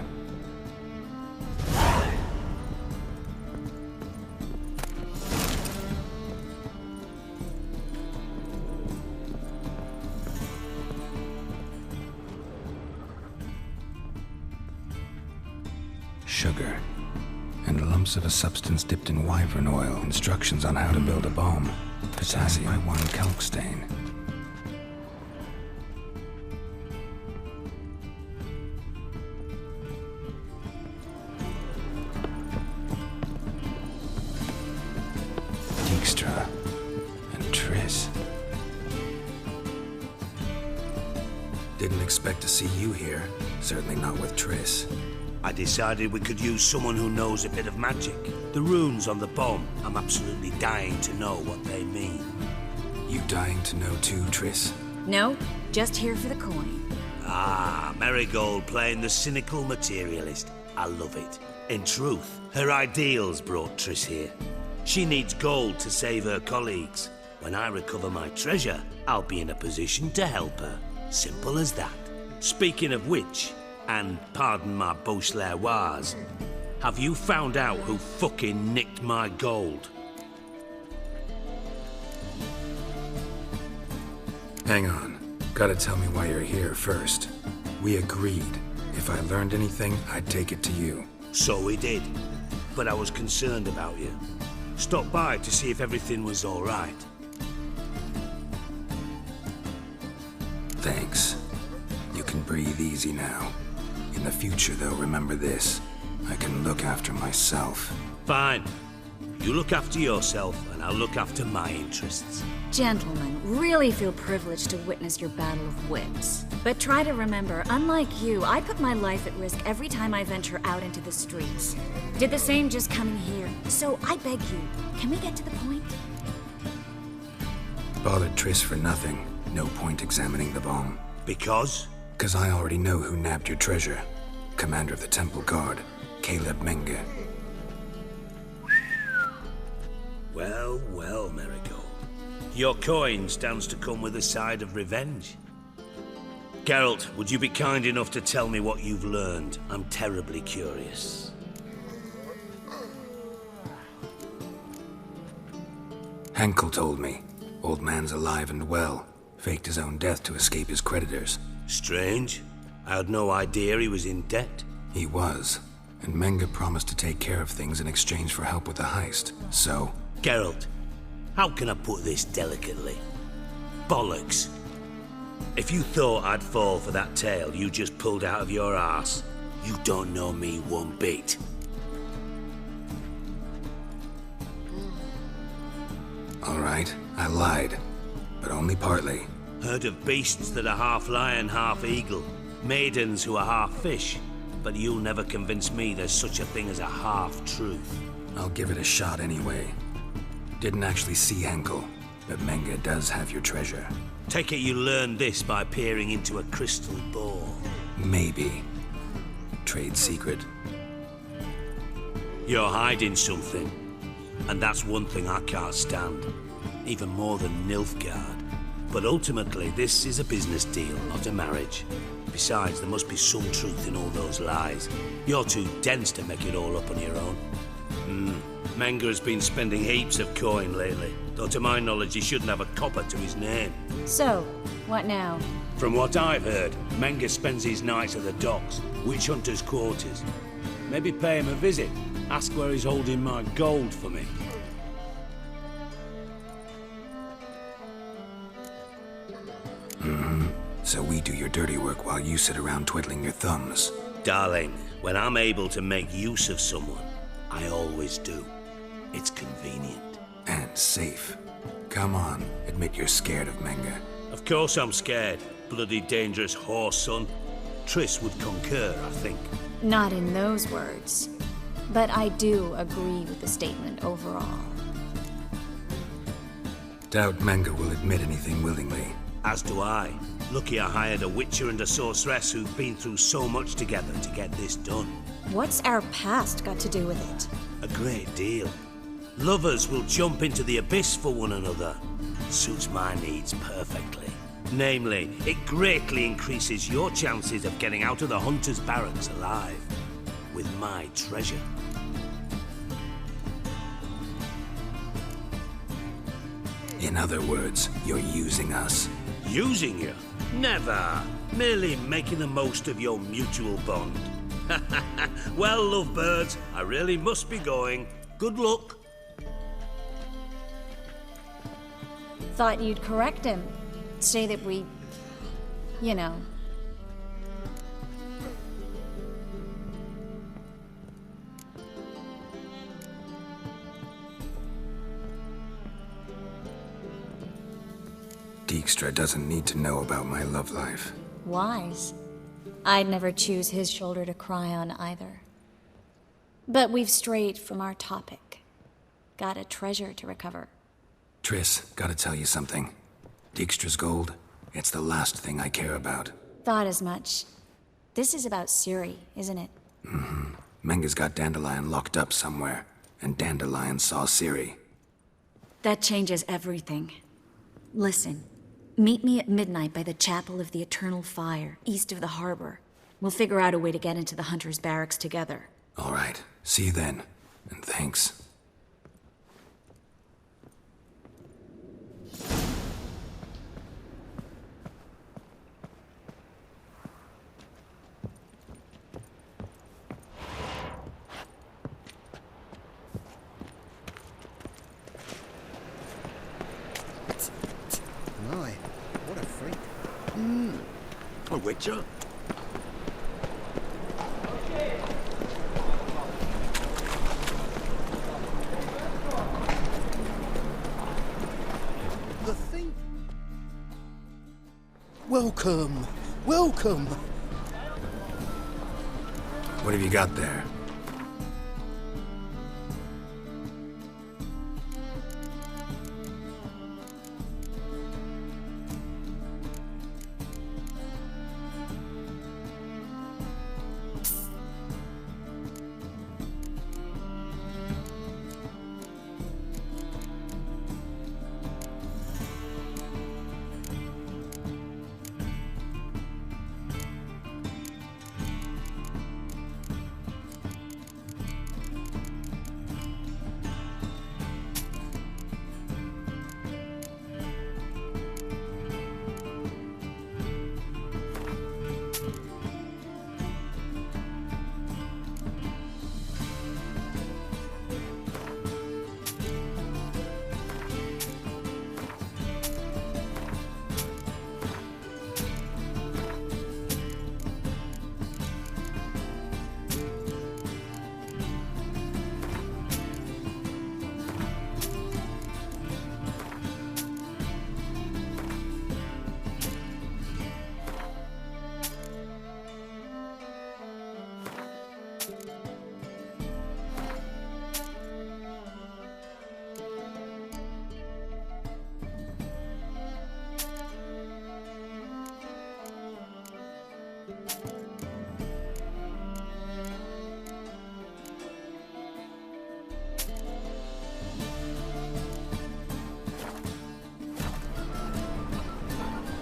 [SPEAKER 4] Sugar. And lumps of a substance dipped in wyvern oil. Instructions on how to build a bomb. Potassium by 1 Kalkstein. Dijkstra and Triss. Didn't expect to see you here. Certainly not with Triss.
[SPEAKER 15] I decided we could use someone who knows a bit of magic. The runes on the bomb, I'm absolutely dying to know what they mean.
[SPEAKER 4] You dying to know too, Triss?
[SPEAKER 2] No, just here for the coin.
[SPEAKER 15] Ah, Marigold playing the cynical materialist. I love it. In truth, her ideals brought Triss here. She needs gold to save her colleagues. When I recover my treasure, I'll be in a position to help her. Simple as that. Speaking of which, and pardon my Beauclervois, have you found out who fucking nicked my gold?
[SPEAKER 4] Hang on. Gotta tell me why you're here first. We agreed. If I learned anything, I'd take it to you.
[SPEAKER 15] So we did. But I was concerned about you. Stopped by to see if everything was all right.
[SPEAKER 4] Thanks. You can breathe easy now. In the future, though, remember this. I can look after myself.
[SPEAKER 15] Fine. You look after yourself, and I'll look after my interests.
[SPEAKER 2] Gentlemen, really feel privileged to witness your battle of wits. But try to remember, unlike you, I put my life at risk every time I venture out into the streets. Did the same just coming here. So I beg you, can we get to the point?
[SPEAKER 4] Bothered Triss for nothing. No point examining the bomb.
[SPEAKER 15] Because?
[SPEAKER 4] Because I already know who nabbed your treasure. Commander of the Temple Guard, Caleb Menge.
[SPEAKER 15] Well, well, Marigold. Your coin stands to come with a side of revenge. Geralt, would you be kind enough to tell me what you've learned? I'm terribly curious.
[SPEAKER 4] Henkel told me. Old man's alive and well. Faked his own death to escape his creditors.
[SPEAKER 15] Strange. I had no idea he was in debt.
[SPEAKER 4] He was. And Menge promised to take care of things in exchange for help with the heist. So...
[SPEAKER 15] Geralt, how can I put this delicately? Bollocks. If you thought I'd fall for that tale you just pulled out of your arse, you don't know me one bit.
[SPEAKER 4] All right, I lied. But only partly.
[SPEAKER 15] Heard of beasts that are half lion, half eagle. Maidens who are half fish. but you'll never convince me there's such a thing as a half-truth.
[SPEAKER 4] I'll give it a shot anyway. Didn't actually see Henkel, but Menge does have your treasure.
[SPEAKER 15] Take it you learned this by peering into a crystal ball.
[SPEAKER 4] Maybe. Trade secret.
[SPEAKER 15] You're hiding something, and that's one thing I can't stand. Even more than Nilfgaard. But ultimately, this is a business deal, not a marriage. Besides, there must be some truth in all those lies. You're too dense to make it all up on your own. Menge has been spending heaps of coin lately, though to my knowledge he shouldn't have a copper to his name.
[SPEAKER 2] So, what now?
[SPEAKER 15] From what I've heard, Menge spends his nights at the docks, witch hunters' quarters. Maybe pay him a visit. Ask where he's holding my gold for me.
[SPEAKER 4] So we do your dirty work while you sit around twiddling your thumbs.
[SPEAKER 15] Darling, when I'm able to make use of someone, I always do. It's convenient.
[SPEAKER 4] And safe. Come on, admit you're scared of Menge.
[SPEAKER 15] Of course I'm scared. Bloody dangerous horse, son. Triss would concur, I think.
[SPEAKER 2] Not in those words. But I do agree with the statement overall.
[SPEAKER 4] Doubt Menge will admit anything willingly.
[SPEAKER 15] As do I. Lucky I hired a witcher and a sorceress who've been through so much together to get this done.
[SPEAKER 2] What's our past got to do with it?
[SPEAKER 15] A great deal. Lovers will jump into the abyss for one another. Suits my needs perfectly. Namely, it greatly increases your chances of getting out of the hunter's barracks alive. With my treasure.
[SPEAKER 4] In other words, you're using us.
[SPEAKER 15] Using you? Never. Merely making the most of your mutual bond. Well, lovebirds, I really must be going. Good luck.
[SPEAKER 2] Thought you'd correct him. Say that we... you know...
[SPEAKER 4] Dijkstra doesn't need to know about my love life.
[SPEAKER 2] Wise. I'd never choose his shoulder to cry on either. But we've strayed from our topic. Got a treasure to recover.
[SPEAKER 4] Triss, gotta tell you something. Dijkstra's gold, it's the last thing I care about.
[SPEAKER 2] Thought as much. This is about Ciri, isn't it?
[SPEAKER 4] Menge's got Dandelion locked up somewhere, and Dandelion saw Ciri.
[SPEAKER 2] That changes everything. Listen. Meet me at midnight by the Chapel of the Eternal Fire, east of the harbor. We'll figure out a way to get into the Hunter's barracks together.
[SPEAKER 4] All right. See you then. And thanks.
[SPEAKER 20] My, what a freak.
[SPEAKER 19] A witcher?
[SPEAKER 20] The thing... Welcome! Welcome!
[SPEAKER 4] What have you got there?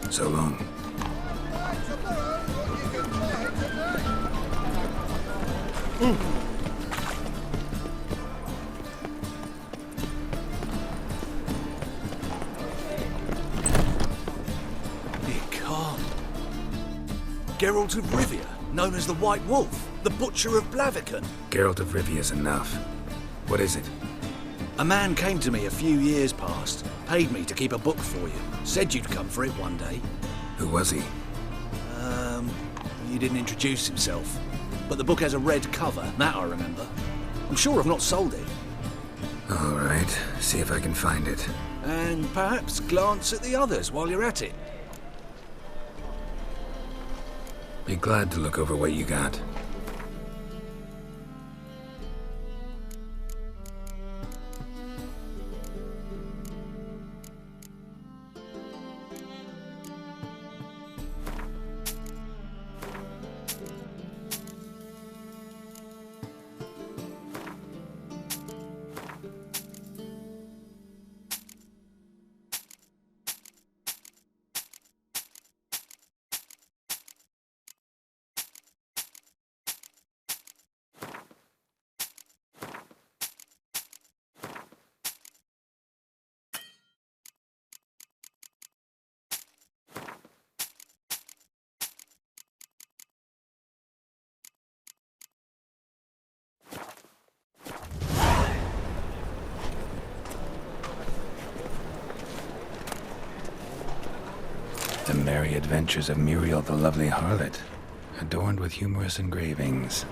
[SPEAKER 4] So long.
[SPEAKER 9] It can't. Geralt of Rivia, known as the White Wolf, the Butcher of Blaviken.
[SPEAKER 4] Geralt of Rivia's enough. What is it?
[SPEAKER 9] A man came to me a few years past, paid me to keep a book for you, said you'd come for it one day.
[SPEAKER 4] Who was he?
[SPEAKER 9] He didn't introduce himself. But the book has a red cover, that I remember. I'm sure I've not sold it.
[SPEAKER 4] All right, see if I can find it.
[SPEAKER 9] And perhaps glance at the others while you're at it.
[SPEAKER 4] Be glad to look over what you got. The merry adventures of Muriel the lovely harlot, adorned with humorous engravings.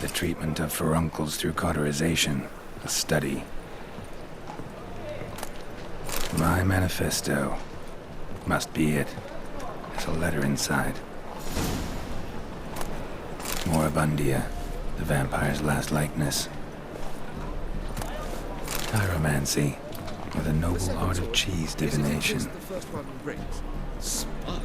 [SPEAKER 4] The treatment of furuncles through cauterization, a study. My manifesto. Must be it. There's a letter inside. Moribundia, the vampire's last likeness. Tyromancy, or the noble art of cheese divination.
[SPEAKER 10] The first one rings. Smart.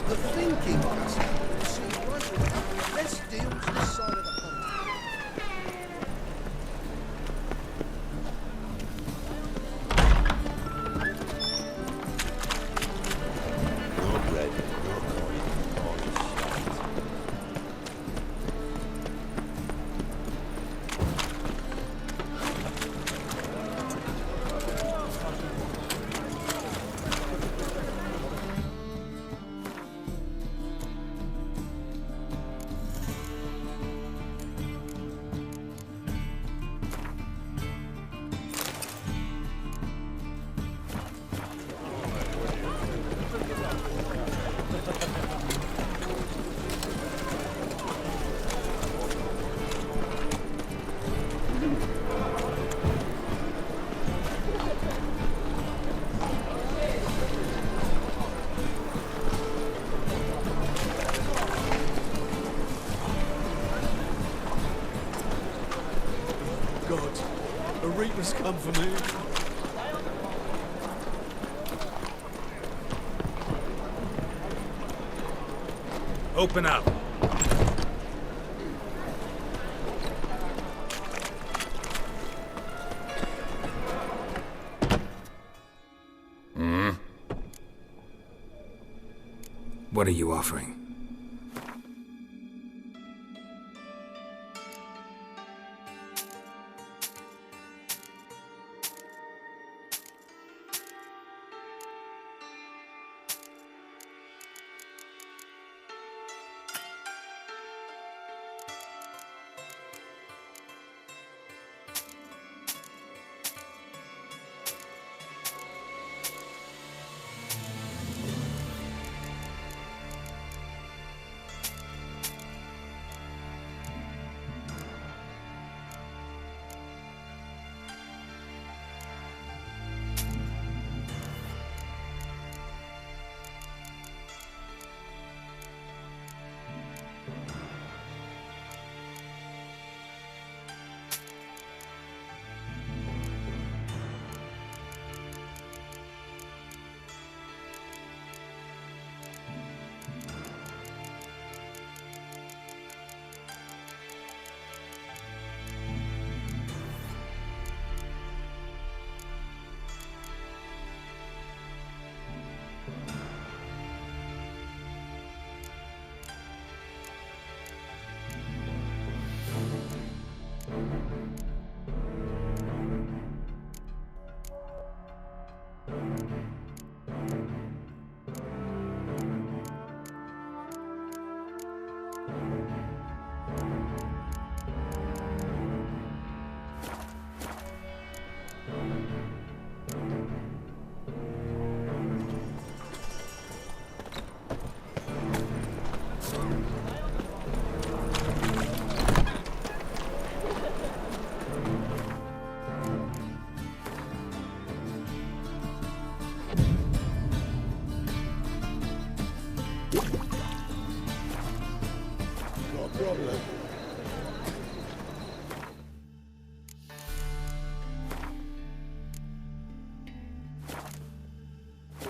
[SPEAKER 20] The thinking castle. Let's deal to the side of the pond.
[SPEAKER 15] No bread, no coin, all is shite.
[SPEAKER 10] God, a reaper's come for me.
[SPEAKER 4] Open up. What are you offering?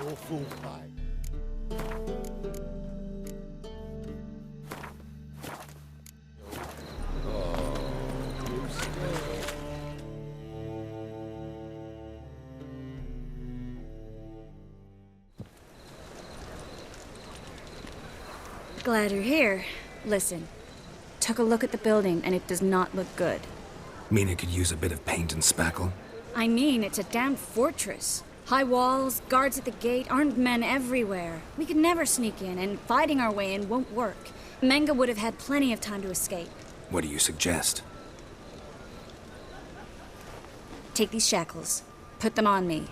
[SPEAKER 7] your full pay.
[SPEAKER 2] Glad you're here. Listen, took a look at the building and it does not look good.
[SPEAKER 4] Mean it could use a bit of paint and spackle?
[SPEAKER 2] I mean, it's a damn fortress. High walls, guards at the gate, armed men everywhere. We could never sneak in, and fighting our way in won't work. Menge would have had plenty of time to escape.
[SPEAKER 4] What do you suggest?
[SPEAKER 2] Take these shackles. Put them on me.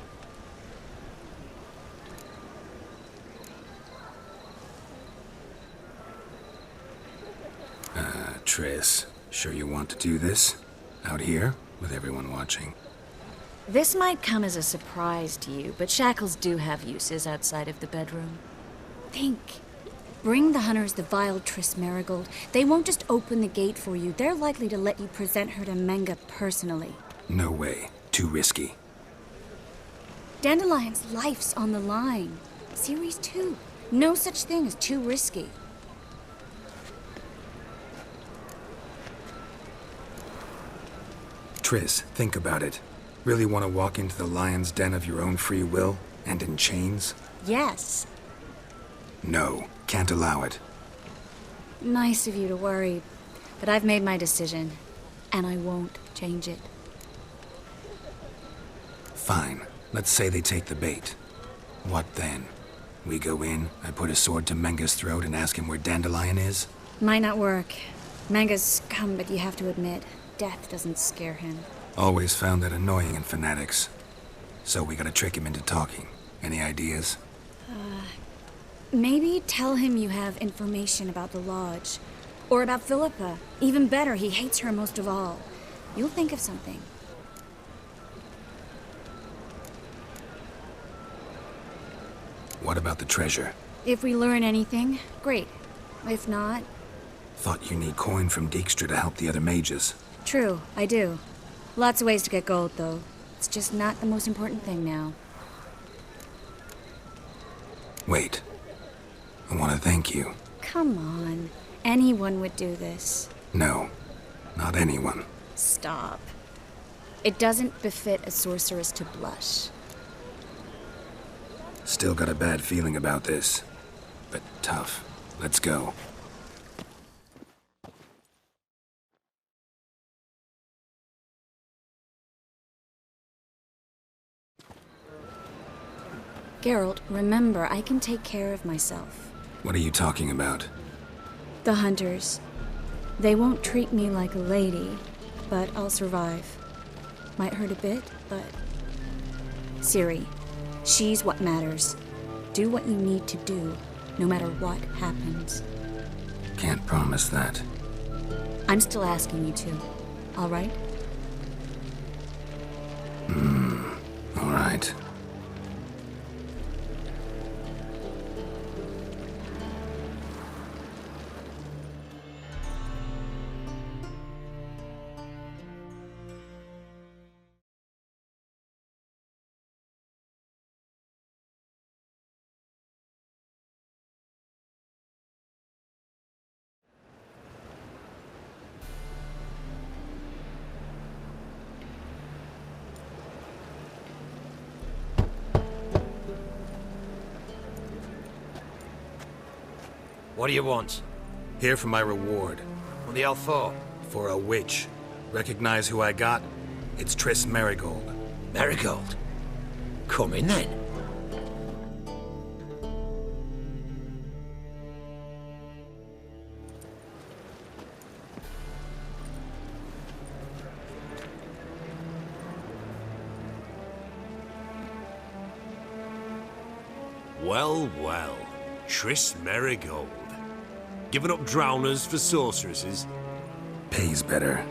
[SPEAKER 4] Triss, sure you want to do this? Out here, with everyone watching?
[SPEAKER 2] This might come as a surprise to you, but shackles do have uses outside of the bedroom. Think. Bring the hunters the vile Triss Merigold. They won't just open the gate for you. They're likely to let you present her to Menge personally.
[SPEAKER 4] No way. Too risky.
[SPEAKER 2] Dandelion's life's on the line. Series 2. No such thing as too risky.
[SPEAKER 4] Triss, think about it. Really want to walk into the lion's den of your own free will, and in chains?
[SPEAKER 2] Yes.
[SPEAKER 4] No, can't allow it.
[SPEAKER 2] Nice of you to worry, but I've made my decision, and I won't change it.
[SPEAKER 4] Fine. Let's say they take the bait. What then? We go in, I put a sword to Menge's throat and ask him where Dandelion is?
[SPEAKER 2] Might not work. Menge's scum, but you have to admit, death doesn't scare him.
[SPEAKER 4] Always found that annoying in fanatics. So we gotta trick him into talking. Any ideas?
[SPEAKER 2] Maybe tell him you have information about the Lodge. Or about Philippa. Even better, he hates her most of all. You'll think of something.
[SPEAKER 4] What about the treasure?
[SPEAKER 2] If we learn anything, great. If not...
[SPEAKER 4] Thought you need coin from Dijkstra to help the other mages.
[SPEAKER 2] True, I do. Lots of ways to get gold, though. It's just not the most important thing now.
[SPEAKER 4] Wait. I want to thank you.
[SPEAKER 2] Come on. Anyone would do this.
[SPEAKER 4] No, not anyone.
[SPEAKER 2] Stop. It doesn't befit a sorceress to blush.
[SPEAKER 4] Still got a bad feeling about this. But tough. Let's go.
[SPEAKER 2] Geralt, remember, I can take care of myself.
[SPEAKER 4] What are you talking about?
[SPEAKER 2] The hunters. They won't treat me like a lady, but I'll survive. Might hurt a bit, but... Ciri, she's what matters. Do what you need to do, no matter what happens.
[SPEAKER 4] Can't promise that.
[SPEAKER 2] I'm still asking you to, all right?
[SPEAKER 4] All right.
[SPEAKER 1] What do you want?
[SPEAKER 4] Here for my reward.
[SPEAKER 1] What the hell for?
[SPEAKER 4] For a witch. Recognize who I got? It's Triss Merigold.
[SPEAKER 1] Merigold? Come in then. Well, well. Triss Merigold. Giving up drowners for sorceresses?
[SPEAKER 4] Pays better.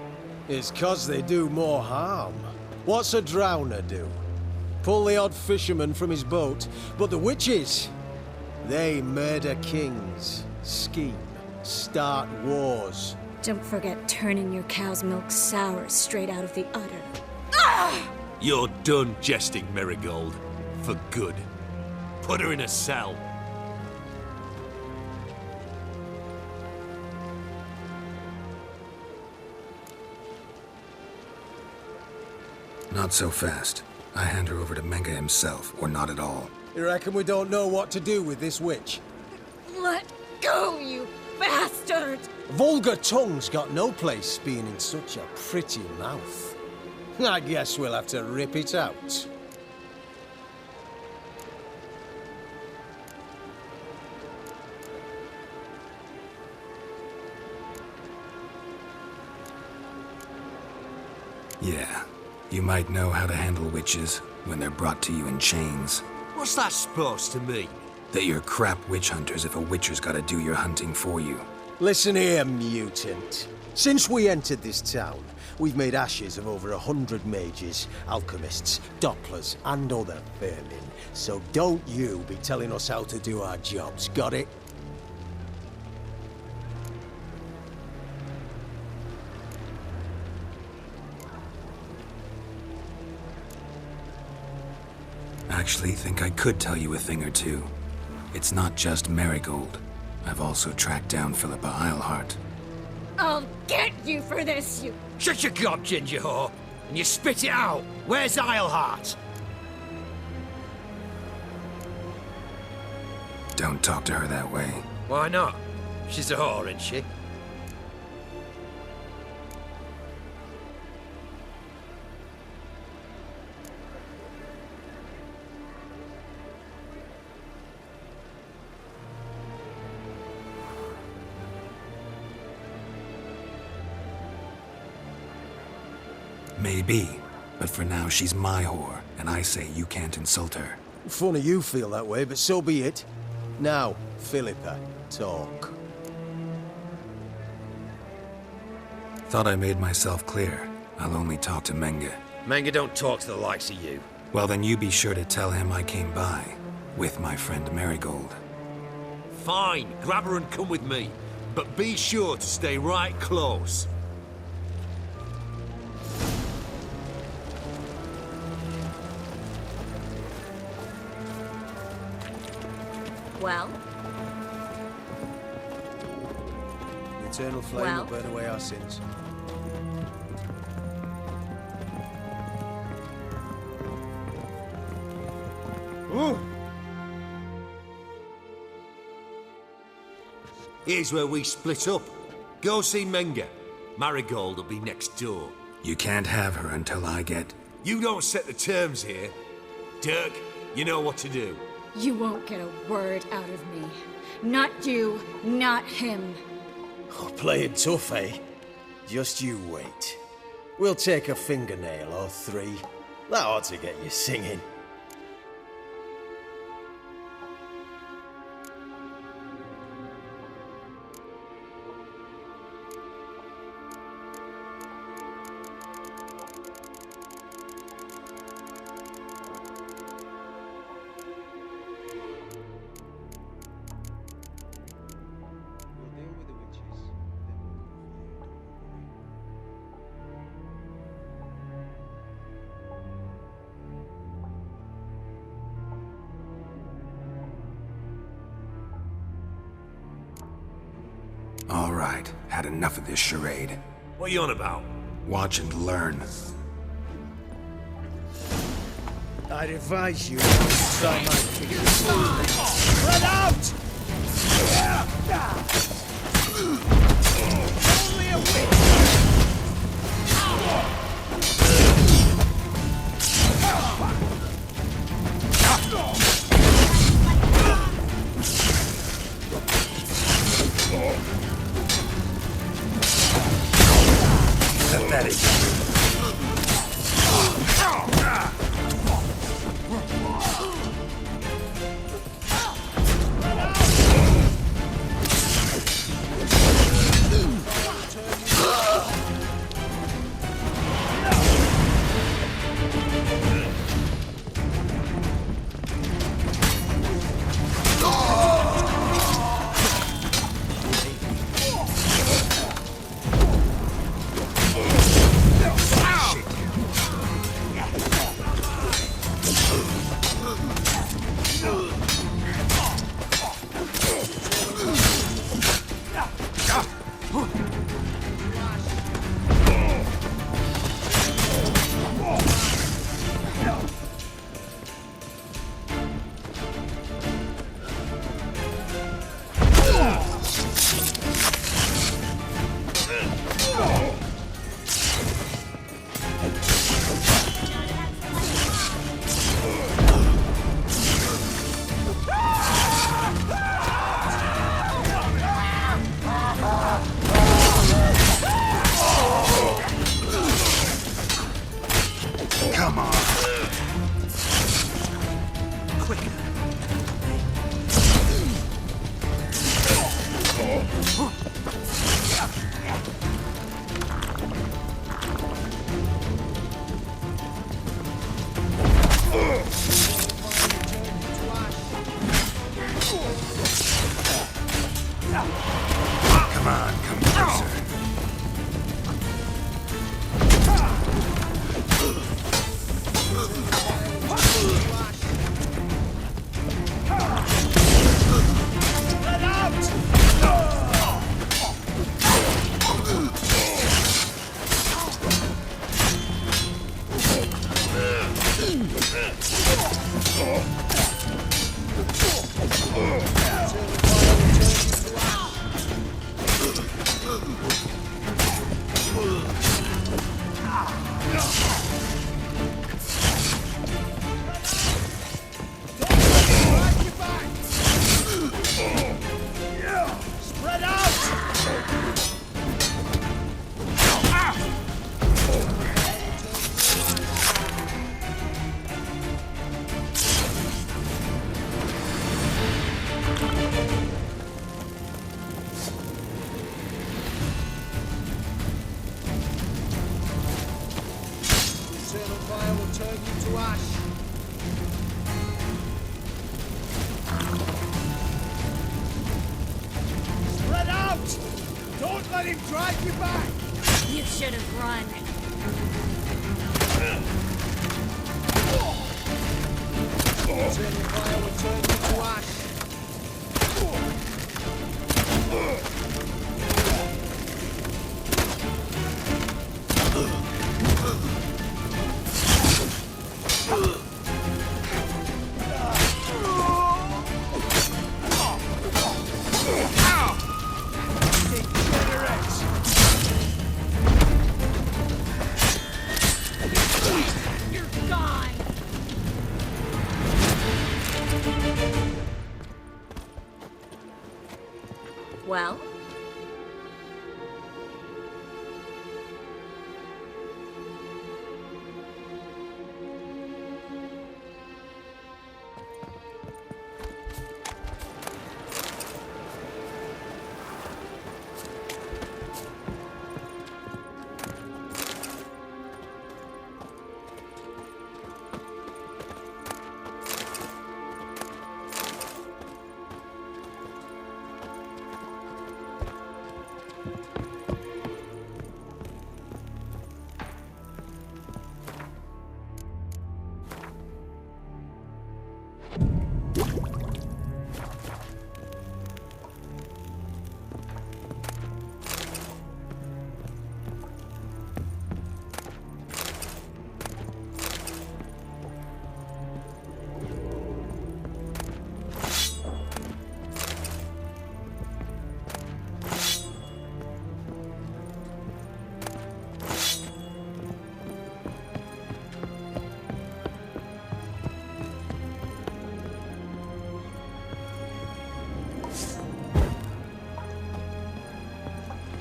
[SPEAKER 20] It's 'cause they do more harm. What's a drowner do? Pull the odd fisherman from his boat, but the witches, they murder kings, scheme, start wars.
[SPEAKER 2] Don't forget turning your cow's milk sour straight out of the udder.
[SPEAKER 1] You're done jesting, Merigold. For good.
[SPEAKER 21] Put her in a cell.
[SPEAKER 4] Not so fast. I hand her over to Menge himself, or not at all.
[SPEAKER 20] You reckon we don't know what to do with this witch?
[SPEAKER 2] Let go, you bastard!
[SPEAKER 20] Vulgar tongue's got no place being in such a pretty mouth. I guess we'll have to rip it out.
[SPEAKER 4] Yeah, you might know how to handle witches when they're brought to you in chains.
[SPEAKER 21] What's that supposed to mean?
[SPEAKER 4] That you're crap witch hunters if a witcher's gotta do your hunting for you.
[SPEAKER 20] Listen here, mutant. Since we entered this town, we've made ashes of over 100 mages, alchemists, dopplers, and other vermin. So don't you be telling us how to do our jobs, got it?
[SPEAKER 4] Actually think I could tell you a thing or two. It's not just Marigold. I've also tracked down Philippa Eilhart.
[SPEAKER 2] I'll get you for this, you...
[SPEAKER 21] Shut your gob, ginger whore, and you spit it out. Where's Eilhart?
[SPEAKER 4] Don't talk to her that way.
[SPEAKER 21] Why not? She's a whore, isn't she?
[SPEAKER 4] Maybe, but for now she's my whore, and I say you can't insult her.
[SPEAKER 20] Funny you feel that way, but so be it. Now, Philippa, talk.
[SPEAKER 4] Thought I made myself clear. I'll only talk to Menge.
[SPEAKER 21] Menge don't talk to the likes of you.
[SPEAKER 4] Well, then you be sure to tell him I came by, with my friend Marigold.
[SPEAKER 21] Fine, grab her and come with me. But be sure to stay right close.
[SPEAKER 2] Well?
[SPEAKER 20] The eternal flame will burn away our sins.
[SPEAKER 21] Ooh. Here's where we split up. Go see Menge. Marigold will be next door.
[SPEAKER 4] You can't have her until I get...
[SPEAKER 21] You don't set the terms here. Dirk, you know what to do.
[SPEAKER 2] You won't get a word out of me. Not you, not him.
[SPEAKER 20] Oh, playing tough, eh? Just you wait. We'll take a fingernail or three. That ought to get you singing.
[SPEAKER 4] All right, had enough of this charade.
[SPEAKER 21] What are you on about?
[SPEAKER 4] Watch and learn.
[SPEAKER 20] I'd advise you not to try my kick. Spread out! Only a witch!
[SPEAKER 21] Pathetic.
[SPEAKER 4] Come on, come closer.
[SPEAKER 6] Spread out! Eternal fire will turn you to ash. Spread out! Don't let him drive you back!
[SPEAKER 2] You should have run.
[SPEAKER 6] Eternal fire will turn you to ash.
[SPEAKER 2] You're gone. Well?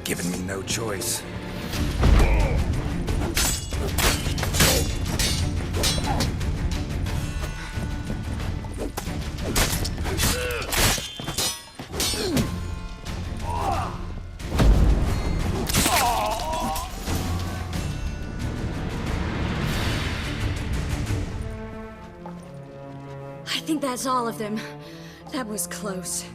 [SPEAKER 4] Given me no choice.
[SPEAKER 2] I think that's all of them. That was close.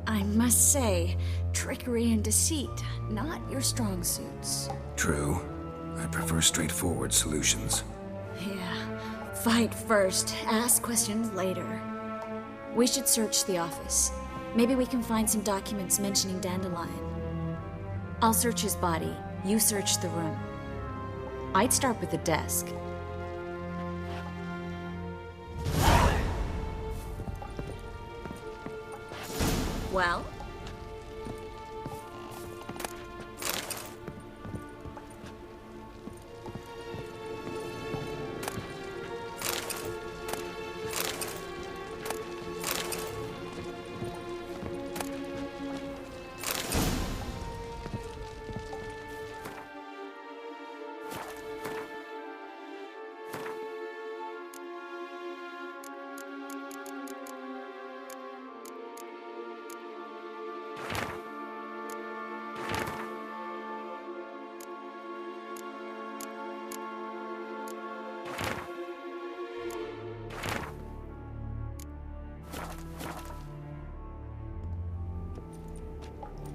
[SPEAKER 2] I must say, trickery and deceit, not your strong suits.
[SPEAKER 4] True. I prefer straightforward solutions.
[SPEAKER 2] Yeah. Fight first, ask questions later. We should search the office. Maybe we can find some documents mentioning Dandelion. I'll search his body. You search the room. I'd start with the desk. Well?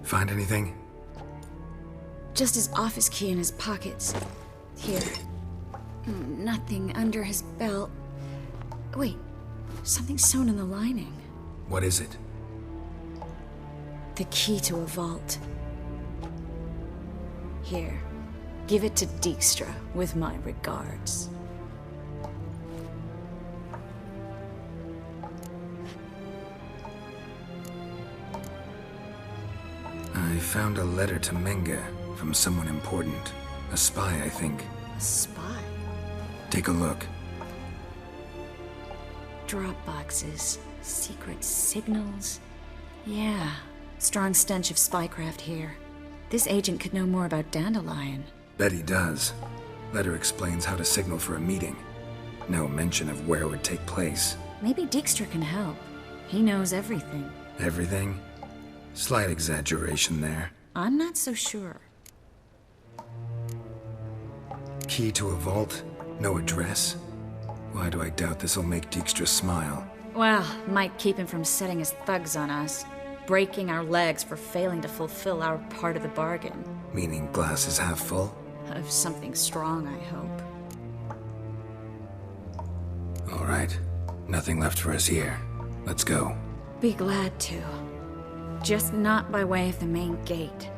[SPEAKER 4] Find anything?
[SPEAKER 2] Just his office key in his pockets. Here. Nothing under his belt. Wait, something sewn in the lining.
[SPEAKER 4] What is it?
[SPEAKER 2] The key to a vault. Here, give it to Dijkstra with my regards.
[SPEAKER 4] I found a letter to Menge from someone important. A spy, I think.
[SPEAKER 2] A spy?
[SPEAKER 4] Take a look.
[SPEAKER 2] Drop boxes, secret signals. Yeah, strong stench of spycraft here. This agent could know more about Dandelion.
[SPEAKER 4] Bet he does. Letter explains how to signal for a meeting. No mention of where it would take place.
[SPEAKER 2] Maybe Dijkstra can help. He knows everything.
[SPEAKER 4] Everything? Slight exaggeration there.
[SPEAKER 2] I'm not so sure.
[SPEAKER 4] Key to a vault? No address? Why do I doubt this'll make Dijkstra smile?
[SPEAKER 2] Well, might keep him from setting his thugs on us. Breaking our legs for failing to fulfill our part of the bargain.
[SPEAKER 4] Meaning glass is half full?
[SPEAKER 2] Of something strong, I hope.
[SPEAKER 4] All right. Nothing left for us here. Let's go.
[SPEAKER 2] Be glad to. Just not by way of the main gate.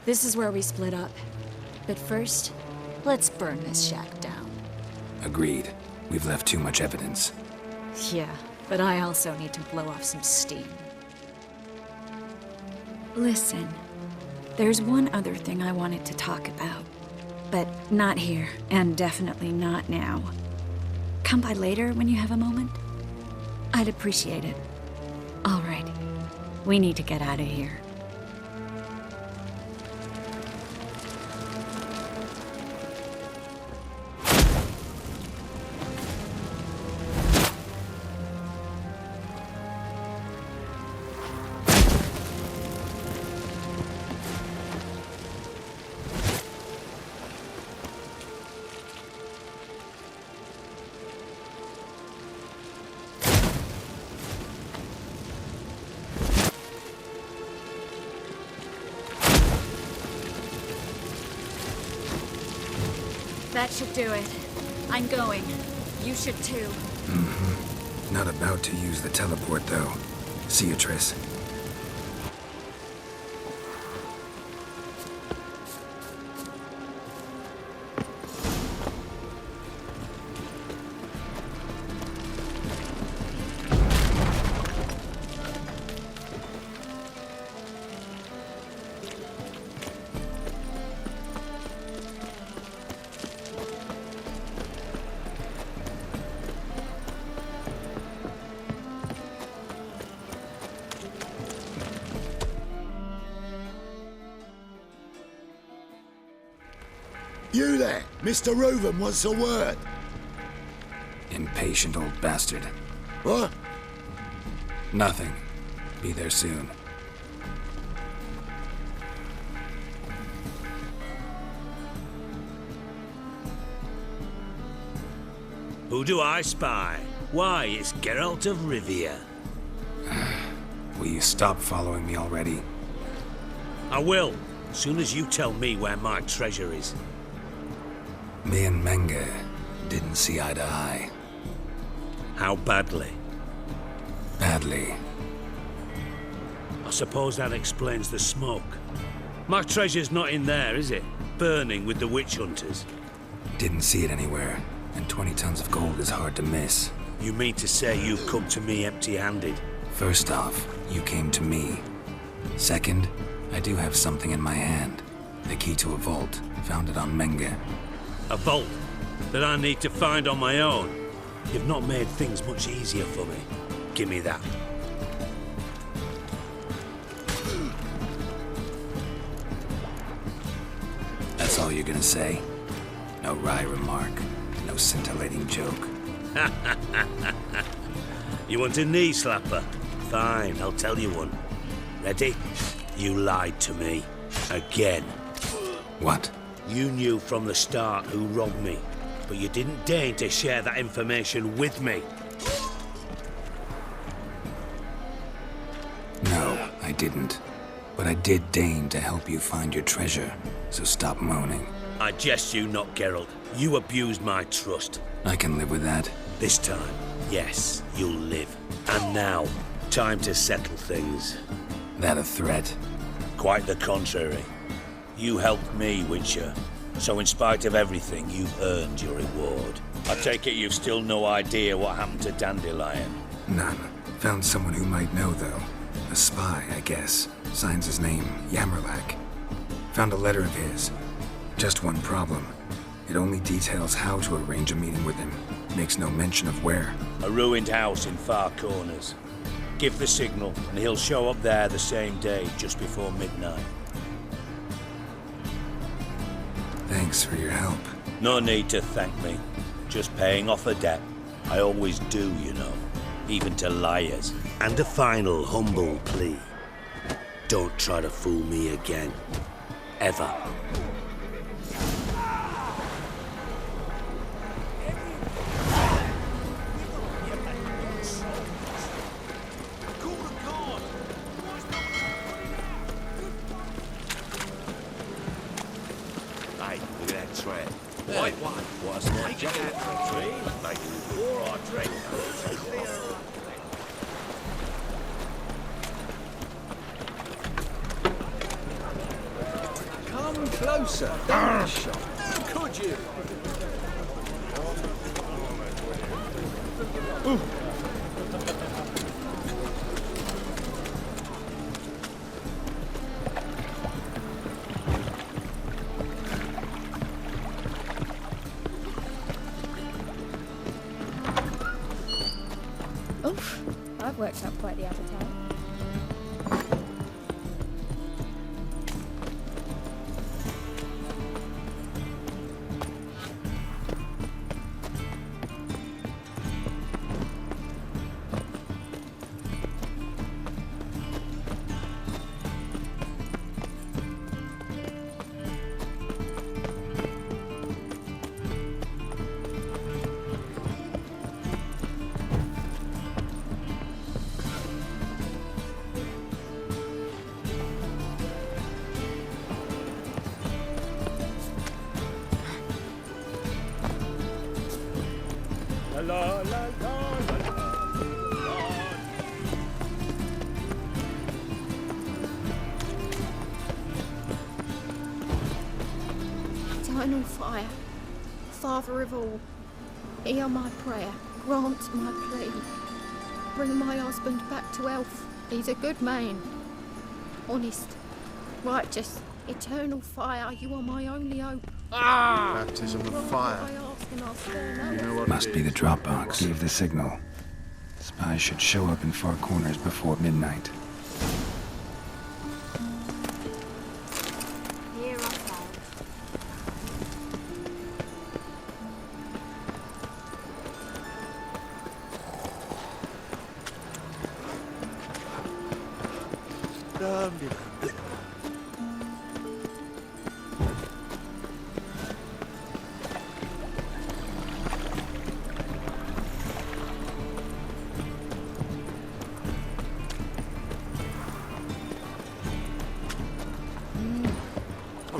[SPEAKER 2] This is where we split up. But first, let's burn this shack down.
[SPEAKER 4] Agreed. We've left too much evidence.
[SPEAKER 2] Yeah, but I also need to blow off some steam. Listen, there's one other thing I wanted to talk about. But not here, and definitely not now. Come by later when you have a moment? I'd appreciate it. All right. We need to get out of here. That should do it. I'm going. You should too.
[SPEAKER 4] Mm-hmm. Not about to use the teleport, though. See you, Triss.
[SPEAKER 7] You there! Mr. Reuven wants a word.
[SPEAKER 4] Impatient old bastard.
[SPEAKER 7] What?
[SPEAKER 4] Nothing. Be there soon.
[SPEAKER 15] Who do I spy? Why, it's Geralt of Rivia.
[SPEAKER 4] Will you stop following me already?
[SPEAKER 15] I will, as soon as you tell me where my treasure is.
[SPEAKER 4] Me and Menge didn't see eye to eye.
[SPEAKER 15] How badly?
[SPEAKER 4] Badly.
[SPEAKER 15] I suppose that explains the smoke. My treasure's not in there, is it? Burning with the witch hunters.
[SPEAKER 4] Didn't see it anywhere, and 20 tons of gold is hard to miss.
[SPEAKER 15] You mean to say you've come to me empty-handed?
[SPEAKER 4] First off, you came to me. Second, I do have something in my hand. The key to a vault, found it on Menge.
[SPEAKER 15] A vault that I need to find on my own. You've not made things much easier for me. Give me that.
[SPEAKER 4] That's all you're gonna say? No wry remark, no scintillating joke.
[SPEAKER 15] You want a knee slapper? Fine, I'll tell you one. Ready? You lied to me. Again.
[SPEAKER 4] What?
[SPEAKER 15] You knew from the start who robbed me, but you didn't deign to share that information with me.
[SPEAKER 4] No, I didn't. But I did deign to help you find your treasure, so stop moaning.
[SPEAKER 15] I jest you not, Geralt. You abused my trust.
[SPEAKER 4] I can live with that.
[SPEAKER 15] This time, yes, you'll live. And now, time to settle things.
[SPEAKER 4] That a threat?
[SPEAKER 15] Quite the contrary. You helped me, Witcher. So in spite of everything, you've earned your reward. I take it you've still no idea what happened to Dandelion?
[SPEAKER 4] None. Found someone who might know, though. A spy, I guess. Signs his name, Yammerlak. Found a letter of his. Just one problem. It only details how to arrange a meeting with him. Makes no mention of where.
[SPEAKER 15] A ruined house in Far Corners. Give the signal, and he'll show up there the same day, just before midnight.
[SPEAKER 4] Thanks for your help.
[SPEAKER 15] No need to thank me. Just paying off a debt. I always do, you know. Even to liars. And a final humble plea. Don't try to fool me again. Ever.
[SPEAKER 21] Hey, look at that trap. White one. What's that? Jack at the tree. Like, pour or drink. Come closer. Don't be shot. How could you? Ooh.
[SPEAKER 8] Oof, I've worked up quite the appetite. Eternal fire, Father of all, hear my prayer, grant my plea. Bring my husband back to health. He's a good man, honest, righteous, eternal fire. You are my only hope.
[SPEAKER 7] Baptism of fire.
[SPEAKER 8] You
[SPEAKER 7] know what
[SPEAKER 4] Must be the Dropbox. Gave the signal. Spies should show up in Far Corners before midnight.
[SPEAKER 2] Here, Raphael.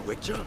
[SPEAKER 21] Witcher?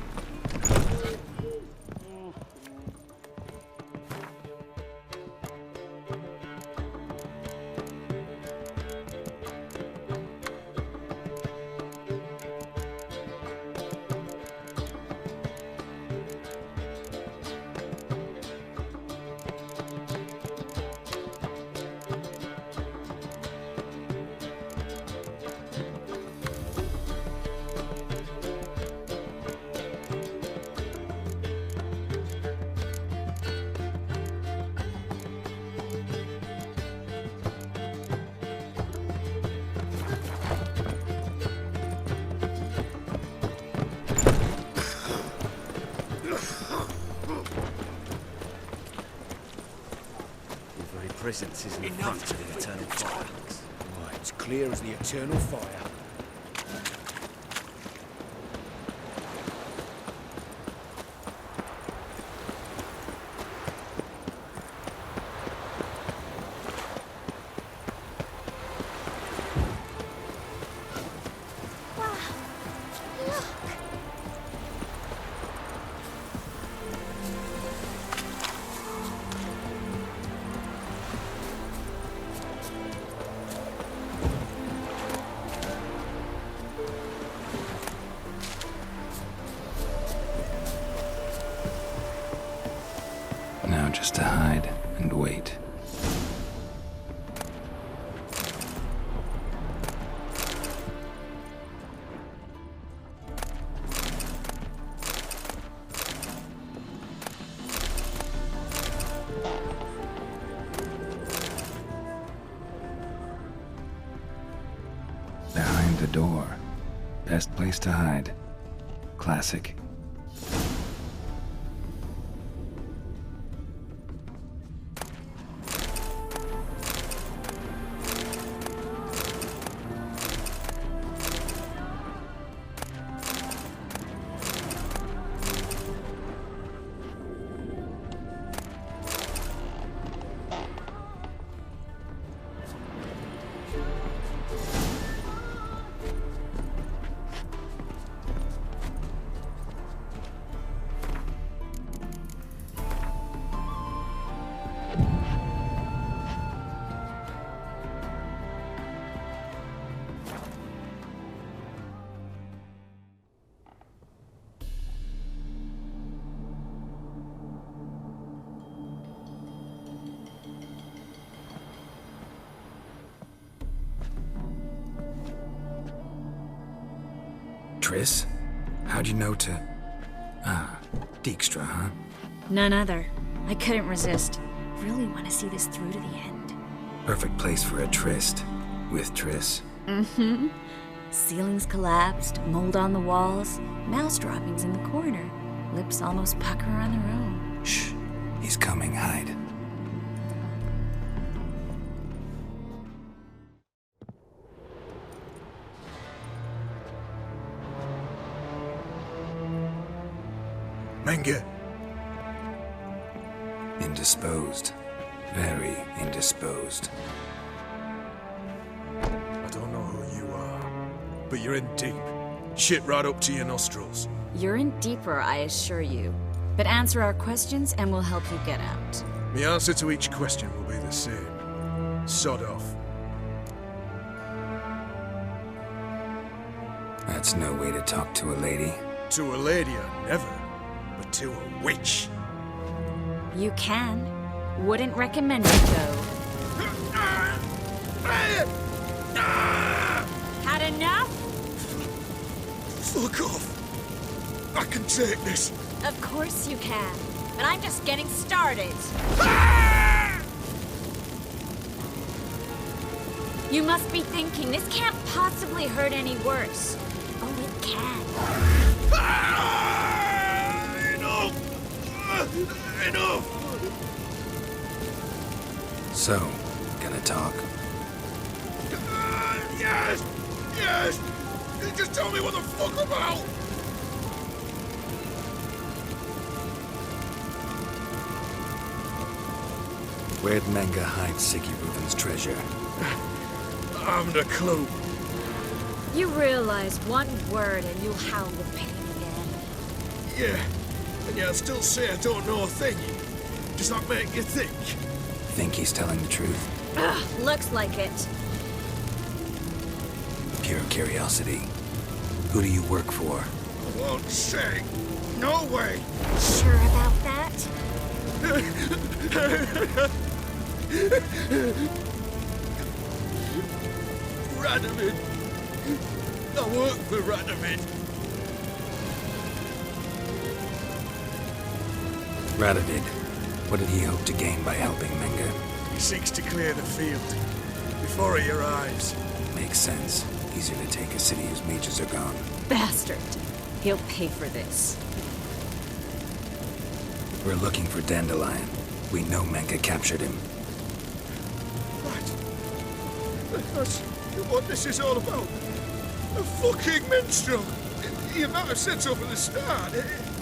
[SPEAKER 11] presence is an affront to the eternal fire.
[SPEAKER 21] Why, it's clear as the eternal fire.
[SPEAKER 4] Now just to hide and wait. Behind the door. Best place to hide. Classic. Triss? How'd you know to... Ah, Dijkstra, huh?
[SPEAKER 2] None other. I couldn't resist. Really want to see this through to the end.
[SPEAKER 4] Perfect place for a tryst. With Triss.
[SPEAKER 2] Mm-hmm. Ceilings collapsed, mold on the walls, mouse droppings in the corner. Lips almost pucker on their own.
[SPEAKER 4] Shh. He's coming, hide.
[SPEAKER 21] Menge.
[SPEAKER 4] Indisposed. Very indisposed.
[SPEAKER 21] I don't know who you are, but you're in deep. Shit right up to your nostrils.
[SPEAKER 2] You're in deeper, I assure you. But answer our questions and we'll help you get out.
[SPEAKER 21] The answer to each question will be the same. Sod off.
[SPEAKER 4] That's no way to talk to a lady.
[SPEAKER 21] To a lady, I never. But to a witch.
[SPEAKER 2] You can. Wouldn't recommend it, though. Had enough?
[SPEAKER 21] Fuck off. I can take this.
[SPEAKER 2] Of course you can. But I'm just getting started. You must be thinking, this can't possibly hurt any worse. Oh, it can.
[SPEAKER 21] Enough!
[SPEAKER 4] So, gonna talk?
[SPEAKER 21] Yes! Yes! Just tell me what the fuck about!
[SPEAKER 4] Where'd Menge hide Siggy Reuven's treasure?
[SPEAKER 21] I haven't a clue.
[SPEAKER 2] You realize one word and you'll howl with pain again.
[SPEAKER 21] Yeah. And yet I'd still say I don't know a thing. Does that make you think?
[SPEAKER 4] Think he's telling the truth?
[SPEAKER 2] Ugh, looks like it.
[SPEAKER 4] Pure curiosity. Who do you work for?
[SPEAKER 21] I won't say. No way!
[SPEAKER 2] Sure about that?
[SPEAKER 21] Radovid. I work for Radovid.
[SPEAKER 4] Radovid. What did he hope to gain by helping Menge?
[SPEAKER 21] He seeks to clear the field before he arrives.
[SPEAKER 4] Makes sense. Easier to take a city whose mages are gone.
[SPEAKER 2] Bastard. He'll pay for this.
[SPEAKER 4] We're looking for Dandelion. We know Menge captured him.
[SPEAKER 13] That's what this is all about. A fucking minstrel! You might have said so from the start,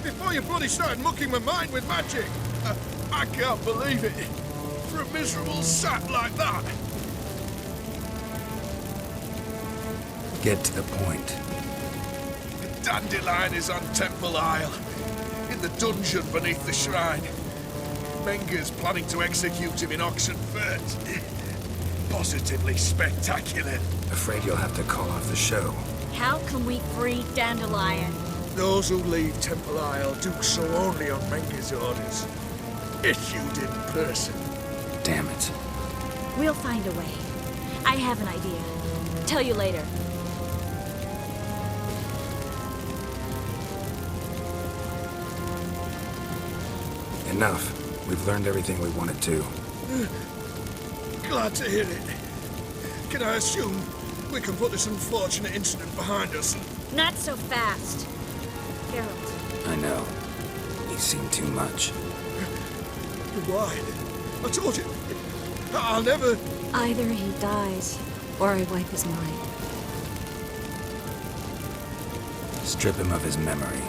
[SPEAKER 13] before you bloody started mucking my mind with magic. I can't believe it. For a miserable sap like that.
[SPEAKER 4] Get to the point.
[SPEAKER 13] Dandelion is on Temple Isle, in the dungeon beneath the shrine. Menger's planning to execute him in Oxenfurt. Positively spectacular.
[SPEAKER 4] Afraid you'll have to call off the show.
[SPEAKER 2] How can we free Dandelion?
[SPEAKER 13] Those who leave Temple Isle do so only on Menger's orders. Issued in person.
[SPEAKER 4] Damn it.
[SPEAKER 2] We'll find a way. I have an idea. Tell you later.
[SPEAKER 4] Enough. We've learned everything we wanted to.
[SPEAKER 13] Glad to hear it. Can I assume we can put this unfortunate incident behind us?
[SPEAKER 2] Not so fast. Geralt.
[SPEAKER 4] I know. He's seen too much.
[SPEAKER 13] Why? I told you. I'll never...
[SPEAKER 2] Either he dies, or I wipe his mind.
[SPEAKER 4] Strip him of his memory.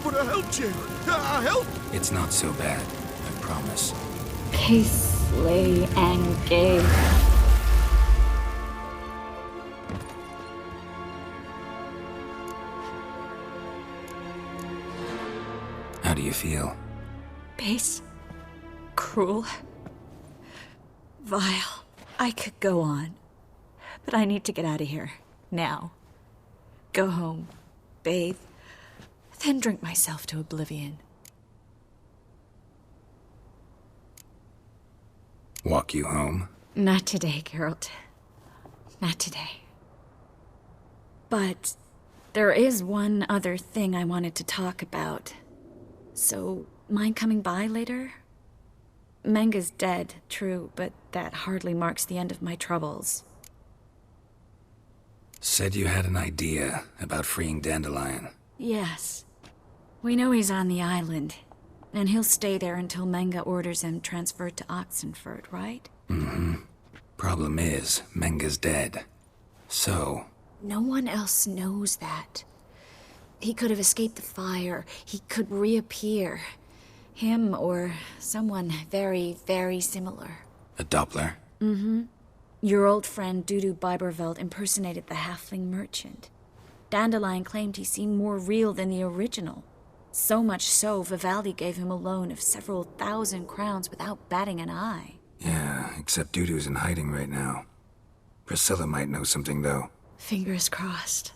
[SPEAKER 13] But I helped you. I helped.
[SPEAKER 4] It's not so bad, I promise.
[SPEAKER 2] Peace, slay, and gave.
[SPEAKER 4] How do you feel?
[SPEAKER 2] Base. Cruel. Vile. I could go on. But I need to get out of here. Now. Go home. Bathe. Then drink myself to oblivion.
[SPEAKER 4] Walk you home?
[SPEAKER 2] Not today, Geralt. Not today. But there is one other thing I wanted to talk about. So, mind coming by later? Menga's dead, true, but that hardly marks the end of my troubles.
[SPEAKER 4] Said you had an idea about freeing Dandelion.
[SPEAKER 2] Yes. We know he's on the island, and he'll stay there until Menga orders him transferred to Oxenfurt, right?
[SPEAKER 4] Mm-hmm. Problem is, Menga's dead. So...
[SPEAKER 2] No one else knows that. He could have escaped the fire. He could reappear. Him or someone very, very similar.
[SPEAKER 4] A Doppler?
[SPEAKER 2] Mm-hmm. Your old friend Dudu Biberveld impersonated the halfling merchant. Dandelion claimed he seemed more real than the original. So much so, Vivaldi gave him a loan of several thousand crowns without batting an eye.
[SPEAKER 4] Yeah, except Dudu's in hiding right now. Priscilla might know something, though.
[SPEAKER 2] Fingers crossed.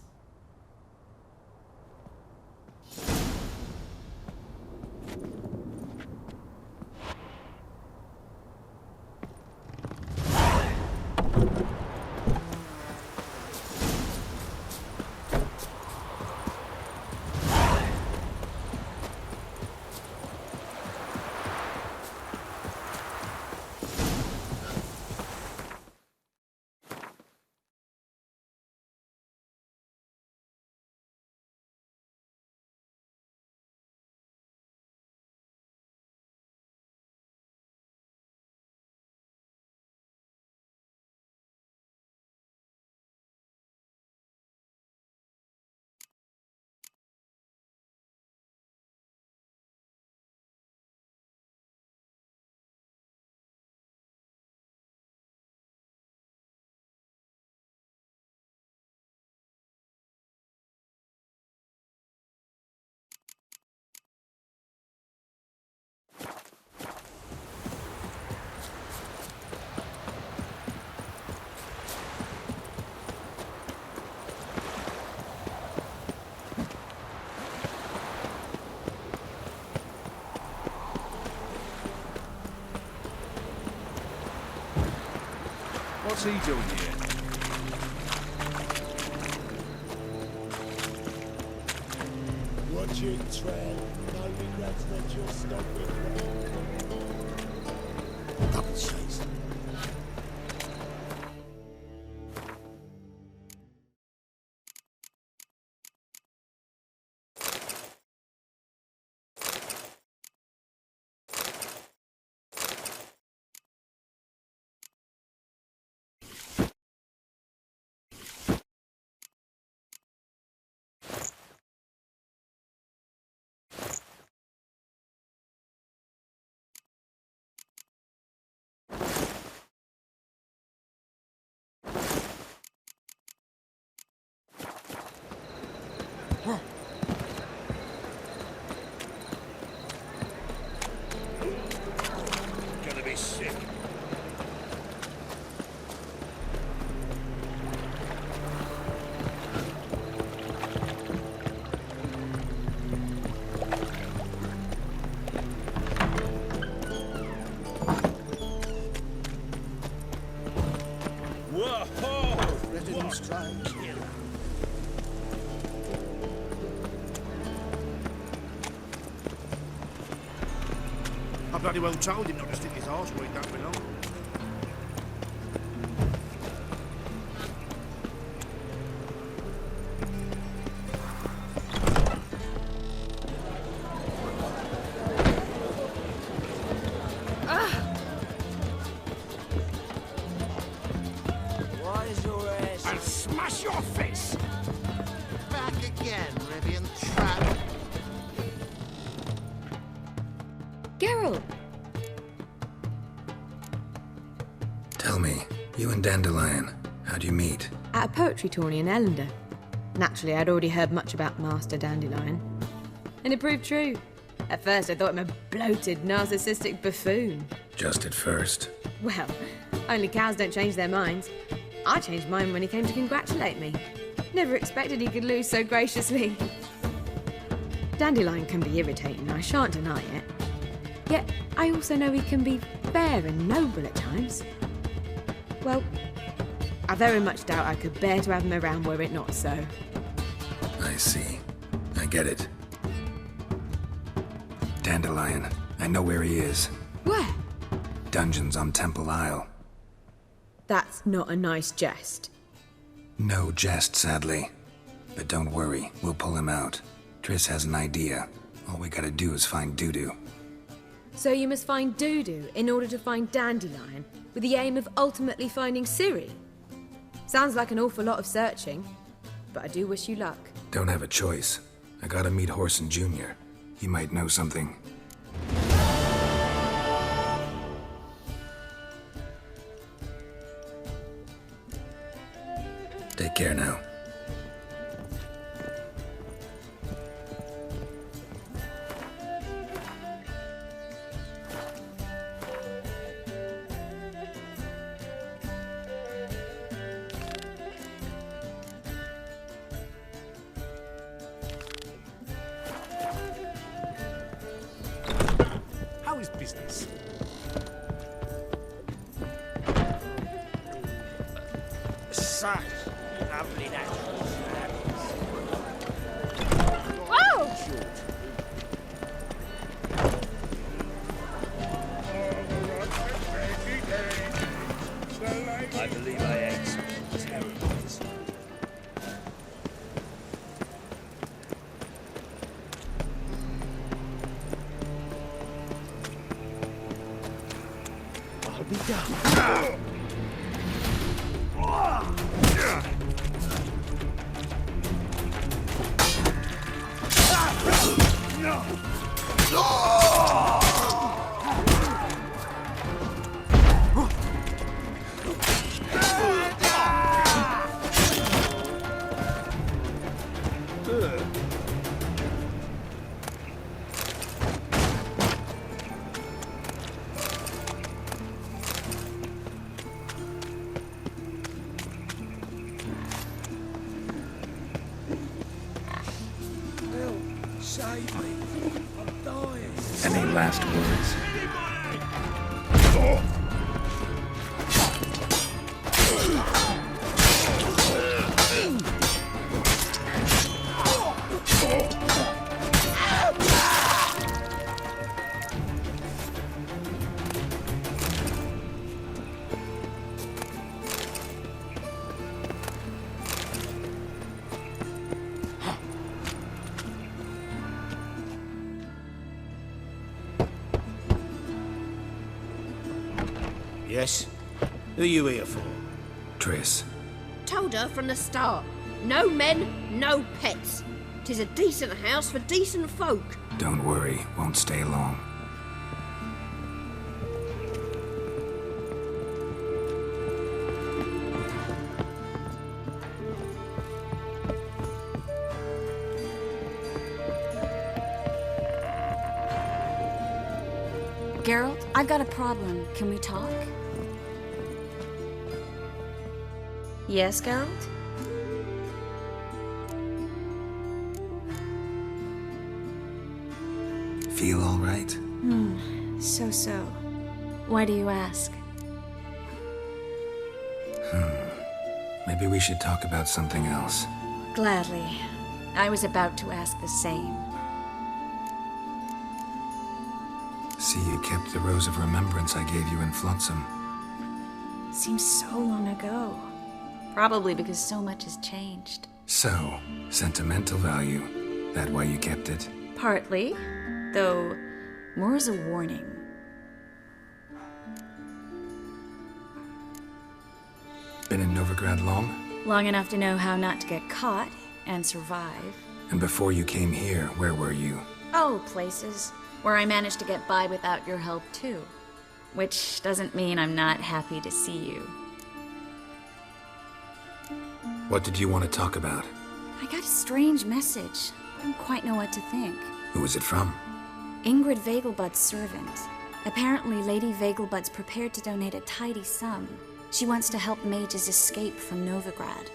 [SPEAKER 21] What's he doing here?
[SPEAKER 7] Watch it, Tread. No regrets that you're stuck with. Double chase.
[SPEAKER 13] I bloody well told him not to stick his arse where he don't belong.
[SPEAKER 14] Why is your ass...
[SPEAKER 6] I'll smash your face!
[SPEAKER 14] Back again, Rivian trap.
[SPEAKER 2] Geralt!
[SPEAKER 4] Tell me, you and Dandelion, how'd you meet?
[SPEAKER 16] At a poetry tourney in Ellender. Naturally, I'd already heard much about Master Dandelion. And it proved true. At first, I thought him a bloated, narcissistic buffoon.
[SPEAKER 4] Just at first.
[SPEAKER 16] Well, only cows don't change their minds. I changed mine when he came to congratulate me. Never expected he could lose so graciously. Dandelion can be irritating, I shan't deny it. Yet, I also know he can be fair and noble at times. Well, I very much doubt I could bear to have him around were it not so.
[SPEAKER 4] I see. I get it. Dandelion, I know where he is.
[SPEAKER 16] Where?
[SPEAKER 4] Dungeons on Temple Isle.
[SPEAKER 16] That's not a nice jest.
[SPEAKER 4] No jest, sadly. But don't worry, we'll pull him out. Triss has an idea. All we gotta do is find Dudu.
[SPEAKER 16] So you must find Dudu in order to find Dandelion, with the aim of ultimately finding Ciri? Sounds like an awful lot of searching, but I do wish you luck.
[SPEAKER 4] Don't have a choice. I gotta meet Horson Jr. He might know something. Take care now.
[SPEAKER 6] How is business? Such lovely natural surroundings.
[SPEAKER 8] Whoa!
[SPEAKER 14] I believe I ate something terrible this morning.
[SPEAKER 6] I'll be done. Save me. I'm dying.
[SPEAKER 4] Any last words?
[SPEAKER 6] Yes? Who are you here for?
[SPEAKER 4] Triss.
[SPEAKER 5] Told her from the start. No men, no pets. 'Tis a decent house for decent folk.
[SPEAKER 4] Don't worry, won't stay long.
[SPEAKER 2] Geralt, I've got a problem. Can we talk? Yes, Geralt?
[SPEAKER 4] Feel all right?
[SPEAKER 2] So. Why do you ask?
[SPEAKER 4] Maybe we should talk about something else.
[SPEAKER 2] Gladly. I was about to ask the same.
[SPEAKER 4] See, you kept the rose of remembrance I gave you in Flotsam.
[SPEAKER 2] Seems so long ago. Probably because so much has changed.
[SPEAKER 4] So, sentimental value. That why you kept it?
[SPEAKER 2] Partly, though more as a warning.
[SPEAKER 4] Been in Novigrad long?
[SPEAKER 2] Long enough to know how not to get caught and survive.
[SPEAKER 4] And before you came here, where were you?
[SPEAKER 2] Oh, places where I managed to get by without your help too. Which doesn't mean I'm not happy to see you.
[SPEAKER 4] What did you want to talk about?
[SPEAKER 2] I got a strange message. I don't quite know what to think.
[SPEAKER 4] Who was it from?
[SPEAKER 2] Ingrid Vegelbud's servant. Apparently, Lady Vegelbud's prepared to donate a tidy sum. She wants to help mages escape from Novigrad.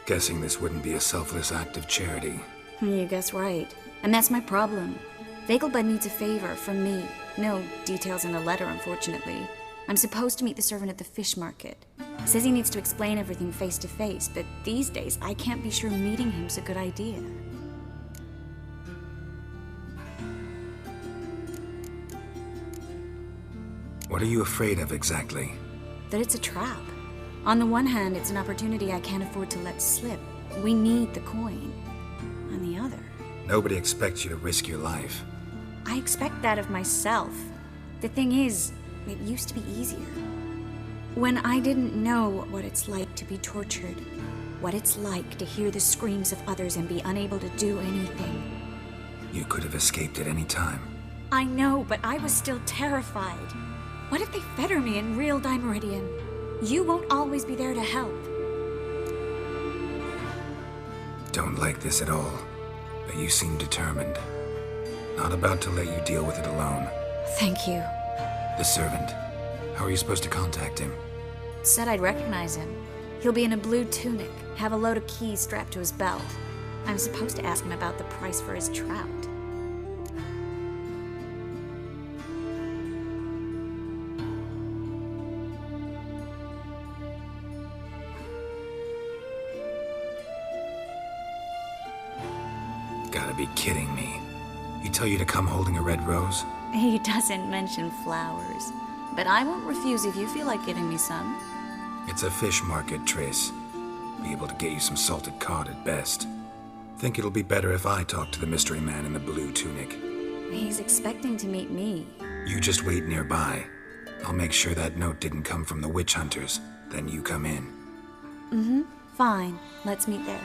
[SPEAKER 4] Guessing this wouldn't be a selfless act of charity.
[SPEAKER 2] You guess right. And that's my problem. Vegelbud needs a favor from me. No details in the letter, unfortunately. I'm supposed to meet the servant at the fish market. Says he needs to explain everything face to face, but these days I can't be sure meeting him's a good idea.
[SPEAKER 4] What are you afraid of exactly?
[SPEAKER 2] That it's a trap. On the one hand, it's an opportunity I can't afford to let slip. We need the coin. On the other...
[SPEAKER 4] Nobody expects you to risk your life.
[SPEAKER 2] I expect that of myself. The thing is, it used to be easier. When I didn't know what it's like to be tortured, what it's like to hear the screams of others and be unable to do anything.
[SPEAKER 4] You could have escaped at any time.
[SPEAKER 2] I know, but I was still terrified. What if they fetter me in real Dimeridian? You won't always be there to help.
[SPEAKER 4] Don't like this at all, but you seem determined. Not about to let you deal with it alone.
[SPEAKER 2] Thank you.
[SPEAKER 4] The servant. How are you supposed to contact him?
[SPEAKER 2] Said I'd recognize him. He'll be in a blue tunic, have a load of keys strapped to his belt. I'm supposed to ask him about the price for his trout.
[SPEAKER 4] Gotta be kidding me. He tell you to come holding a red rose?
[SPEAKER 2] He doesn't mention flowers, but I won't refuse if you feel like giving me some.
[SPEAKER 4] It's a fish market, Triss. Be able to get you some salted cod at best. Think it'll be better if I talk to the mystery man in the blue tunic.
[SPEAKER 2] He's expecting to meet me.
[SPEAKER 4] You just wait nearby. I'll make sure that note didn't come from the witch hunters. Then you come in.
[SPEAKER 2] Mm-hmm. Fine. Let's meet there.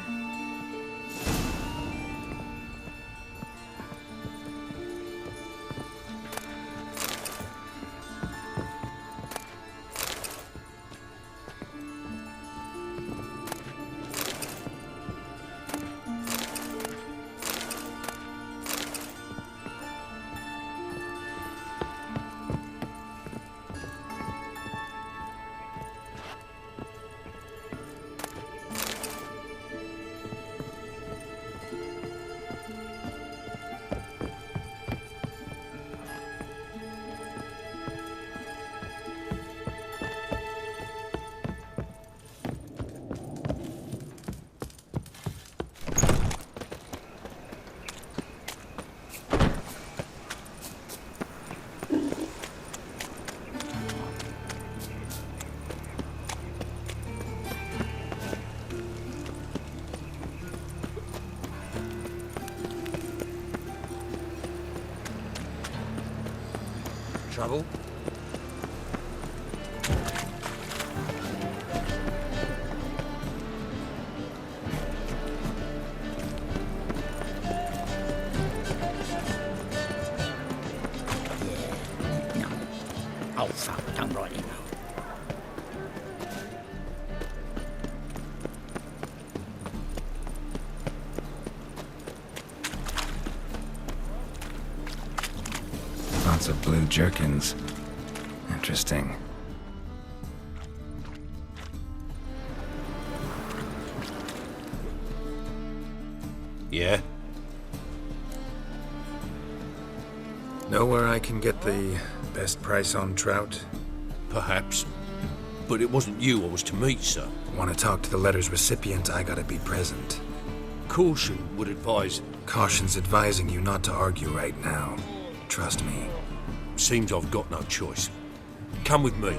[SPEAKER 1] Trouble?
[SPEAKER 3] No. Oh, fuck, don't write it.
[SPEAKER 4] Lots of blue jerkins. Interesting.
[SPEAKER 21] Yeah?
[SPEAKER 4] Know where I can get the best price on trout?
[SPEAKER 1] Perhaps. But it wasn't you I was to meet, sir.
[SPEAKER 4] Want to talk to the letter's recipient, I gotta be present.
[SPEAKER 1] Caution would advise...
[SPEAKER 4] Caution's advising you not to argue right now. Trust me.
[SPEAKER 1] Seems I've got no choice. Come with me.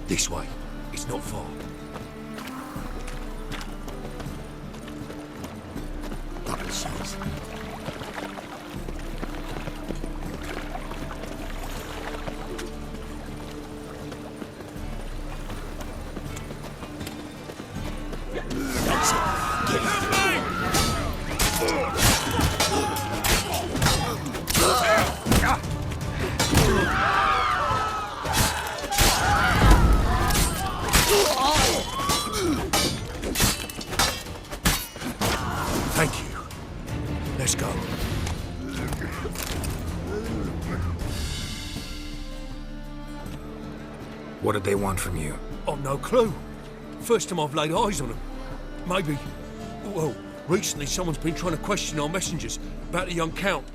[SPEAKER 1] This way. It's not far. Double shots. That's it. Get it. Thank you. Let's go.
[SPEAKER 4] What did they want from you?
[SPEAKER 1] I've no clue. First time I've laid eyes on them. Maybe... Well, recently someone's been trying to question our messengers about the young Count.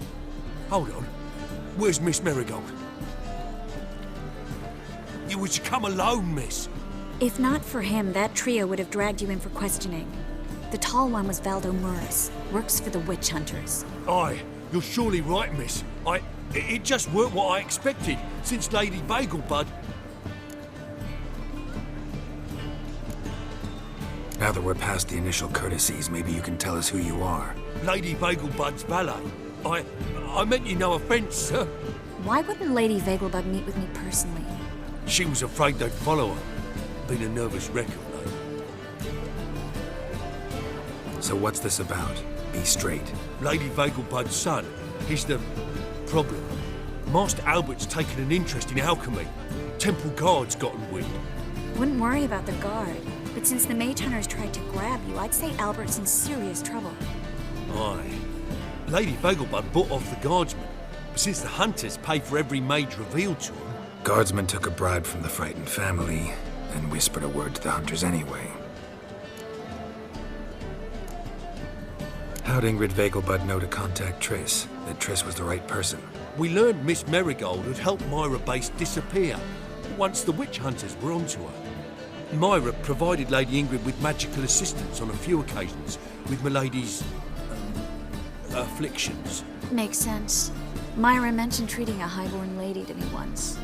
[SPEAKER 1] Hold on. Where's Miss Marigold? You was to come alone, miss.
[SPEAKER 2] If not for him, that trio would have dragged you in for questioning. The tall one was Valdo Murris, works for the witch hunters.
[SPEAKER 1] Aye, you're surely right, miss. It just weren't what I expected, since Lady Bagelbud...
[SPEAKER 4] Now that we're past the initial courtesies, maybe you can tell us who you are.
[SPEAKER 1] Lady Bagelbud's valet. I meant you no offence, sir.
[SPEAKER 2] Why wouldn't Lady Vegelbud meet with me personally?
[SPEAKER 1] She was afraid they'd follow her. Been a nervous wreck of late.
[SPEAKER 4] So what's this about? Be straight.
[SPEAKER 1] Lady Vegelbud's son. He's the problem. Master Albert's taken an interest in alchemy. Temple Guard's gotten wind.
[SPEAKER 2] Wouldn't worry about the guard, but since the mage hunters tried to grab you, I'd say Albert's in serious trouble.
[SPEAKER 1] Aye. Lady Vegelbud bought off the guardsmen, but since the hunters pay for every mage revealed to them...
[SPEAKER 4] Guardsmen took a bribe from the frightened family, and whispered a word to the hunters anyway. How'd Ingrid Vegelbud know to contact Triss? That Triss was the right person?
[SPEAKER 1] We learned Miss Merigold had helped Myra Base disappear once the witch hunters were onto her. Myra provided Lady Ingrid with magical assistance on a few occasions with Milady's afflictions.
[SPEAKER 2] Makes sense. Myra mentioned treating a highborn lady to me once.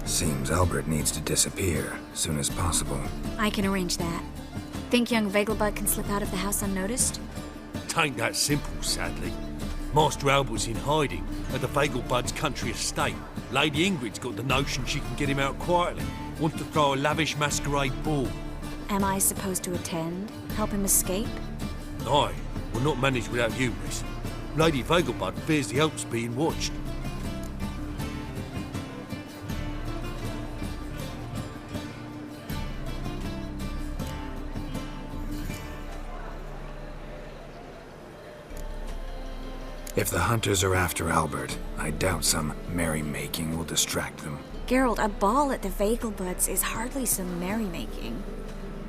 [SPEAKER 4] Seems Albert needs to disappear as soon as possible.
[SPEAKER 2] I can arrange that. Think young Vegelbud can slip out of the house unnoticed?
[SPEAKER 1] Tain't that simple, sadly. Master Albert's in hiding at the Vegelbud's country estate. Lady Ingrid's got the notion she can get him out quietly. Wants to throw a lavish masquerade ball.
[SPEAKER 2] Am I supposed to attend? Help him escape?
[SPEAKER 1] Aye, we'll not manage without you, miss. Lady Vegelbud fears the Alps being watched.
[SPEAKER 4] If the hunters are after Albert, I doubt some merrymaking will distract them.
[SPEAKER 2] Geralt, a ball at the Vegelbuds is hardly some merrymaking.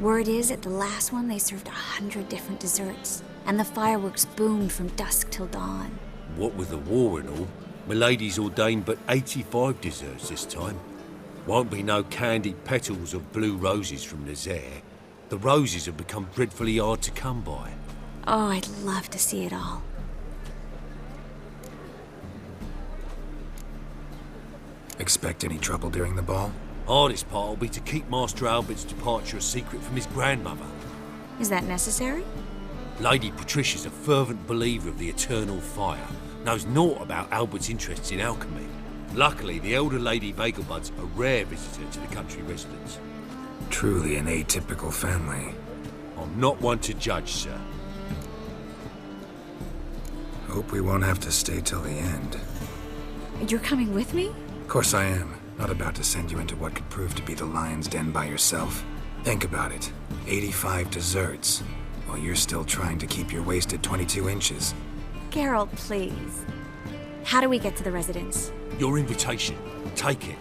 [SPEAKER 2] Word is, at the last one they served 100 different desserts, and the fireworks boomed from dusk till dawn.
[SPEAKER 1] What with the war and all, Milady's ordained but 85 desserts this time. Won't be no candied petals of blue roses from Nazaire. The roses have become dreadfully hard to come by.
[SPEAKER 2] Oh, I'd love to see it all.
[SPEAKER 4] Expect any trouble during the ball?
[SPEAKER 1] Hardest part will be to keep Master Albert's departure a secret from his grandmother.
[SPEAKER 2] Is that necessary?
[SPEAKER 1] Lady Patricia's a fervent believer of the eternal fire. Knows naught about Albert's interests in alchemy. Luckily, the elder Lady Vegelbud's a rare visitor to the country residence.
[SPEAKER 4] Truly an atypical family.
[SPEAKER 1] I'm not one to judge, sir.
[SPEAKER 4] Hope we won't have to stay till the end.
[SPEAKER 2] You're coming with me?
[SPEAKER 4] Of course I am. Not about to send you into what could prove to be the lion's den by yourself. Think about it. 85 desserts, while you're still trying to keep your waist at 22 inches.
[SPEAKER 2] Geralt, please. How do we get to the residence?
[SPEAKER 1] Your invitation. Take it.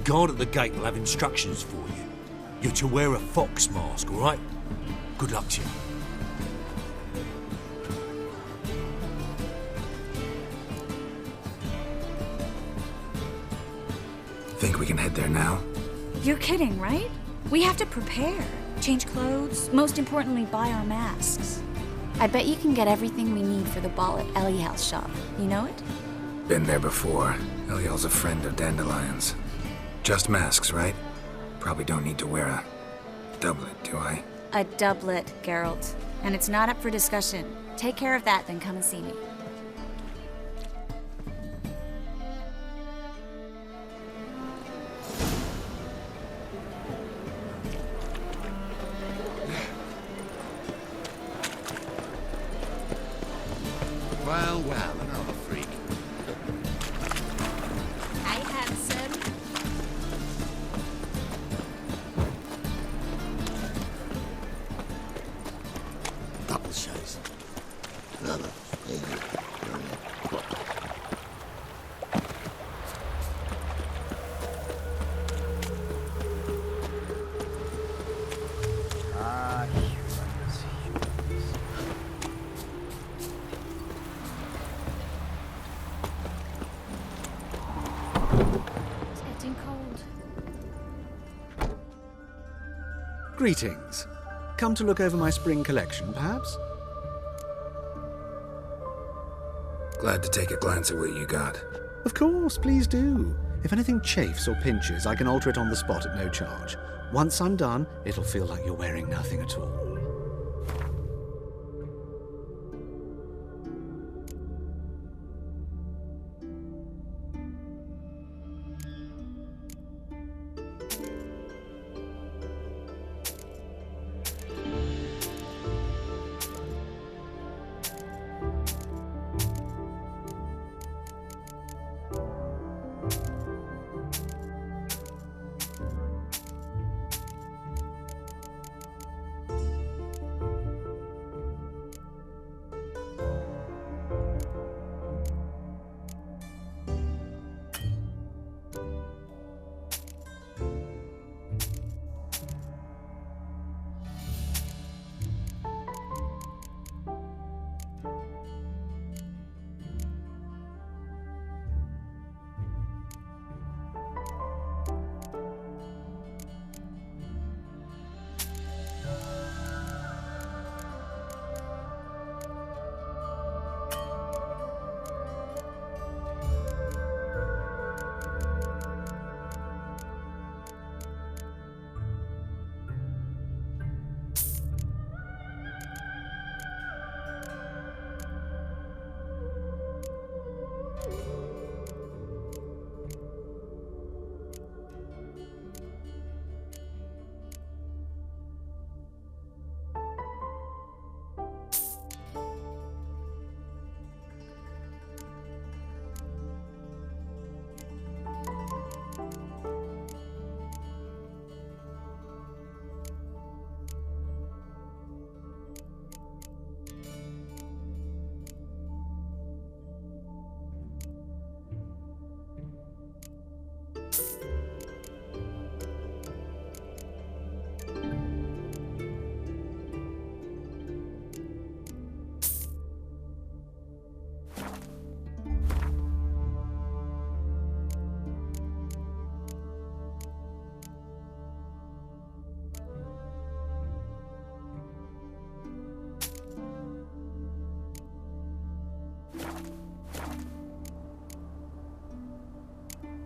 [SPEAKER 1] Guard at the gate will have instructions for you. You're to wear a fox mask, all right? Good luck to you.
[SPEAKER 4] Think we can head there now?
[SPEAKER 2] You're kidding, right? We have to prepare. Change clothes, most importantly, buy our masks. I bet you can get everything we need for the ball at Eliel's shop. You know it?
[SPEAKER 4] Been there before. Eliel's a friend of Dandelion's. Just masks, right? Probably don't need to wear a doublet, do I?
[SPEAKER 2] A doublet, Geralt. And it's not up for discussion. Take care of that, then come and see me.
[SPEAKER 21] Well, another freak.
[SPEAKER 5] Hey, handsome.
[SPEAKER 7] Double chase. Another.
[SPEAKER 9] Greetings. Come to look over my spring collection, perhaps?
[SPEAKER 4] Glad to take a glance at what you got.
[SPEAKER 9] Of course, please do. If anything chafes or pinches, I can alter it on the spot at no charge. Once I'm done, it'll feel like you're wearing nothing at all.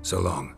[SPEAKER 4] So long.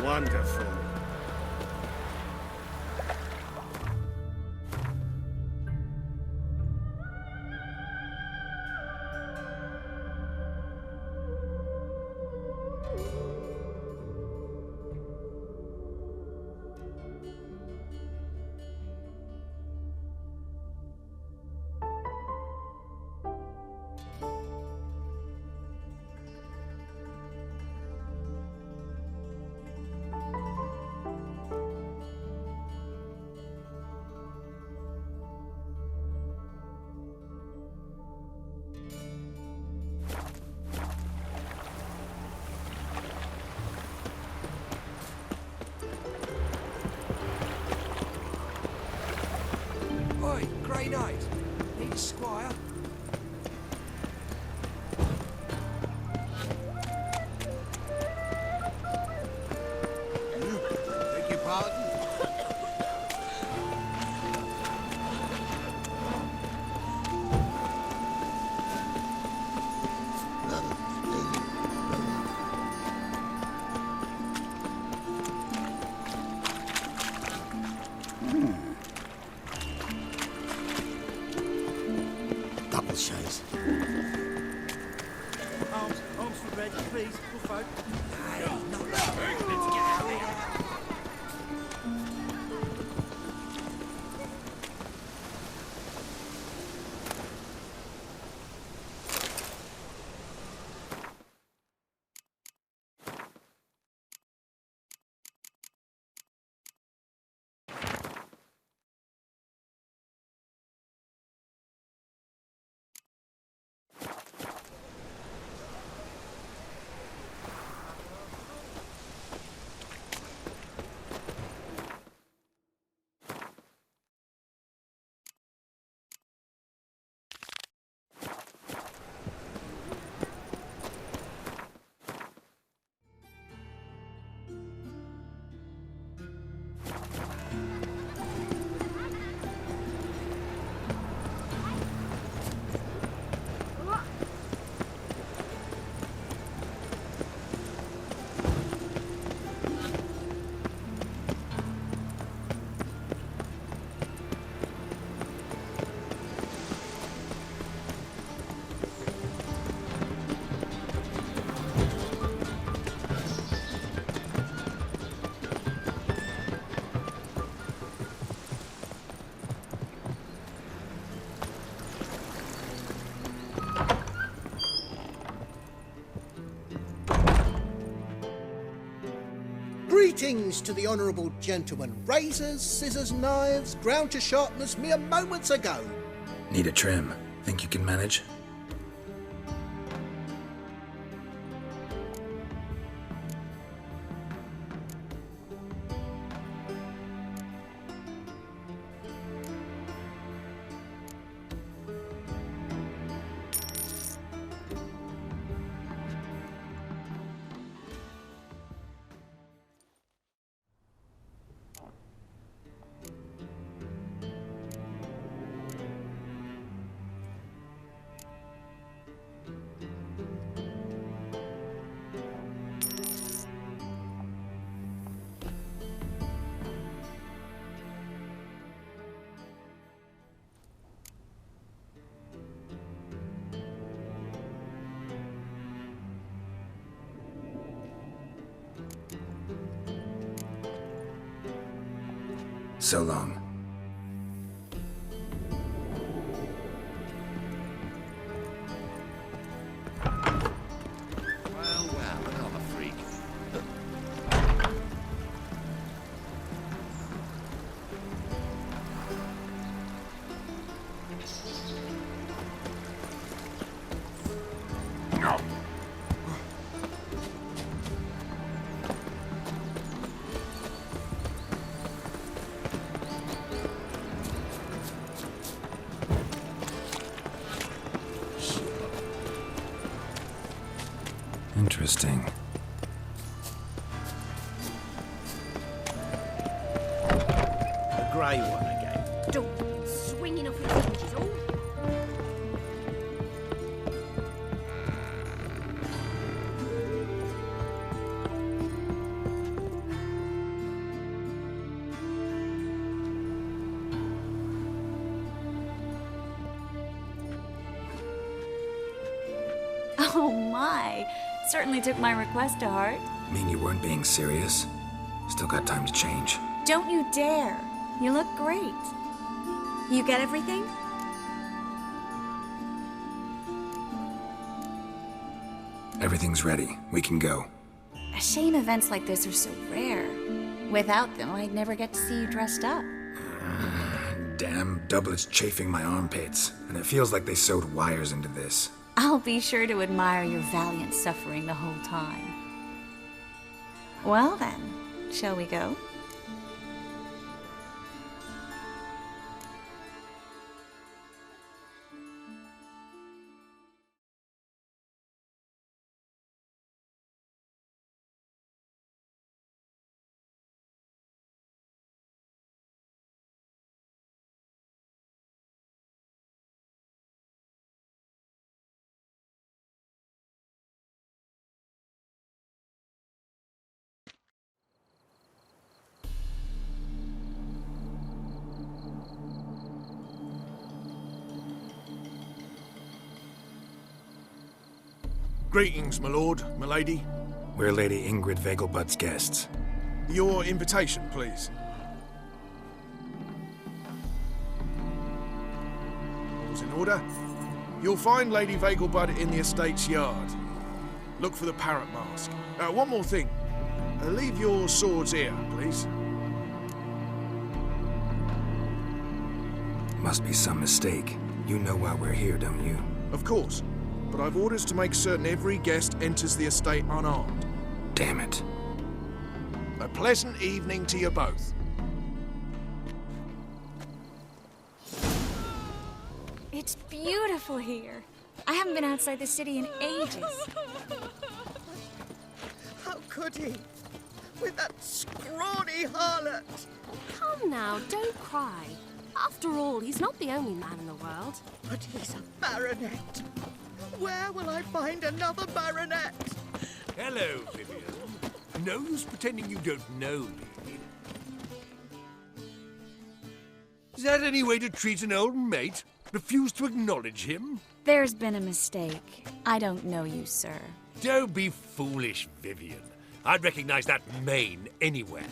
[SPEAKER 6] Wonderful.
[SPEAKER 12] Oi, Grey Knight. Need a squire?
[SPEAKER 21] Beg your pardon?
[SPEAKER 7] Double chase.
[SPEAKER 12] Arms for red, please. Good folk.
[SPEAKER 17] things to the honourable gentleman. Razors, scissors, knives, ground to sharpness mere moments ago.
[SPEAKER 4] Need a trim. Think you can manage? So long.
[SPEAKER 21] Well, another freak.
[SPEAKER 4] Interesting.
[SPEAKER 17] The grey one again.
[SPEAKER 5] Don't swinging off its hinges all.
[SPEAKER 2] Oh my! Certainly took my request to heart.
[SPEAKER 4] Mean you weren't being serious? Still got time to change.
[SPEAKER 2] Don't you dare! You look great. You get everything?
[SPEAKER 4] Everything's ready. We can go.
[SPEAKER 2] A shame events like this are so rare. Without them, I'd never get to see you dressed up.
[SPEAKER 4] Damn doublet's chafing my armpits, and it feels like they sewed wires into this.
[SPEAKER 2] I'll be sure to admire your valiant suffering the whole time. Well then, shall we go?
[SPEAKER 13] Greetings, my lord, my lady.
[SPEAKER 4] We're Lady Ingrid Vegelbud's guests.
[SPEAKER 13] Your invitation, please. All's in order. You'll find Lady Vegelbud in the estate's yard. Look for the parrot mask. One more thing. Leave your swords here, please.
[SPEAKER 4] Must be some mistake. You know why we're here, don't you?
[SPEAKER 13] Of course. But I've orders to make certain every guest enters the estate unarmed.
[SPEAKER 4] Damn it.
[SPEAKER 13] A pleasant evening to you both.
[SPEAKER 2] It's beautiful here. I haven't been outside the city in ages.
[SPEAKER 22] How could he? With that scrawny harlot!
[SPEAKER 5] Come now, don't cry. After all, he's not the only man in the world.
[SPEAKER 22] But he's a baronet. Where will I find another baronet?
[SPEAKER 21] Hello, Vivian. No use pretending you don't know me. Is that any way to treat an old mate? Refuse to acknowledge him?
[SPEAKER 2] There's been a mistake. I don't know you, sir.
[SPEAKER 21] Don't be foolish, Vivian. I'd recognize that mane anywhere.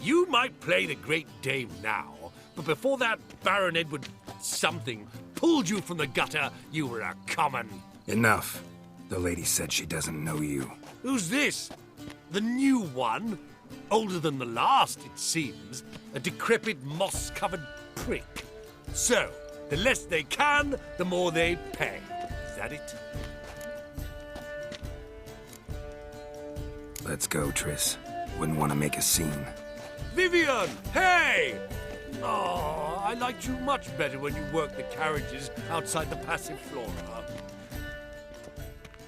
[SPEAKER 21] You might play the Great Dame now, but before that Baron Edward something pulled you from the gutter, you were a common...
[SPEAKER 4] Enough. The lady said she doesn't know you.
[SPEAKER 21] Who's this? The new one? Older than the last, it seems. A decrepit, moss-covered prick. So, the less they can, the more they pay. Is that it?
[SPEAKER 4] Let's go, Triss. Wouldn't want to make a scene.
[SPEAKER 21] Vivian! Hey! Oh, I liked you much better when you worked the carriages outside the Passiflora.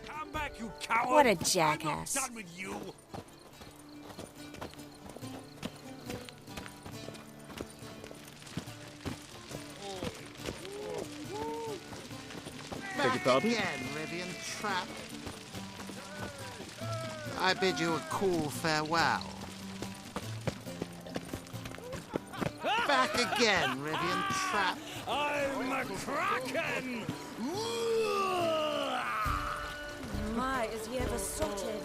[SPEAKER 21] Come back, you coward!
[SPEAKER 2] What a jackass.
[SPEAKER 21] I'm not done with you!
[SPEAKER 10] Beg your pardon?
[SPEAKER 18] Again, Rivian Trap. I bid you a cool farewell. Back again, Rivian Trap.
[SPEAKER 21] I'm a Kraken!
[SPEAKER 2] My, is he ever sorted?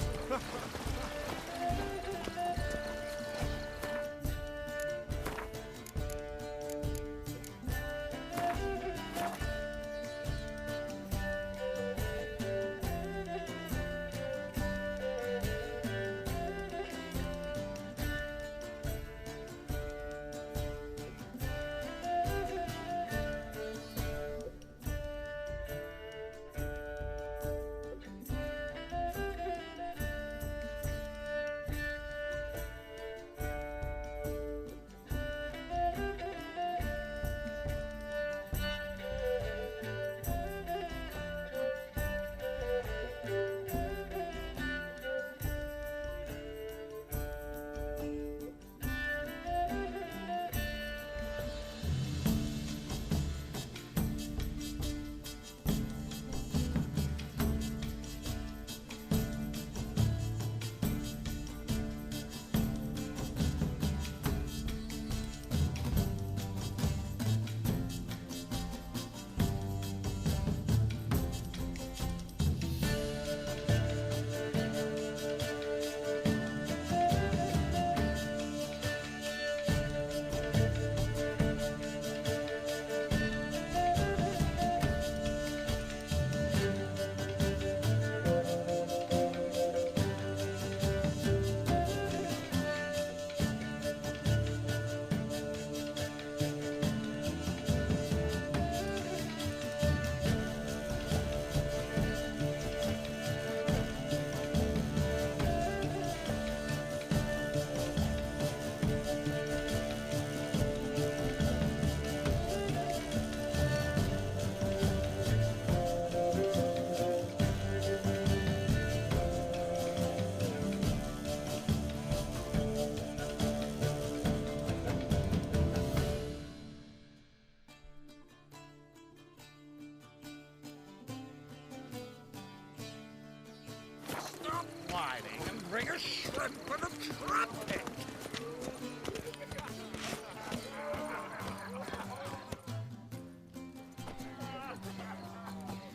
[SPEAKER 6] Bring a shrimp and a trumpet!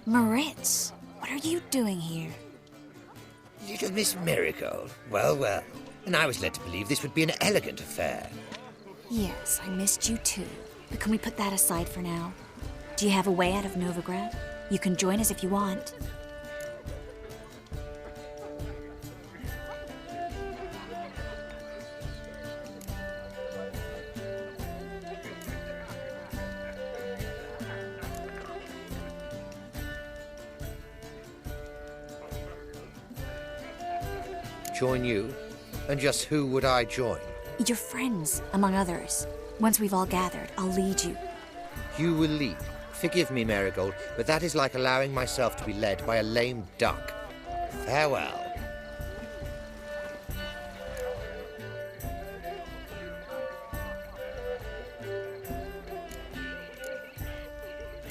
[SPEAKER 2] Moritz, what are you doing here?
[SPEAKER 19] Little Miss Marigold. Well, well. And I was led to believe this would be an elegant affair.
[SPEAKER 2] Yes, I missed you too. But can we put that aside for now? Do you have a way out of Novigrad? You can join us if you want.
[SPEAKER 19] Join you? And just who would I join?
[SPEAKER 2] Your friends, among others. Once we've all gathered, I'll lead you.
[SPEAKER 19] You will lead. Forgive me, Marigold, but that is like allowing myself to be led by a lame duck. Farewell.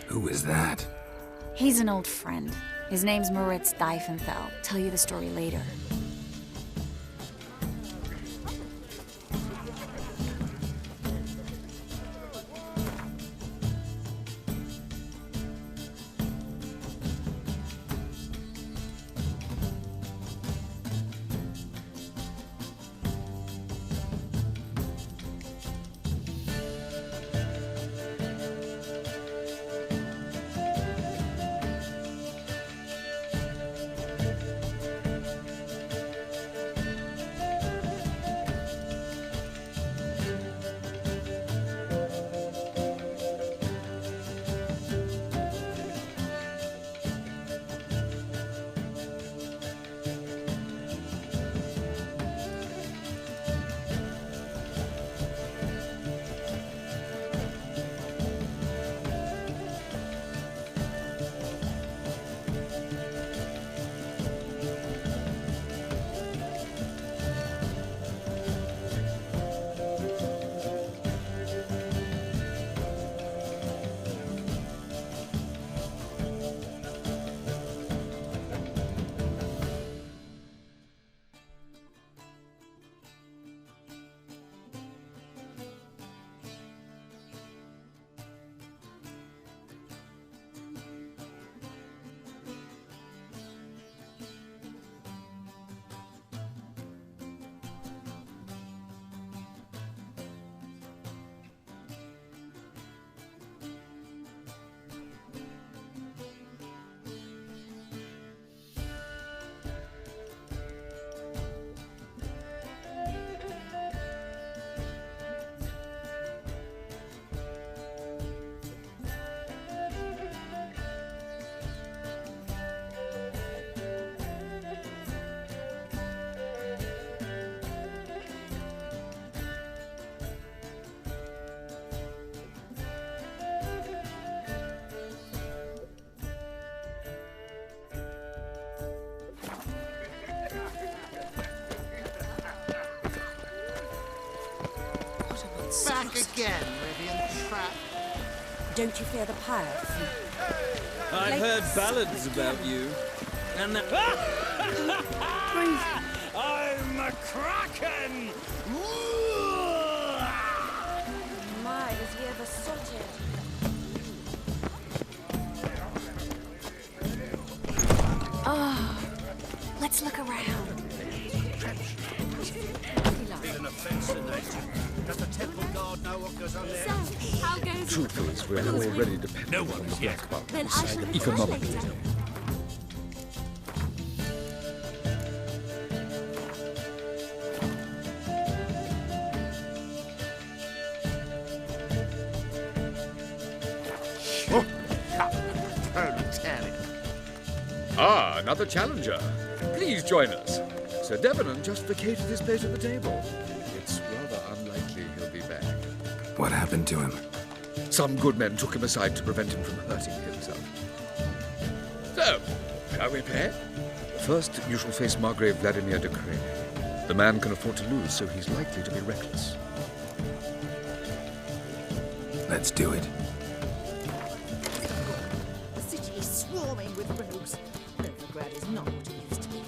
[SPEAKER 4] Who is that?
[SPEAKER 2] He's an old friend. His name's Moritz Diefenthal. Tell you the story later.
[SPEAKER 18] Back again, Rivian Trap.
[SPEAKER 2] Don't you fear the pirates?
[SPEAKER 11] I've heard ballads about you. And that... I'm a kraken!
[SPEAKER 2] My, was he ever sorted? Oh, let's look around.
[SPEAKER 12] Been an offence tonight. Does the temple guard know what goes on there?
[SPEAKER 2] How goes
[SPEAKER 15] Troopers were already dependent
[SPEAKER 1] No one is yet.
[SPEAKER 2] Then I shall return
[SPEAKER 15] economically.
[SPEAKER 2] later.
[SPEAKER 12] Don't tell it.
[SPEAKER 15] Ah, another challenger. Please join us. Sir Debenham just vacated his place at the table. It's rather unlikely he'll be back.
[SPEAKER 4] What happened to him?
[SPEAKER 15] Some good men took him aside to prevent him from hurting himself. So, shall we play? First, you shall face Margrave Vladimir de Crane. The man can afford to lose, so he's likely to be reckless.
[SPEAKER 4] Let's do it.
[SPEAKER 22] The city is swarming with rogues. Novigrad is not what it used to be.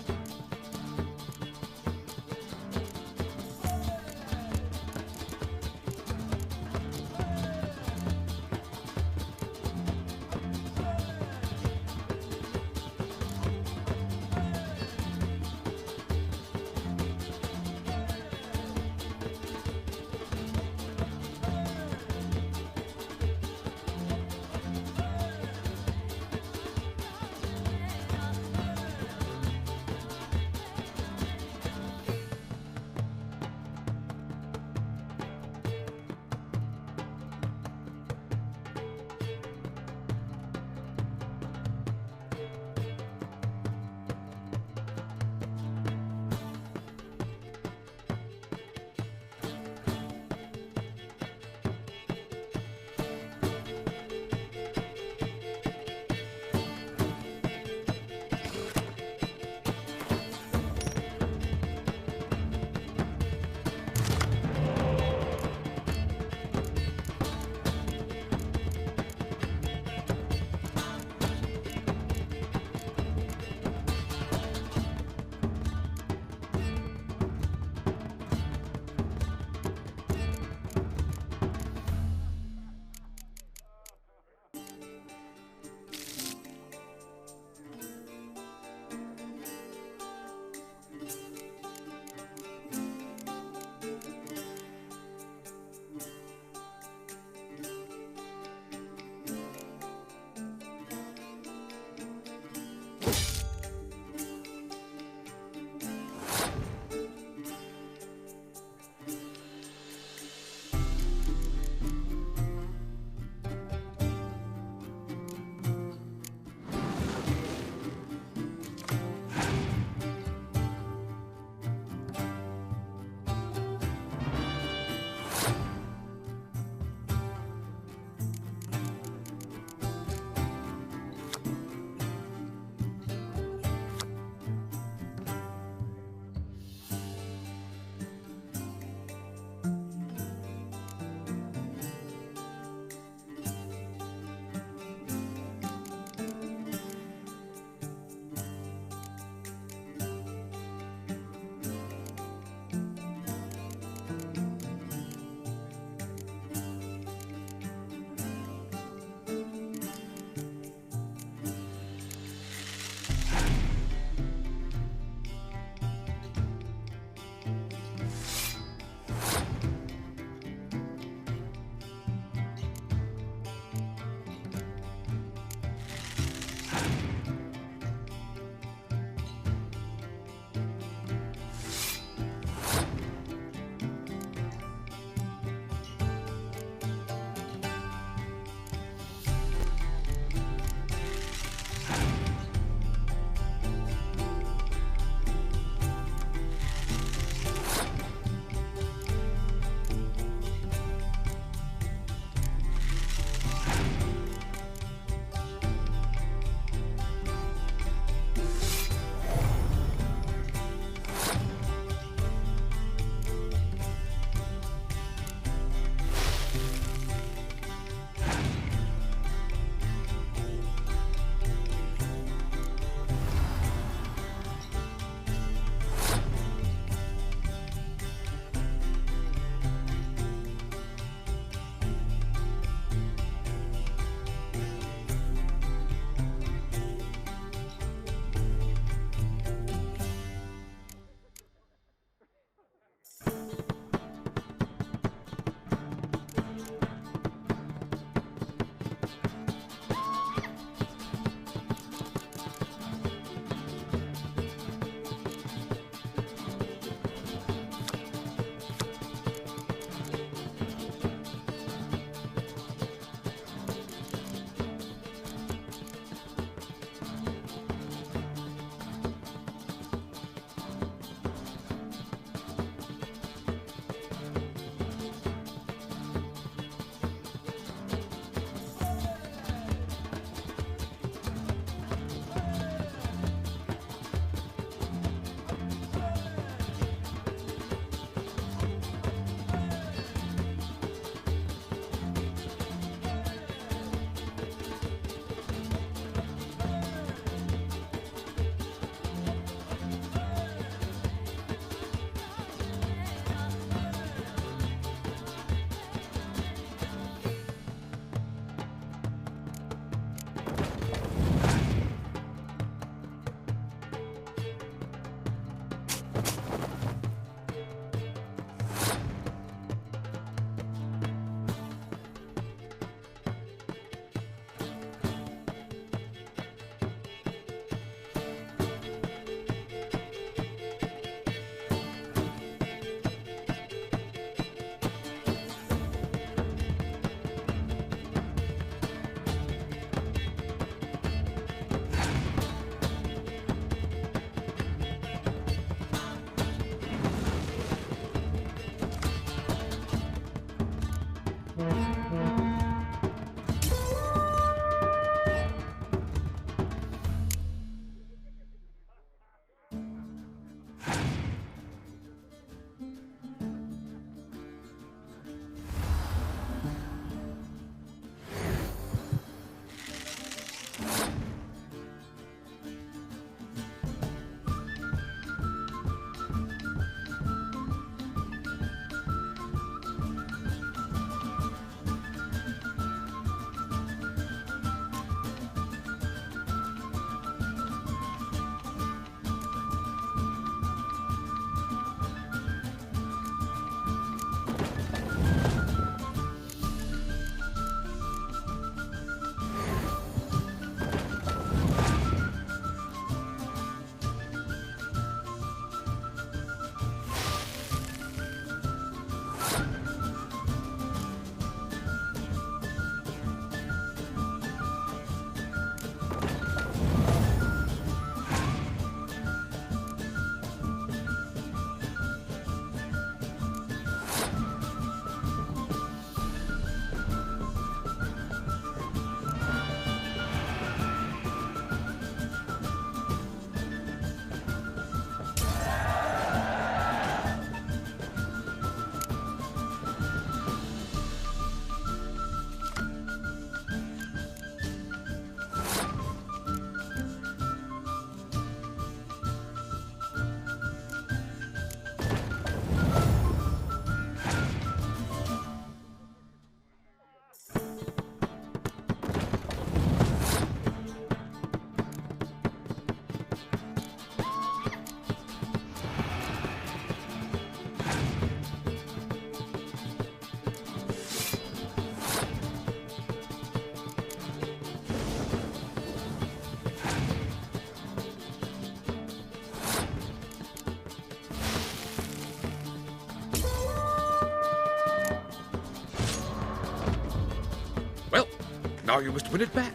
[SPEAKER 15] Now you must win it back.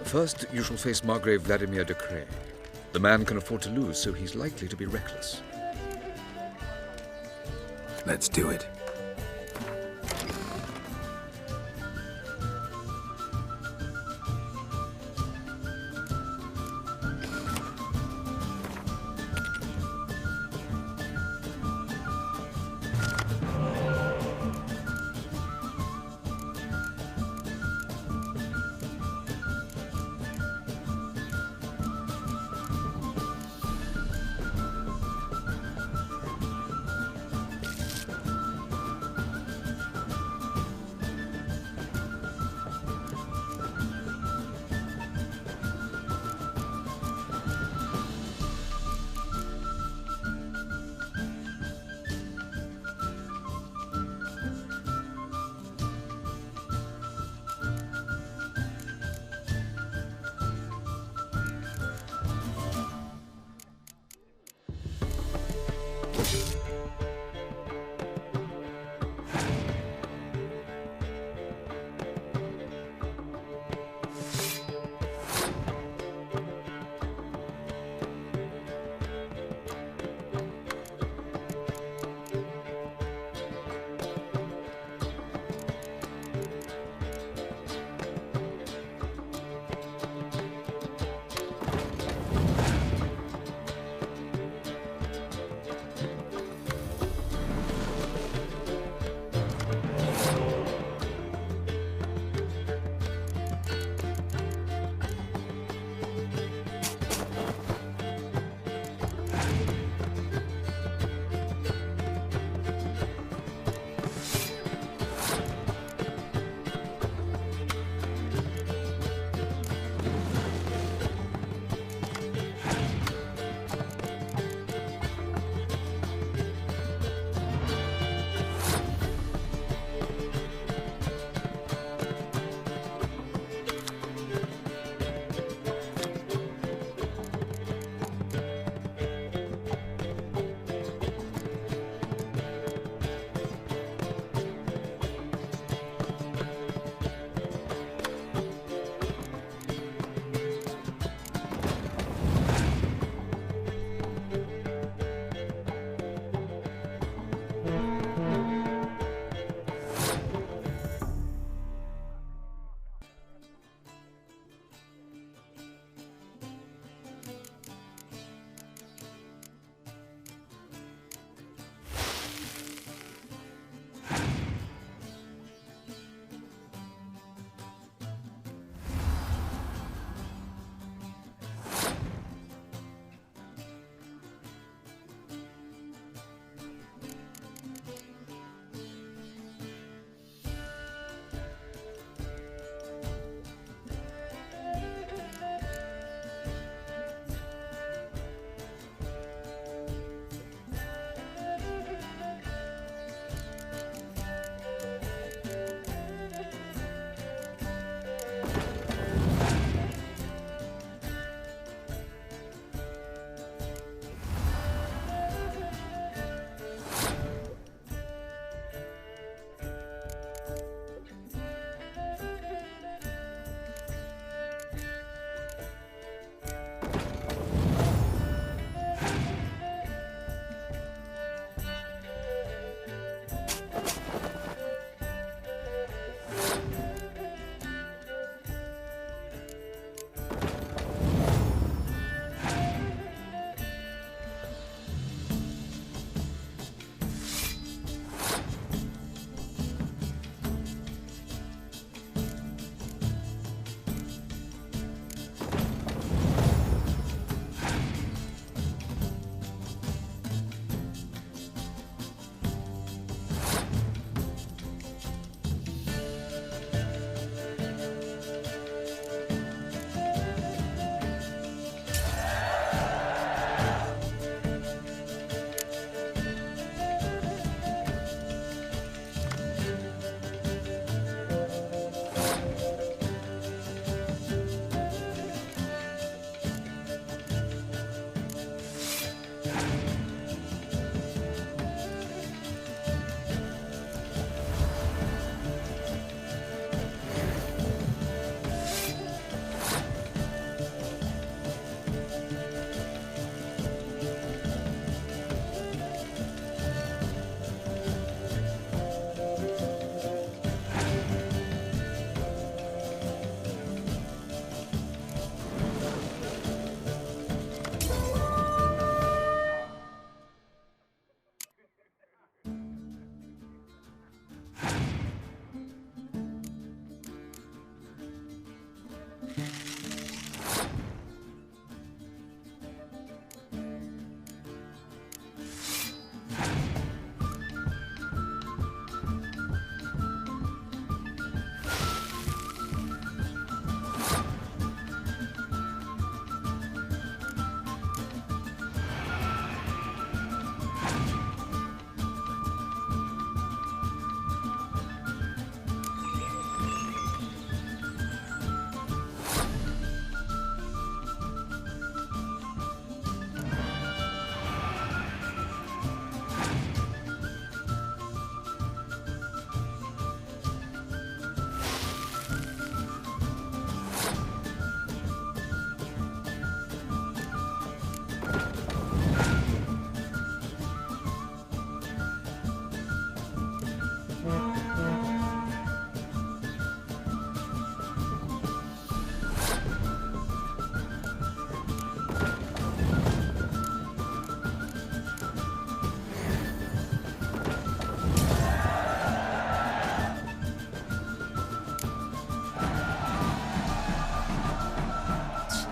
[SPEAKER 15] First, you shall face Margrave Vladimir de Cray. The man can afford to lose, so he's likely to be reckless.
[SPEAKER 4] Let's do it.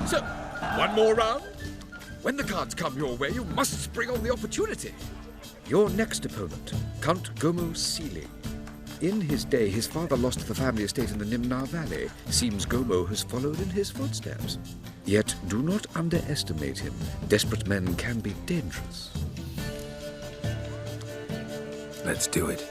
[SPEAKER 15] So, one more round. When the cards come your way, you must spring on the opportunity. Your next opponent, Count Gomo Sealing. In his day, his father lost the family estate in the Nimnar Valley. Seems Gomo has followed in his footsteps. Yet, do not underestimate him. Desperate men can be dangerous.
[SPEAKER 4] Let's do it.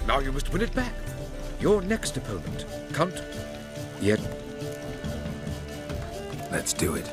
[SPEAKER 15] Now you must win it back. Your next opponent can't yet.
[SPEAKER 4] Let's do it.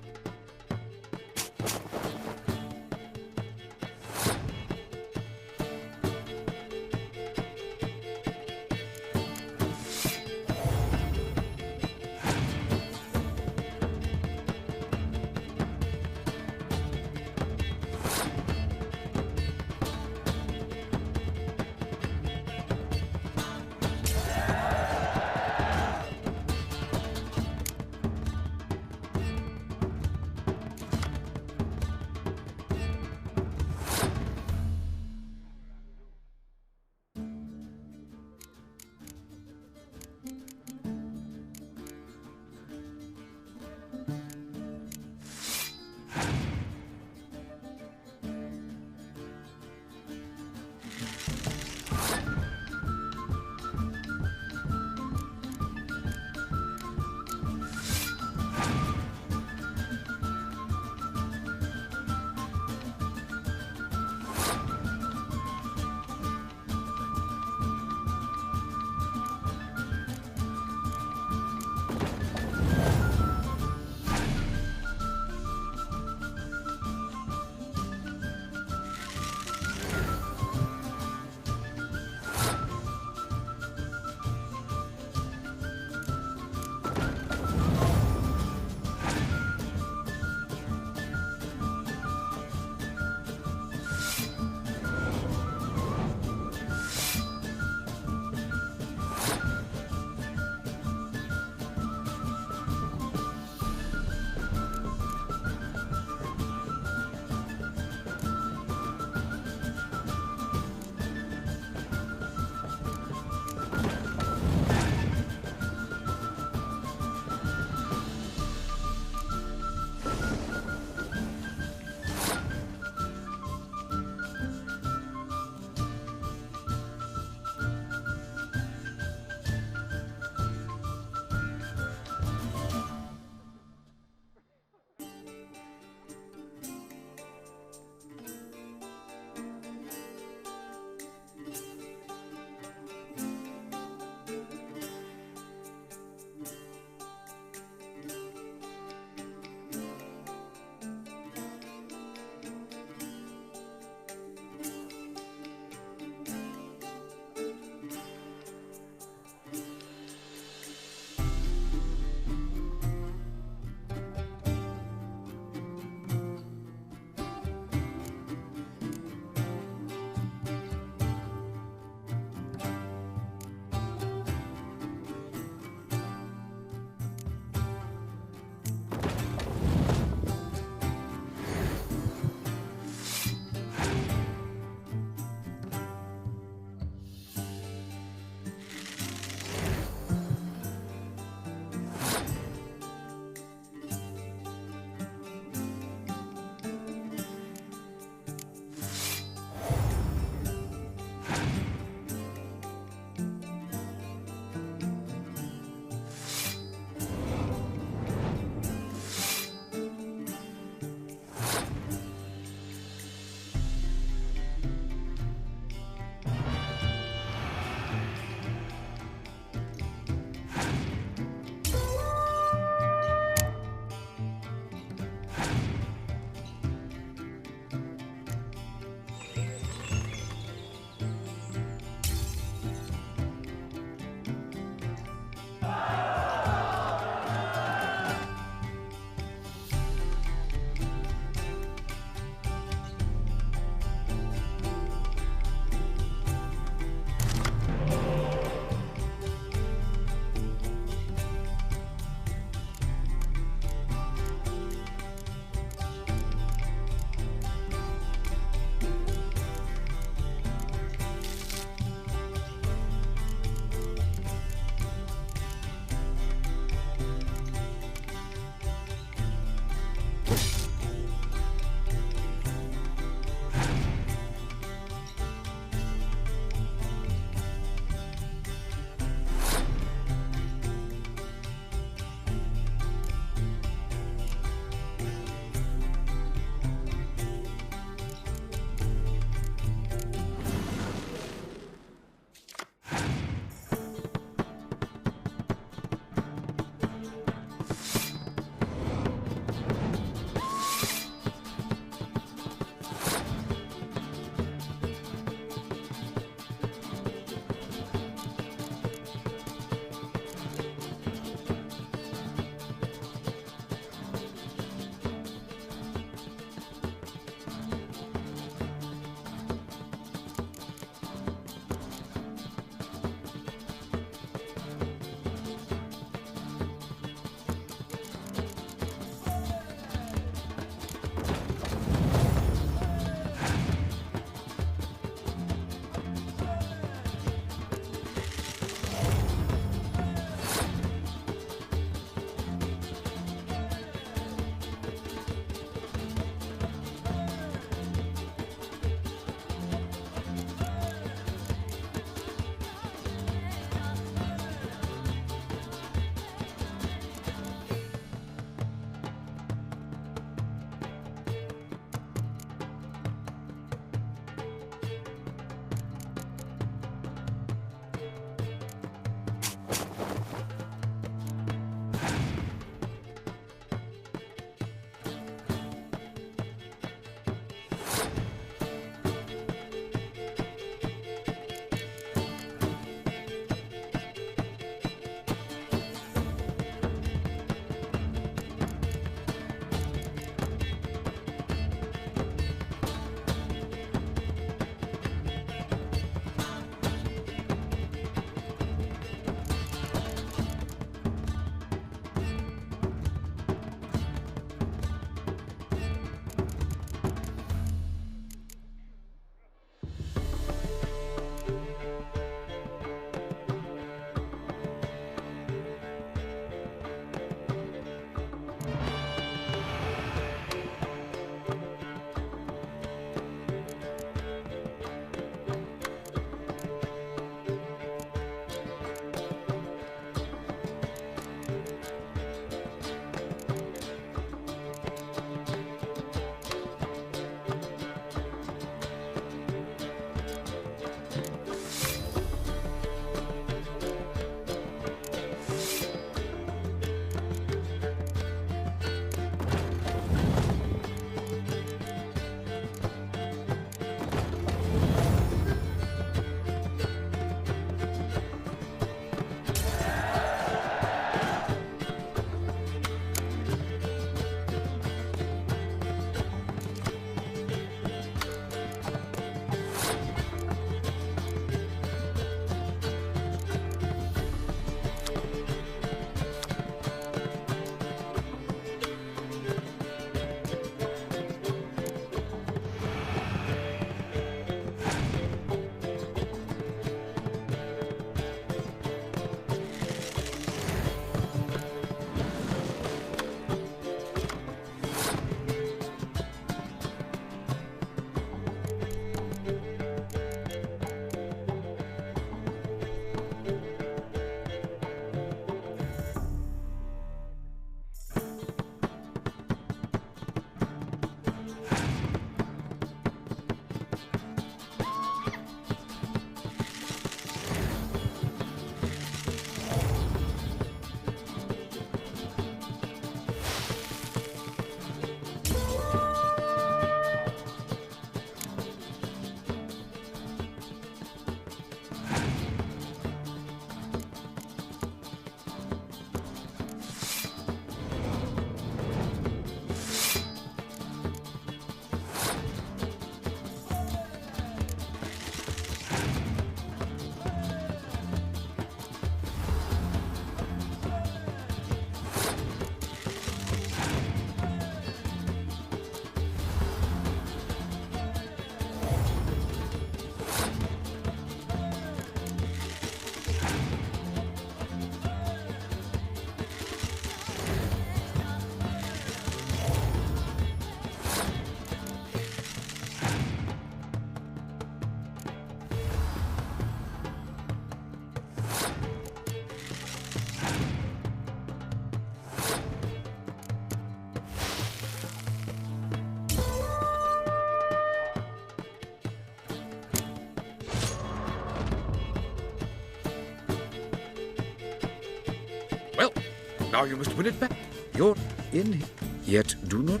[SPEAKER 15] Now you must win it back. You're in, yet do not.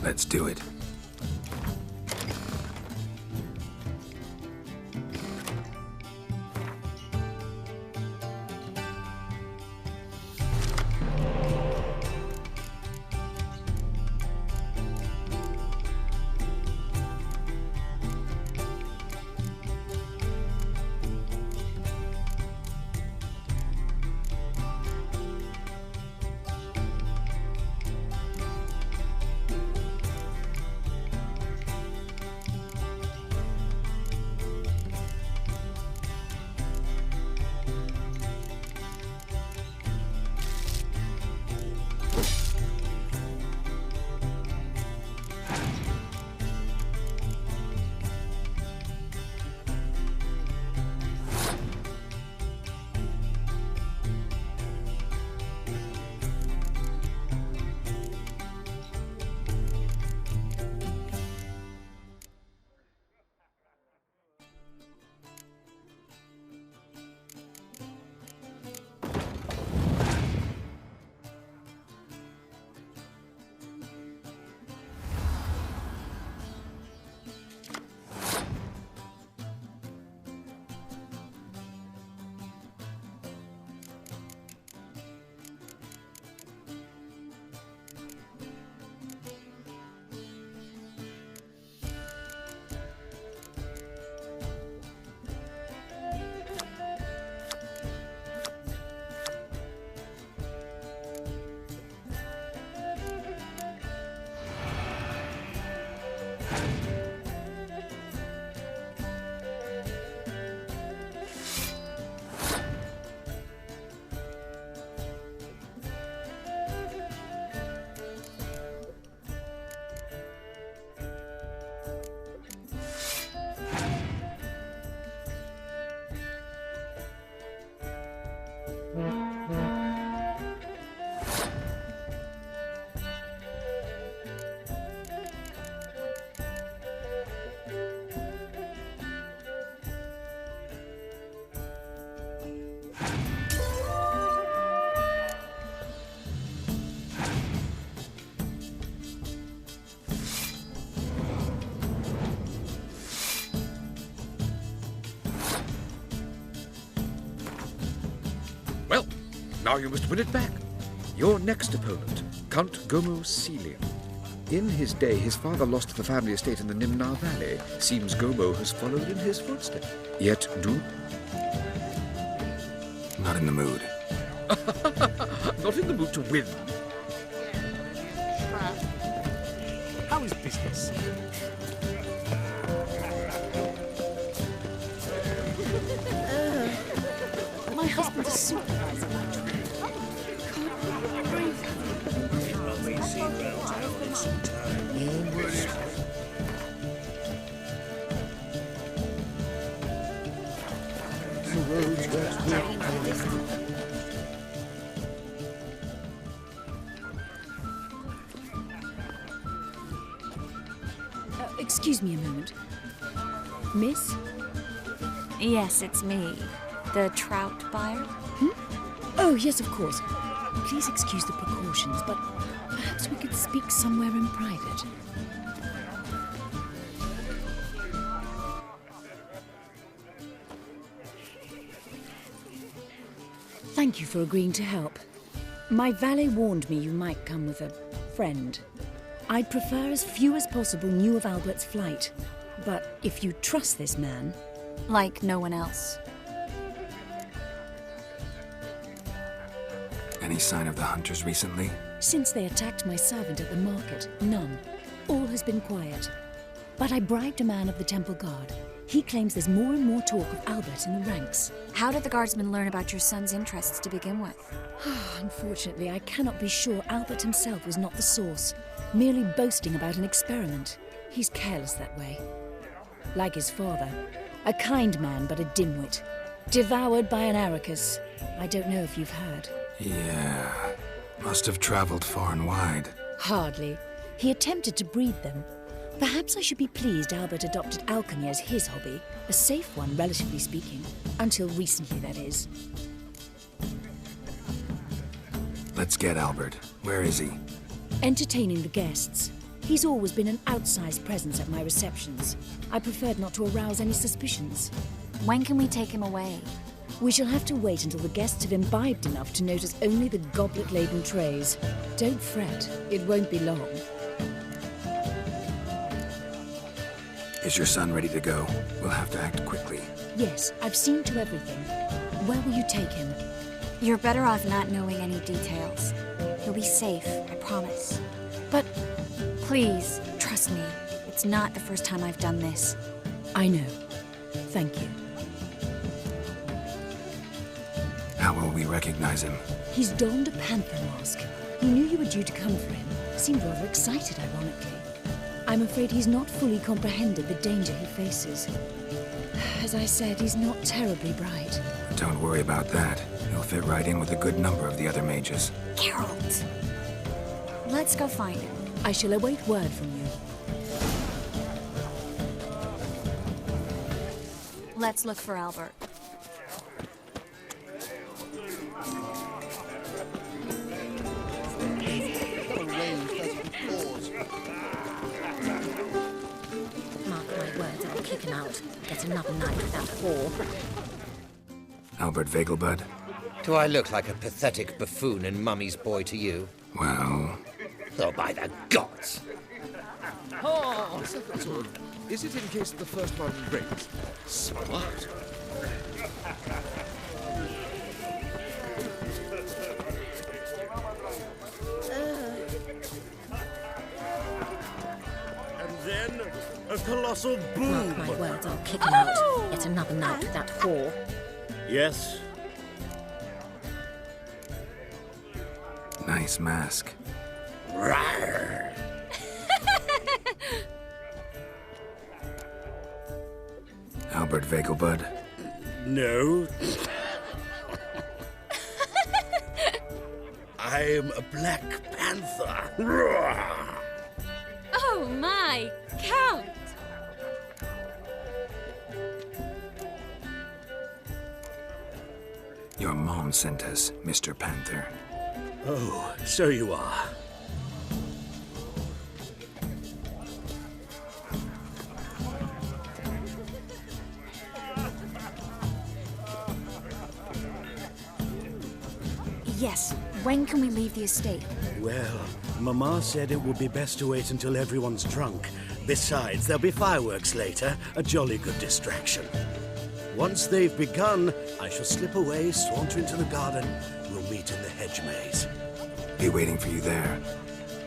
[SPEAKER 4] Let's do it.
[SPEAKER 15] Now you must win it back. Your next opponent, Count Gomo Celian. In his day, his father lost the family estate in the Nimnar Valley. Seems Gomo has followed in his footsteps. Yet do...
[SPEAKER 4] Not in the mood.
[SPEAKER 15] Not in the mood to win.
[SPEAKER 12] How is business?
[SPEAKER 2] My husband is supervising my trip. Can't breathe.
[SPEAKER 17] The roads get
[SPEAKER 2] Excuse me a moment. Miss? Yes, it's me. The trout buyer? Oh, yes, of course. Please excuse the precautions, but perhaps we could speak somewhere in private. Thank you for agreeing to help. My valet warned me you might come with a friend. I'd prefer as few as possible knew of Albert's flight. But if you trust this man... Like no one else.
[SPEAKER 4] Any sign of the hunters recently?
[SPEAKER 2] Since they attacked my servant at the market, none. All has been quiet. But I bribed a man of the Temple Guard. He claims there's more and more talk of Albert in the ranks. How did the guardsmen learn about your son's interests to begin with? Unfortunately, I cannot be sure Albert himself was not the source, merely boasting about an experiment. He's careless that way. Like his father. A kind man, but a dimwit. Devoured by an Arrakis. I don't know if you've heard.
[SPEAKER 4] Yeah. Must have traveled far and wide.
[SPEAKER 2] Hardly. He attempted to breed them. Perhaps I should be pleased Albert adopted alchemy as his hobby. A safe one, relatively speaking. Until recently, that is.
[SPEAKER 4] Let's get Albert. Where is he?
[SPEAKER 16] Entertaining the guests. He's always been an outsized presence at my receptions. I preferred not to arouse any suspicions.
[SPEAKER 2] When can we take him away?
[SPEAKER 16] We shall have to wait until the guests have imbibed enough to notice only the goblet-laden trays. Don't fret, it won't be long.
[SPEAKER 4] Is your son ready to go? We'll have to act quickly.
[SPEAKER 16] Yes, I've seen to everything. Where will you take him?
[SPEAKER 2] You're better off not knowing any details. He'll be safe, I promise. But please, trust me. It's not the first time I've done this.
[SPEAKER 16] I know. Thank you.
[SPEAKER 4] How will we recognize him?
[SPEAKER 16] He's donned a panther mask. He knew you were due to come for him. Seemed rather excited, ironically. I'm afraid he's not fully comprehended the danger he faces. As I said, he's not terribly bright.
[SPEAKER 4] Don't worry about that. He'll fit right in with a good number of the other mages.
[SPEAKER 2] Geralt! Let's go find him.
[SPEAKER 16] I shall await word from you.
[SPEAKER 2] Let's look for Albert.
[SPEAKER 16] Mark my words, I'll kick him out. Get another night with that whore.
[SPEAKER 4] Albert Vegelbud?
[SPEAKER 19] Do I look like a pathetic buffoon and Mummy's boy to you?
[SPEAKER 4] Well...
[SPEAKER 19] Oh, by the gods!
[SPEAKER 15] Oh, is it in case the first one breaks? Smart.
[SPEAKER 12] And then a colossal boom.
[SPEAKER 16] Mark my words, I'll kick him out. Get another night with that whore.
[SPEAKER 12] Yes.
[SPEAKER 4] Nice mask.
[SPEAKER 12] Rawr.
[SPEAKER 4] Albert Vegelbud?
[SPEAKER 12] No. I'm a Black Panther. Rawr.
[SPEAKER 20] Oh my, Count!
[SPEAKER 4] Your mom sent us, Mr. Panther.
[SPEAKER 12] Oh, so you are.
[SPEAKER 2] Yes, when can we leave the estate?
[SPEAKER 12] Well, Mama said it would be best to wait until everyone's drunk. Besides, there'll be fireworks later, a jolly good distraction. Once they've begun, I shall slip away, saunter into the garden. We'll meet in the hedge maze.
[SPEAKER 4] Be waiting for you there.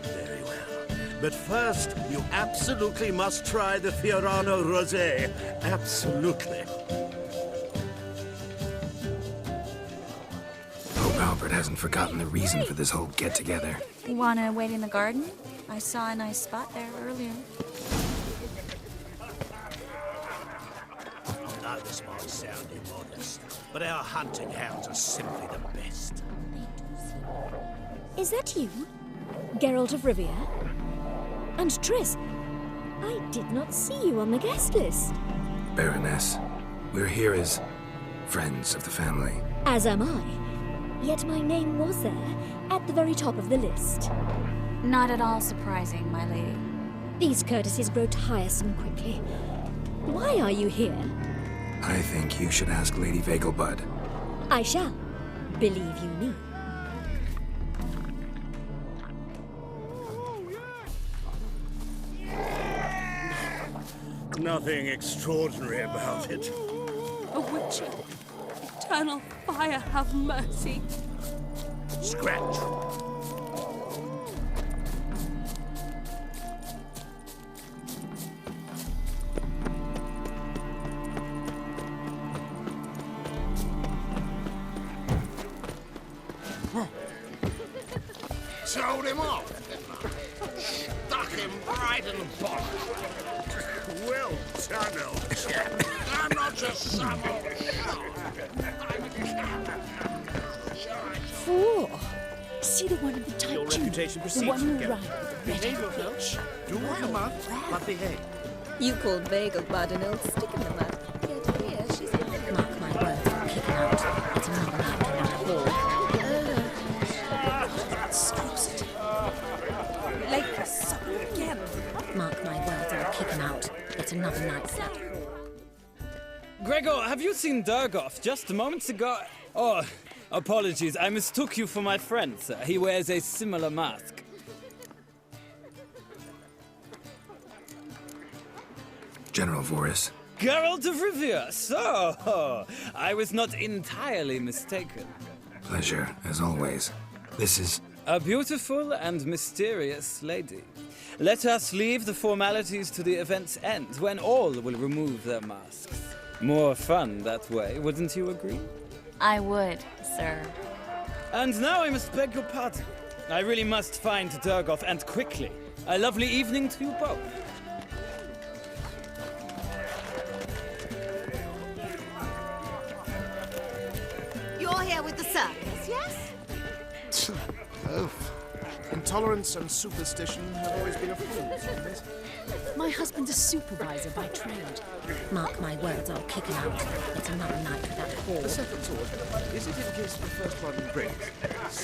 [SPEAKER 12] Very well. But first, you absolutely must try the Fiorano Rosé. Absolutely.
[SPEAKER 4] Hope Albert hasn't forgotten the reason for this whole get-together.
[SPEAKER 2] Wanna wait in the garden? I saw a nice spot there earlier.
[SPEAKER 12] I know this might sound immodest, but our hunting hounds are simply the best.
[SPEAKER 16] Is that you? Geralt of Rivia? And Triss? I did not see you on the guest list.
[SPEAKER 4] Baroness, we're here as friends of the family.
[SPEAKER 16] As am I. Yet my name was there, at the very top of the list.
[SPEAKER 2] Not at all surprising, my lady.
[SPEAKER 16] These courtesies grow tiresome quickly. Why are you here?
[SPEAKER 4] I think you should ask Lady Vegelbud.
[SPEAKER 16] I shall. Believe you me.
[SPEAKER 12] Nothing extraordinary about it.
[SPEAKER 20] A witch. Eternal fire, have mercy.
[SPEAKER 12] Scratch.
[SPEAKER 6] Told him off. Stuck him right in the bottom.
[SPEAKER 12] Well done, chap.
[SPEAKER 6] I'm not just some old
[SPEAKER 16] Four. See the one in the tight
[SPEAKER 12] Your
[SPEAKER 16] tunic?
[SPEAKER 12] reputation
[SPEAKER 16] The
[SPEAKER 12] precedes
[SPEAKER 16] one
[SPEAKER 12] you,
[SPEAKER 16] who
[SPEAKER 12] Geralt.
[SPEAKER 16] ride with the red
[SPEAKER 12] Behave
[SPEAKER 16] hat
[SPEAKER 12] yourself.
[SPEAKER 16] bitch.
[SPEAKER 12] Do what you must, but behave.
[SPEAKER 20] You called Vegelbud an old stick in the mud. Yet here she's a
[SPEAKER 16] Mark my words, I'll kick him out. It's another night without a whore. Yet another night for that.
[SPEAKER 11] Gregor, have you seen Durgoff just moments ago? Oh, apologies. I mistook you for my friend, sir. He wears a similar mask.
[SPEAKER 4] General Voris.
[SPEAKER 11] Geralt of Rivia. So, I was not entirely mistaken.
[SPEAKER 4] Pleasure, as always. This is...
[SPEAKER 11] A beautiful and mysterious lady. Let us leave the formalities to the event's end, when all will remove their masks. More fun that way, wouldn't you agree?
[SPEAKER 2] I would, sir.
[SPEAKER 11] And now I must beg your pardon. I really must find Durgoff, and quickly. A lovely evening to you both.
[SPEAKER 22] You're here with the circus, yes?
[SPEAKER 8] Oh. Intolerance and superstition have always been a fool, isn't it?
[SPEAKER 16] My husband's a supervisor by trade. Mark my words, I'll kick him out. It's another night for that whore.
[SPEAKER 8] The second thought, is it in case the first one breaks?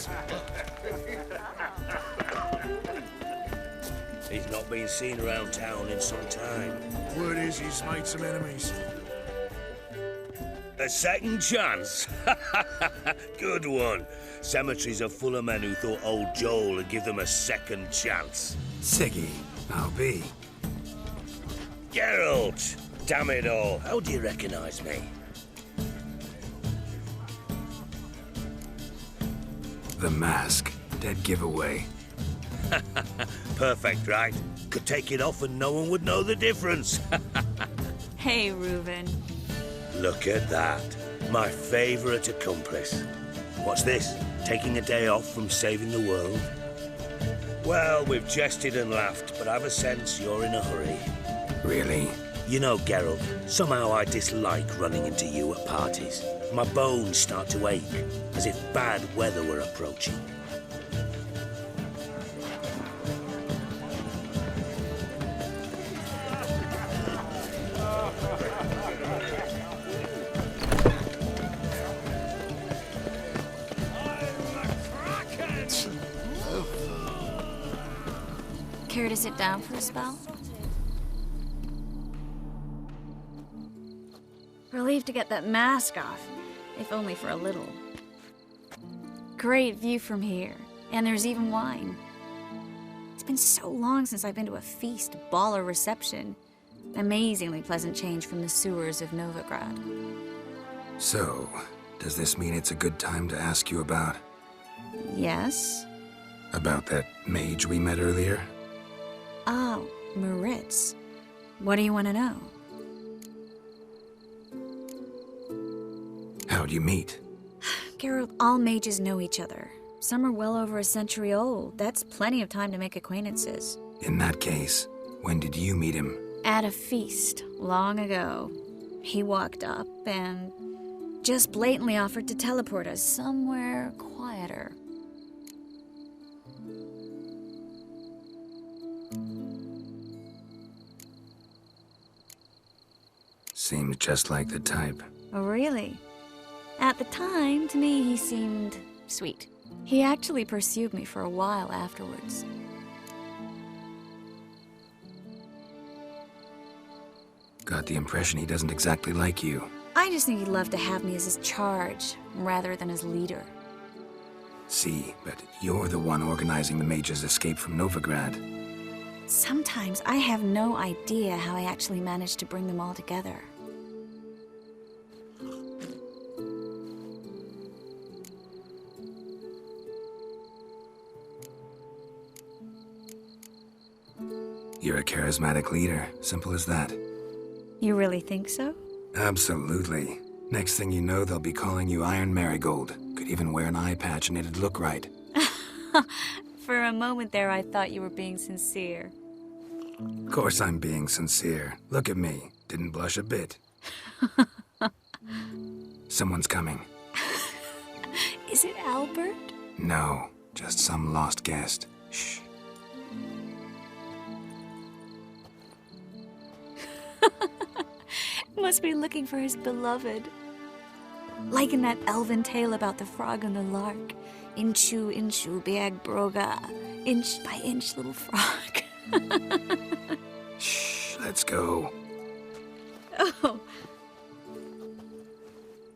[SPEAKER 14] He's not been seen around town in some time.
[SPEAKER 13] Word is he's made some enemies.
[SPEAKER 14] A second chance? Good one. Cemeteries are full of men who thought old Joel would give them a second chance.
[SPEAKER 4] Siggy, I'll be.
[SPEAKER 14] Geralt! Damn it all, how do you recognize me?
[SPEAKER 4] The mask. Dead giveaway.
[SPEAKER 14] Perfect, right? Could take it off and no one would know the difference.
[SPEAKER 2] Hey, Reuben.
[SPEAKER 14] Look at that. My favorite accomplice. What's this? Taking a day off from saving the world? Well, we've jested and laughed, but I've a sense you're in a hurry.
[SPEAKER 4] Really?
[SPEAKER 14] You know, Geralt, somehow I dislike running into you at parties. My bones start to ache, as if bad weather were approaching.
[SPEAKER 2] Care to sit down for a spell? Relieved to get that mask off, if only for a little. Great view from here, and there's even wine. It's been so long since I've been to a feast, ball, or reception. Amazingly pleasant change from the sewers of Novigrad.
[SPEAKER 4] So, does this mean it's a good time to ask you about...
[SPEAKER 2] Yes?
[SPEAKER 4] About that mage we met earlier?
[SPEAKER 2] Oh, Moritz. What do you want to know?
[SPEAKER 4] How'd you meet?
[SPEAKER 2] Geralt, all mages know each other. Some are well over a century old. That's plenty of time to make acquaintances.
[SPEAKER 4] In that case, when did you meet him?
[SPEAKER 2] At a feast, long ago. He walked up and just blatantly offered to teleport us somewhere quieter.
[SPEAKER 4] Seems just like the type.
[SPEAKER 2] Oh, really? At the time, to me, he seemed sweet. He actually pursued me for a while afterwards.
[SPEAKER 4] Got the impression he doesn't exactly like you.
[SPEAKER 2] I just think he'd love to have me as his charge, rather than his leader.
[SPEAKER 4] See, but you're the one organizing the mage's escape from Novigrad.
[SPEAKER 2] Sometimes I have no idea how I actually managed to bring them all together.
[SPEAKER 4] You're a charismatic leader, simple as that.
[SPEAKER 2] You really think so?
[SPEAKER 4] Absolutely. Next thing you know, they'll be calling you Iron Marigold. Could even wear an eye patch and it'd look right.
[SPEAKER 2] For a moment there, I thought you were being sincere.
[SPEAKER 4] Of course I'm being sincere. Look at me. Didn't blush a bit. Someone's coming.
[SPEAKER 2] Is it Albert?
[SPEAKER 4] No, just some lost guest. Shh.
[SPEAKER 2] Must be looking for his beloved. Like in that elven tale about the frog and the lark. Inchu, inchu, biag broga. Inch by inch, little frog.
[SPEAKER 4] Shh, let's go.
[SPEAKER 2] Oh.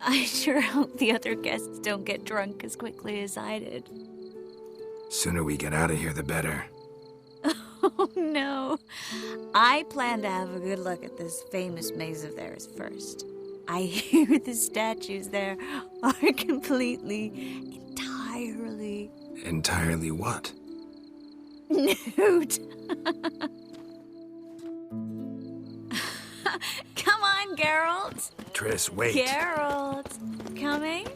[SPEAKER 2] I sure hope the other guests don't get drunk as quickly as I did.
[SPEAKER 4] Sooner we get out of here, the better.
[SPEAKER 2] Oh, no. I plan to have a good look at this famous maze of theirs first. I hear the statues there are entirely...
[SPEAKER 4] Entirely what?
[SPEAKER 2] nude. Come on, Geralt.
[SPEAKER 4] Triss, wait.
[SPEAKER 2] Geralt, coming?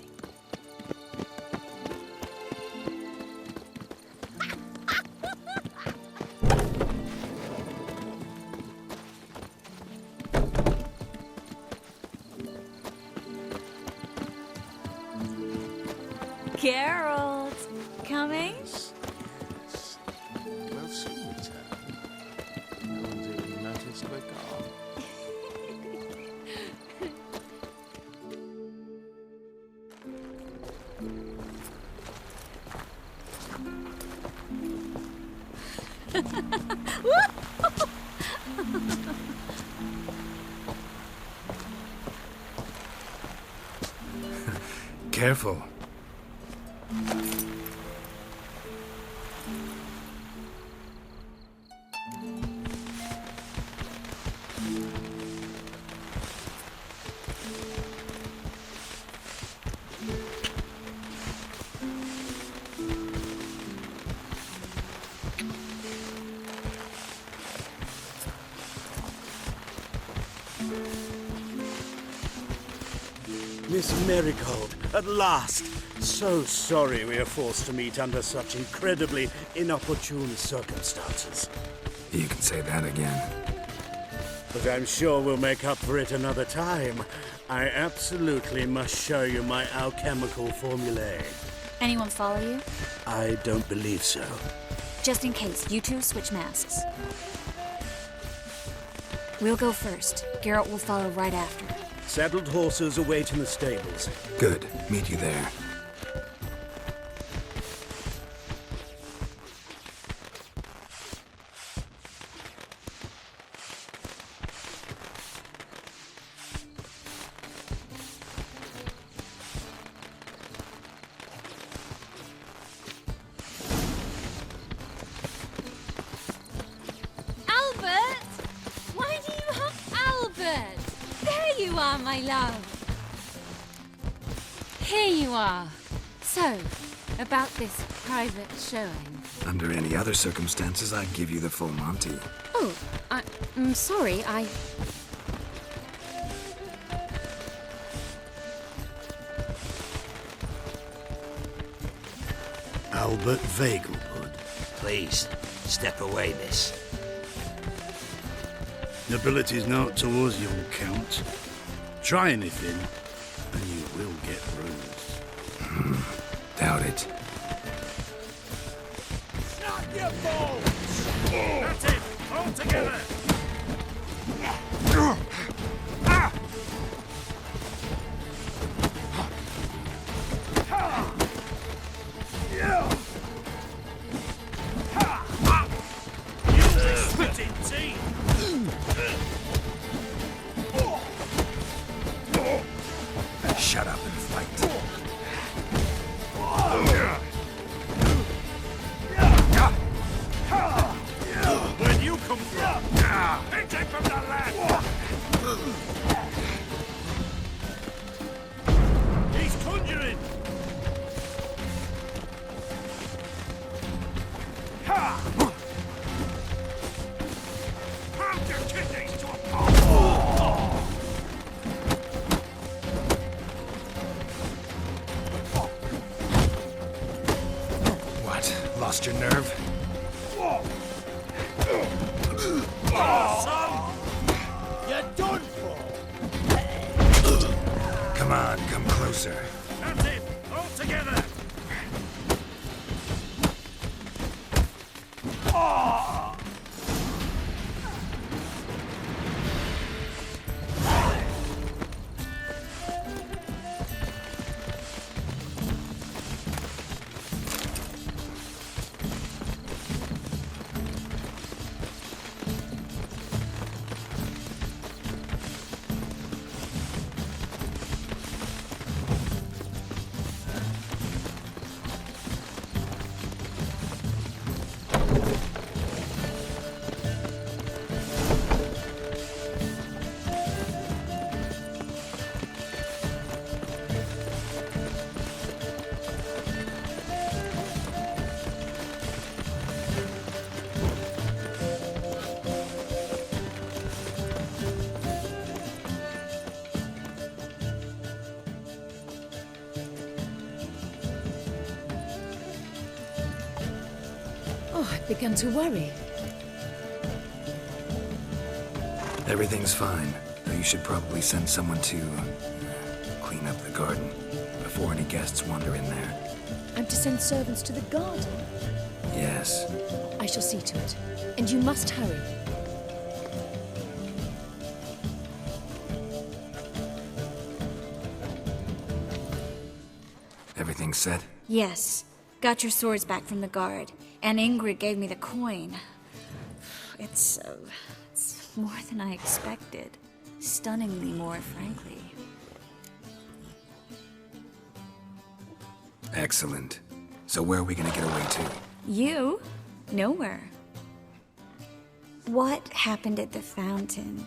[SPEAKER 2] Geralt, coming?
[SPEAKER 8] We'll soon return. No one's even noticed we're gone.
[SPEAKER 4] Careful.
[SPEAKER 12] Miss Marigold, at last! So sorry we are forced to meet under such incredibly inopportune circumstances.
[SPEAKER 4] You can say that again.
[SPEAKER 12] But I'm sure we'll make up for it another time. I absolutely must show you my alchemical formulae.
[SPEAKER 2] Anyone follow you?
[SPEAKER 12] I don't believe so.
[SPEAKER 2] Just in case, you two switch masks. We'll go first. Geralt will follow right after.
[SPEAKER 12] Saddled horses await in the stables.
[SPEAKER 4] Good. Meet you there.
[SPEAKER 3] Albert! Why do you have Albert? There you are, my love. Here you are. So, about this private showing.
[SPEAKER 4] Under any other circumstances, I'd give you the full Monty.
[SPEAKER 3] Oh, I'm sorry,
[SPEAKER 12] Albert Vegelbud.
[SPEAKER 14] Please, step away, miss.
[SPEAKER 7] Nobility's not towards you, Count. Try anything, and you will get bruised.
[SPEAKER 4] Doubt it.
[SPEAKER 13] Shut your balls! That's it! All together!
[SPEAKER 4] Shut up and fight.
[SPEAKER 13] Where'd you come from? Hit him from the left! He's conjuring! Pound your kidneys to a pulp!
[SPEAKER 4] What? Lost your nerve?
[SPEAKER 13] Son! You're done for!
[SPEAKER 4] Come on, come closer.
[SPEAKER 13] That's it! All together!
[SPEAKER 16] Oh, I began to worry.
[SPEAKER 4] Everything's fine, though you should probably send someone to clean up the garden before any guests wander in there.
[SPEAKER 16] I'm to send servants to the garden?
[SPEAKER 4] Yes.
[SPEAKER 16] I shall see to it. And you must hurry.
[SPEAKER 4] Everything set?
[SPEAKER 2] Yes. Got your swords back from the guard. And Ingrid gave me the coin. It's more than I expected. Stunningly more, frankly.
[SPEAKER 4] Excellent. So where are we gonna get away to?
[SPEAKER 2] You? Nowhere. What happened at the fountain?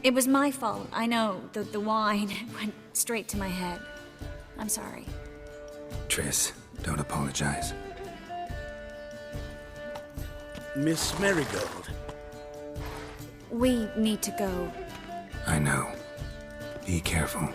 [SPEAKER 2] It was my fault, I know. The wine went straight to my head. I'm sorry.
[SPEAKER 4] Triss, don't apologize.
[SPEAKER 12] Miss Marigold.
[SPEAKER 2] We need to go.
[SPEAKER 4] I know. Be careful.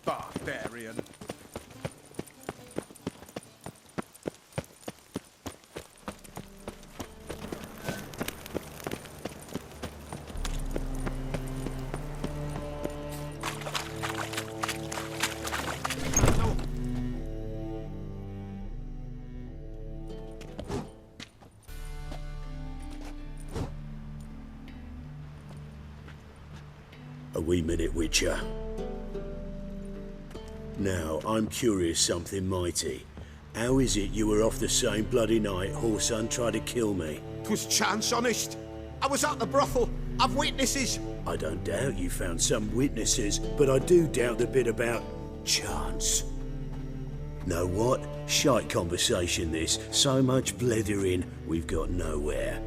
[SPEAKER 10] Barbarian.
[SPEAKER 12] A wee minute, Witcher. Now, I'm curious something mighty. How is it you were off the same bloody night Whoreson tried to kill me?
[SPEAKER 17] 'Twas chance, honest. I was at the brothel. I've witnesses.
[SPEAKER 12] I don't doubt you found some witnesses, but I do doubt the bit about chance. Know what? Shite conversation this. So much blethering, we've got nowhere.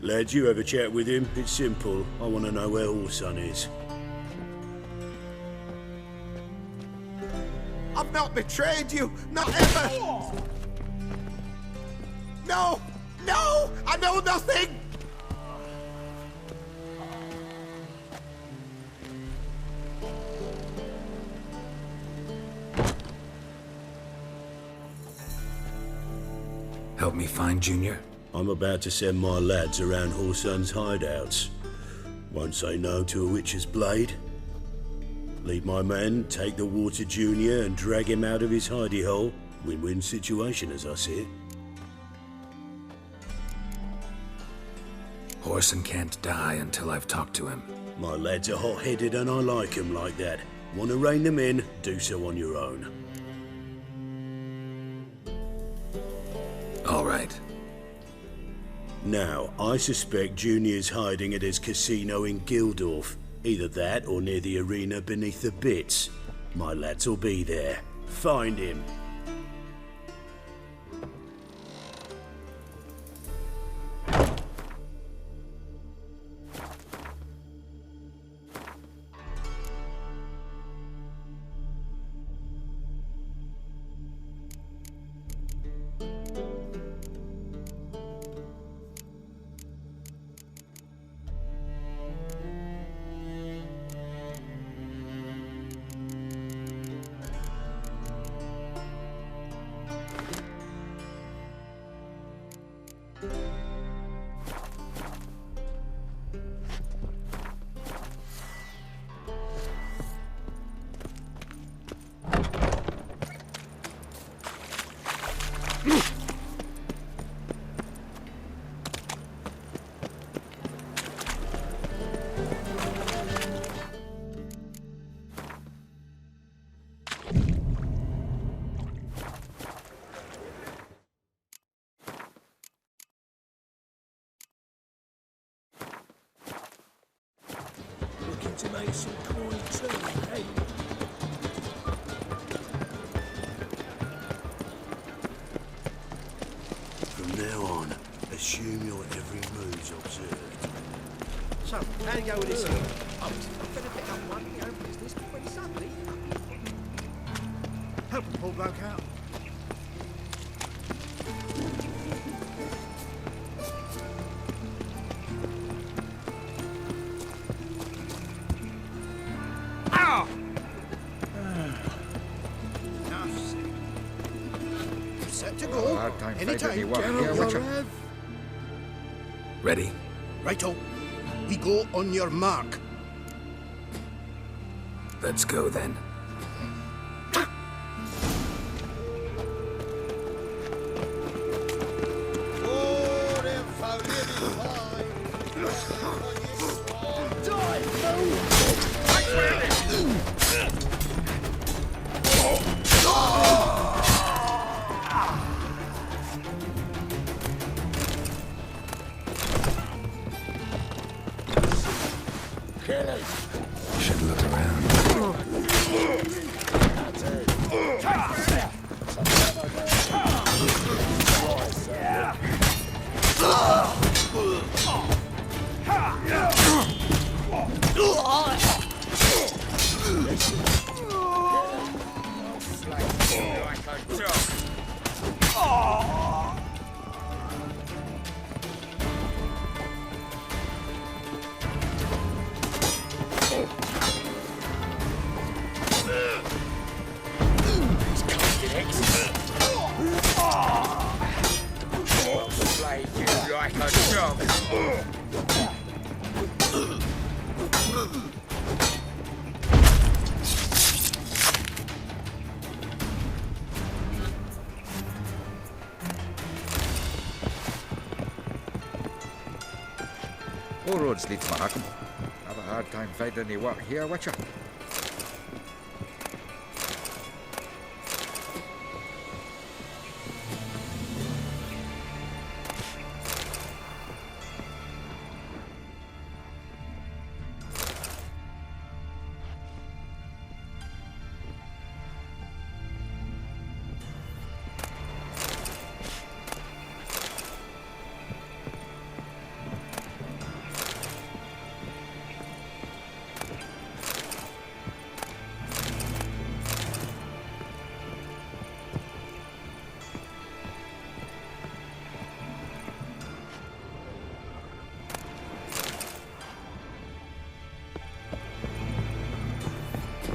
[SPEAKER 12] Lads, you have a chat with him? It's simple. I want to know where Orson is.
[SPEAKER 5] I've not betrayed you, not ever! No! No! I know nothing!
[SPEAKER 4] Help me find Junior?
[SPEAKER 12] I'm about to send my lads around Horson's hideouts. Won't say no to a witch's blade. Lead my men, take the water Junior and drag him out of his hidey hole. Win-win situation as I see it.
[SPEAKER 4] Horson can't die until I've talked to him.
[SPEAKER 12] My lads are hot-headed and I like 'em like that. Want to rein them in? Do so on your own.
[SPEAKER 4] All right.
[SPEAKER 12] Now, I suspect Junior's hiding at his casino in Gildorf. Either that or near the arena beneath the bits. My lads will be there. Find him.
[SPEAKER 5] To make some coin too, hey?
[SPEAKER 12] From now on, assume your every move's observed.
[SPEAKER 5] So, how you go with this here? I'm gonna pick up one of your own business pretty suddenly.
[SPEAKER 13] Help him pull bloke out.
[SPEAKER 5] Set to go.
[SPEAKER 15] Hard time
[SPEAKER 5] Any
[SPEAKER 15] fighting
[SPEAKER 5] time.
[SPEAKER 15] you want. Yeah, watch out.
[SPEAKER 4] Ready?
[SPEAKER 17] Righto. We go on your mark.
[SPEAKER 4] Let's go then. Should look around.
[SPEAKER 15] All roads lead to Markham. Have a hard time finding any work here, watcha.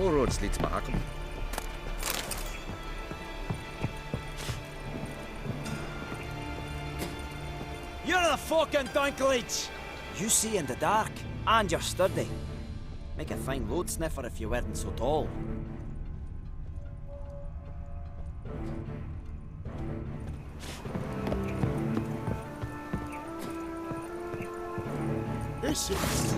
[SPEAKER 15] All roads lead to Mahakam.
[SPEAKER 11] You're the fucking donkleech!
[SPEAKER 9] You see in the dark, and you're sturdy. Make a fine road sniffer if you weren't so tall.
[SPEAKER 13] This is...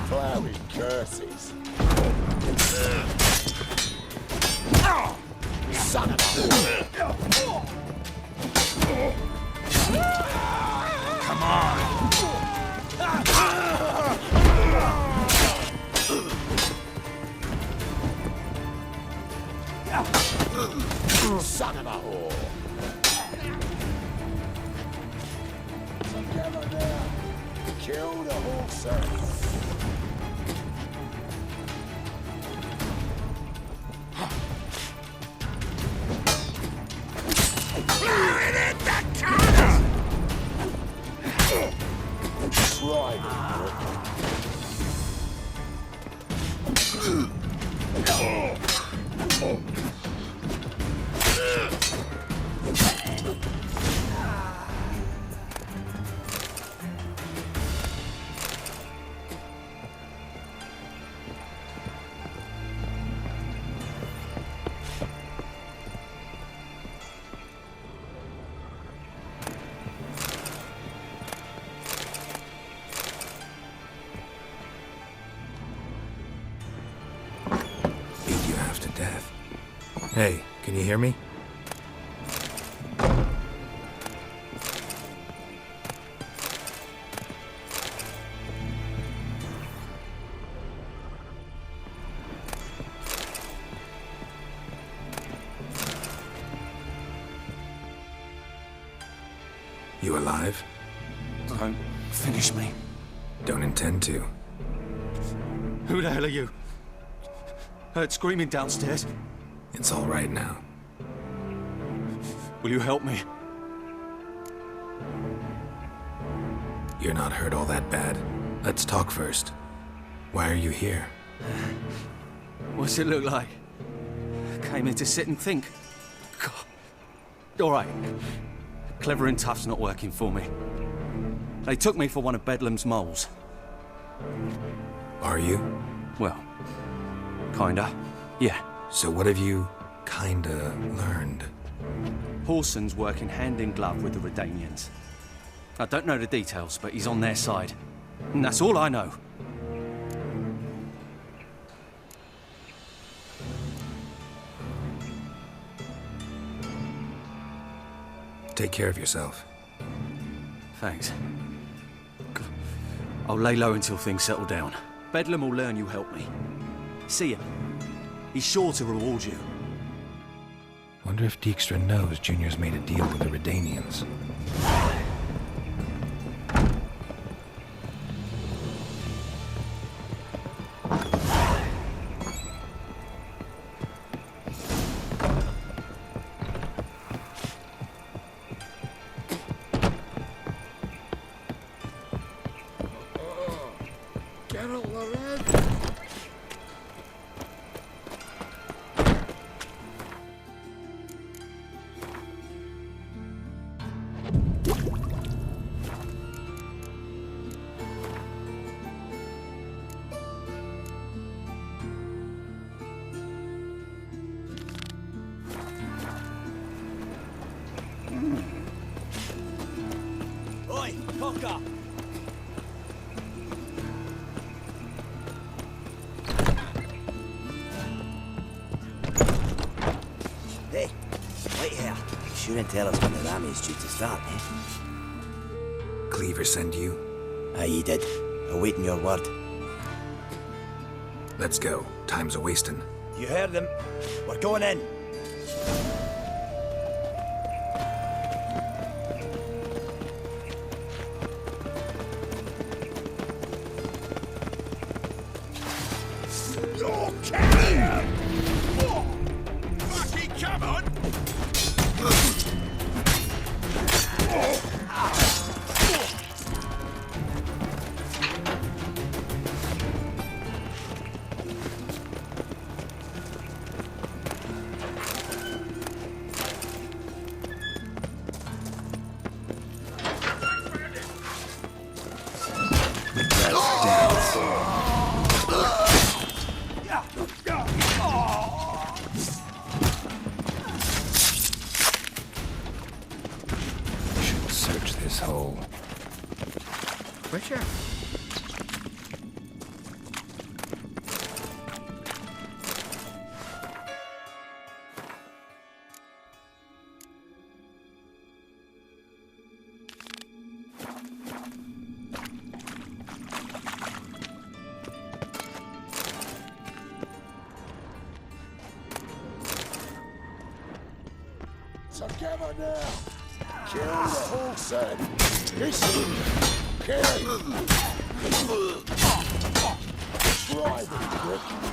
[SPEAKER 13] Cloudy curses. Son of a...
[SPEAKER 11] Come on!
[SPEAKER 13] Son of a whore. Together now. Kill the horses.
[SPEAKER 4] Death. Hey, can you hear me? You alive?
[SPEAKER 10] Don't finish me.
[SPEAKER 4] Don't intend to.
[SPEAKER 10] Who the hell are you? Heard screaming downstairs.
[SPEAKER 4] It's all right now.
[SPEAKER 10] Will you help me?
[SPEAKER 4] You're not hurt all that bad. Let's talk first. Why are you here?
[SPEAKER 10] What's it look like? Came in to sit and think. God. All right. Clever and tough's not working for me. They took me for one of Bedlam's moles.
[SPEAKER 4] Are you?
[SPEAKER 10] Well, kinda. Yeah.
[SPEAKER 4] So what have you kinda learned?
[SPEAKER 10] Horson's working hand in glove with the Redanians. I don't know the details, but he's on their side. And that's all I know.
[SPEAKER 4] Take care of yourself.
[SPEAKER 10] Thanks. I'll lay low until things settle down. Bedlam will learn you helped me. See him. He's sure to reward you.
[SPEAKER 4] Wonder if Dijkstra knows Junior's made a deal with the Redanians.
[SPEAKER 9] Oi, Cocker! Hey, wait here. You shouldn't tell us when the army is due to start, eh?
[SPEAKER 4] Cleaver send you?
[SPEAKER 9] Aye, he did. Awaiting your word.
[SPEAKER 4] Let's go. Time's a-wasting.
[SPEAKER 9] You heard them. We're going in.
[SPEAKER 13] shout.
[SPEAKER 6] Together now! Kill the horse and listen! Kill! Try the trick!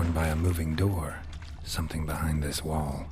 [SPEAKER 4] drawn by a moving door. Something behind this wall.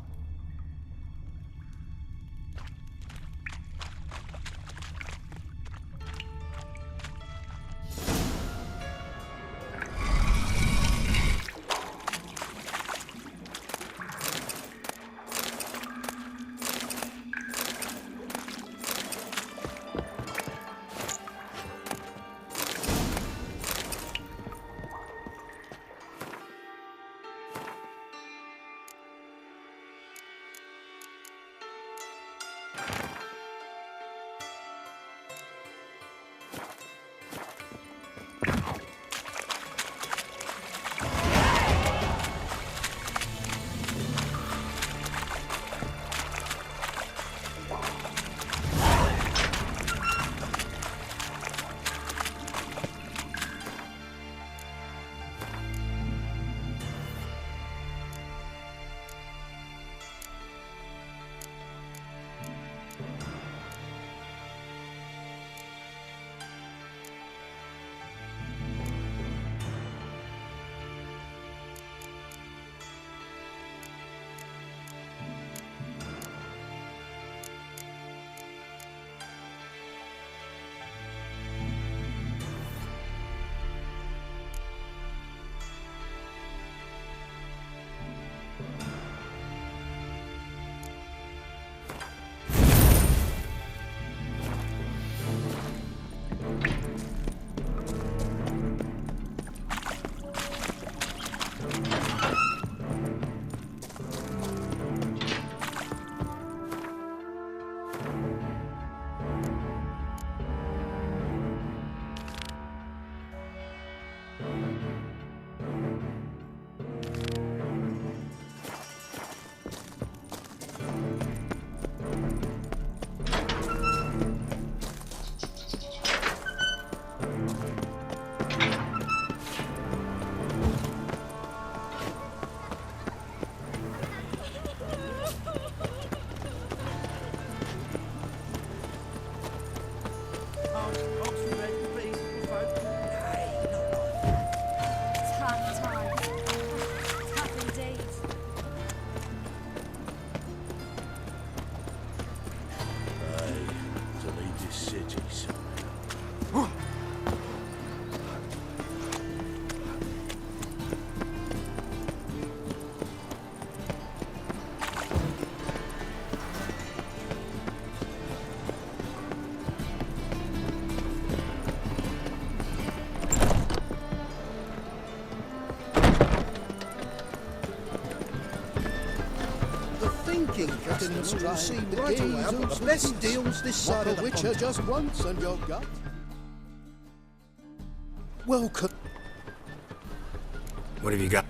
[SPEAKER 17] Getting the stride seem right away. I've got the best deals this side of the Witcher just once, and your gut. Welcome.
[SPEAKER 4] What have you got?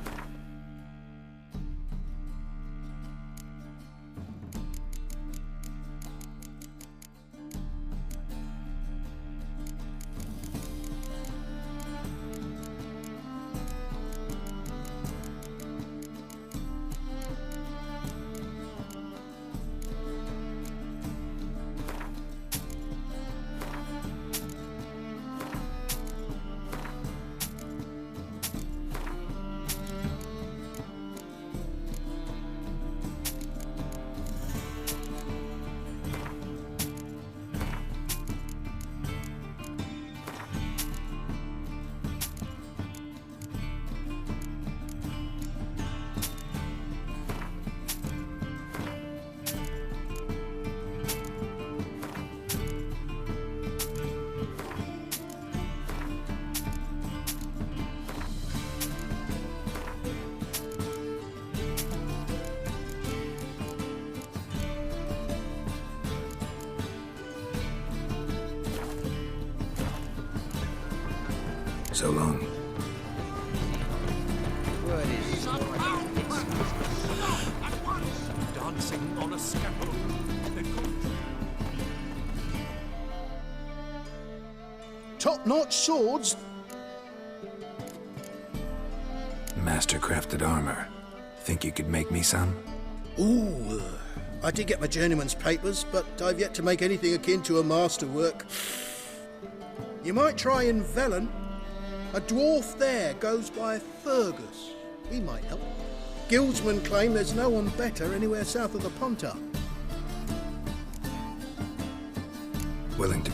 [SPEAKER 4] So long.
[SPEAKER 1] Dancing on a scaffold.
[SPEAKER 17] Top-notch swords.
[SPEAKER 4] Master-crafted armor. Think you could make me some?
[SPEAKER 17] Ooh, I did get my journeyman's papers, but I've yet to make anything akin to a masterwork. You might try in Velen. A dwarf there goes by Fergus. He might help. Guildsmen claim there's no one better anywhere south of the Pontar.
[SPEAKER 4] Willing to...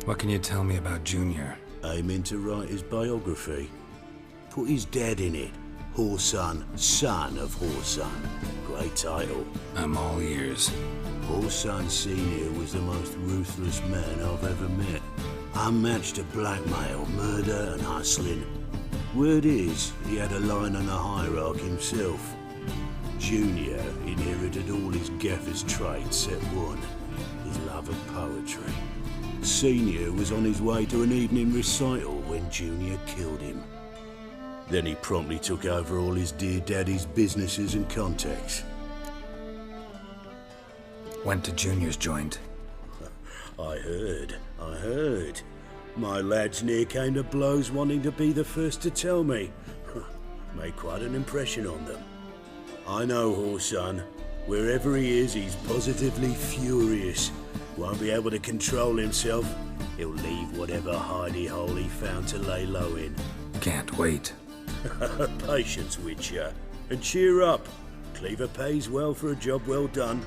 [SPEAKER 4] What can you tell me about Junior?
[SPEAKER 12] Aiming to write his biography. Put his dad in it. Horsan, son of Horsan. Great title.
[SPEAKER 4] I'm all ears.
[SPEAKER 12] Horsan Sr. was the most ruthless man I've ever met. Unmatched at blackmail, murder and hustling. Word is, he had a line on the hierarchy himself. Junior inherited all his gaffer's traits except one, his love of poetry. Senior was on his way to an evening recital when Junior killed him. Then he promptly took over all his dear daddy's businesses and contacts.
[SPEAKER 4] Went to Junior's joint.
[SPEAKER 12] I heard. My lads near came to blows wanting to be the first to tell me. Made quite an impression on them. I know Horsan. Wherever he is, he's positively furious. Won't be able to control himself. He'll leave whatever hidey hole he found to lay low in.
[SPEAKER 4] Can't wait.
[SPEAKER 12] Patience, Witcher. And cheer up. Cleaver pays well for a job well done.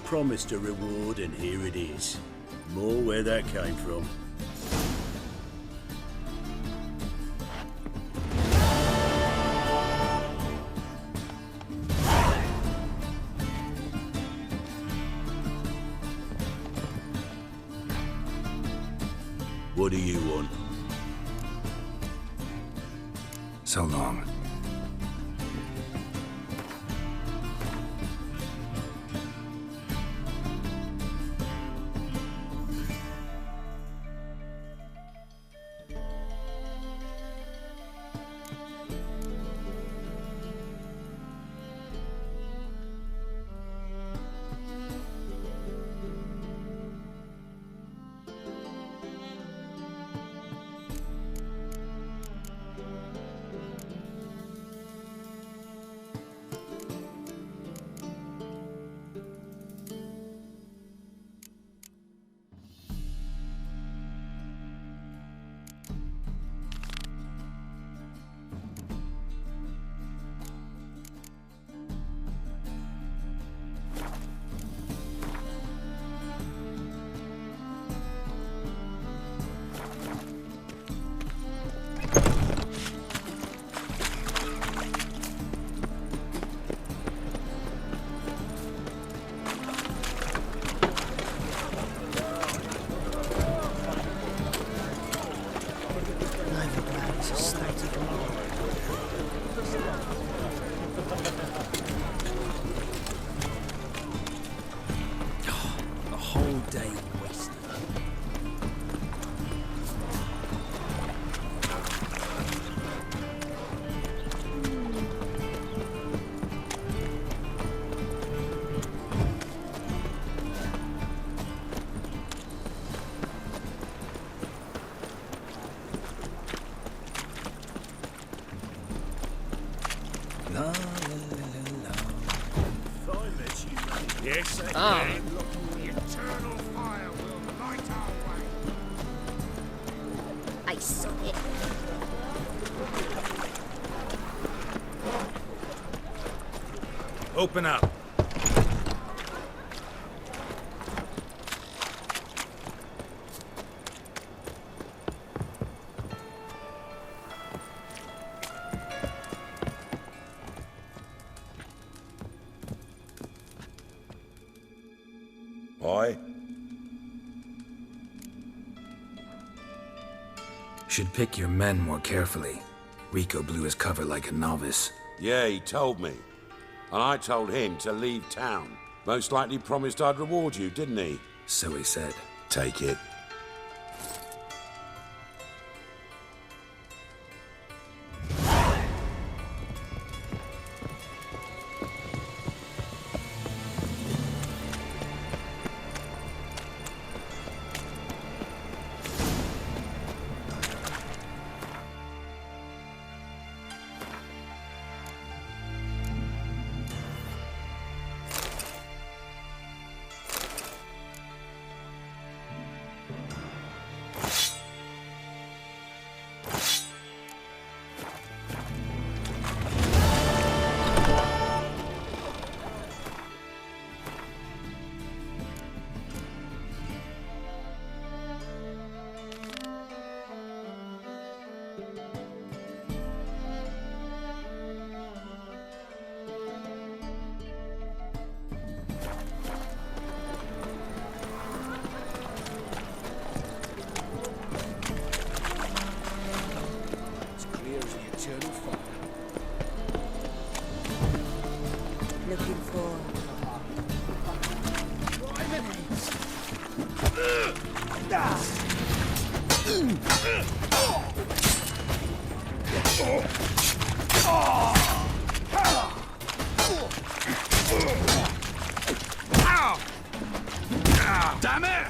[SPEAKER 12] Promised a reward, and here it is. More where that came from. What do you want?
[SPEAKER 4] So long.
[SPEAKER 1] Yes,
[SPEAKER 6] Ah.
[SPEAKER 1] the eternal fire will light our way.
[SPEAKER 2] I saw it.
[SPEAKER 18] Open up.
[SPEAKER 14] Aye?
[SPEAKER 4] Should pick your men more carefully. Rico blew his cover like a novice.
[SPEAKER 21] Yeah, he told me. And I told him to leave town. Most likely promised I'd reward you, didn't he?
[SPEAKER 4] So he said.
[SPEAKER 21] Take it.
[SPEAKER 7] Damn it!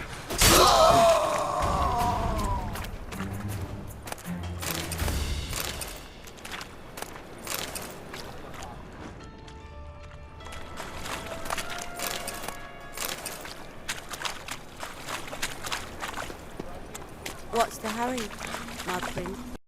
[SPEAKER 18] What's the hurry, my friend?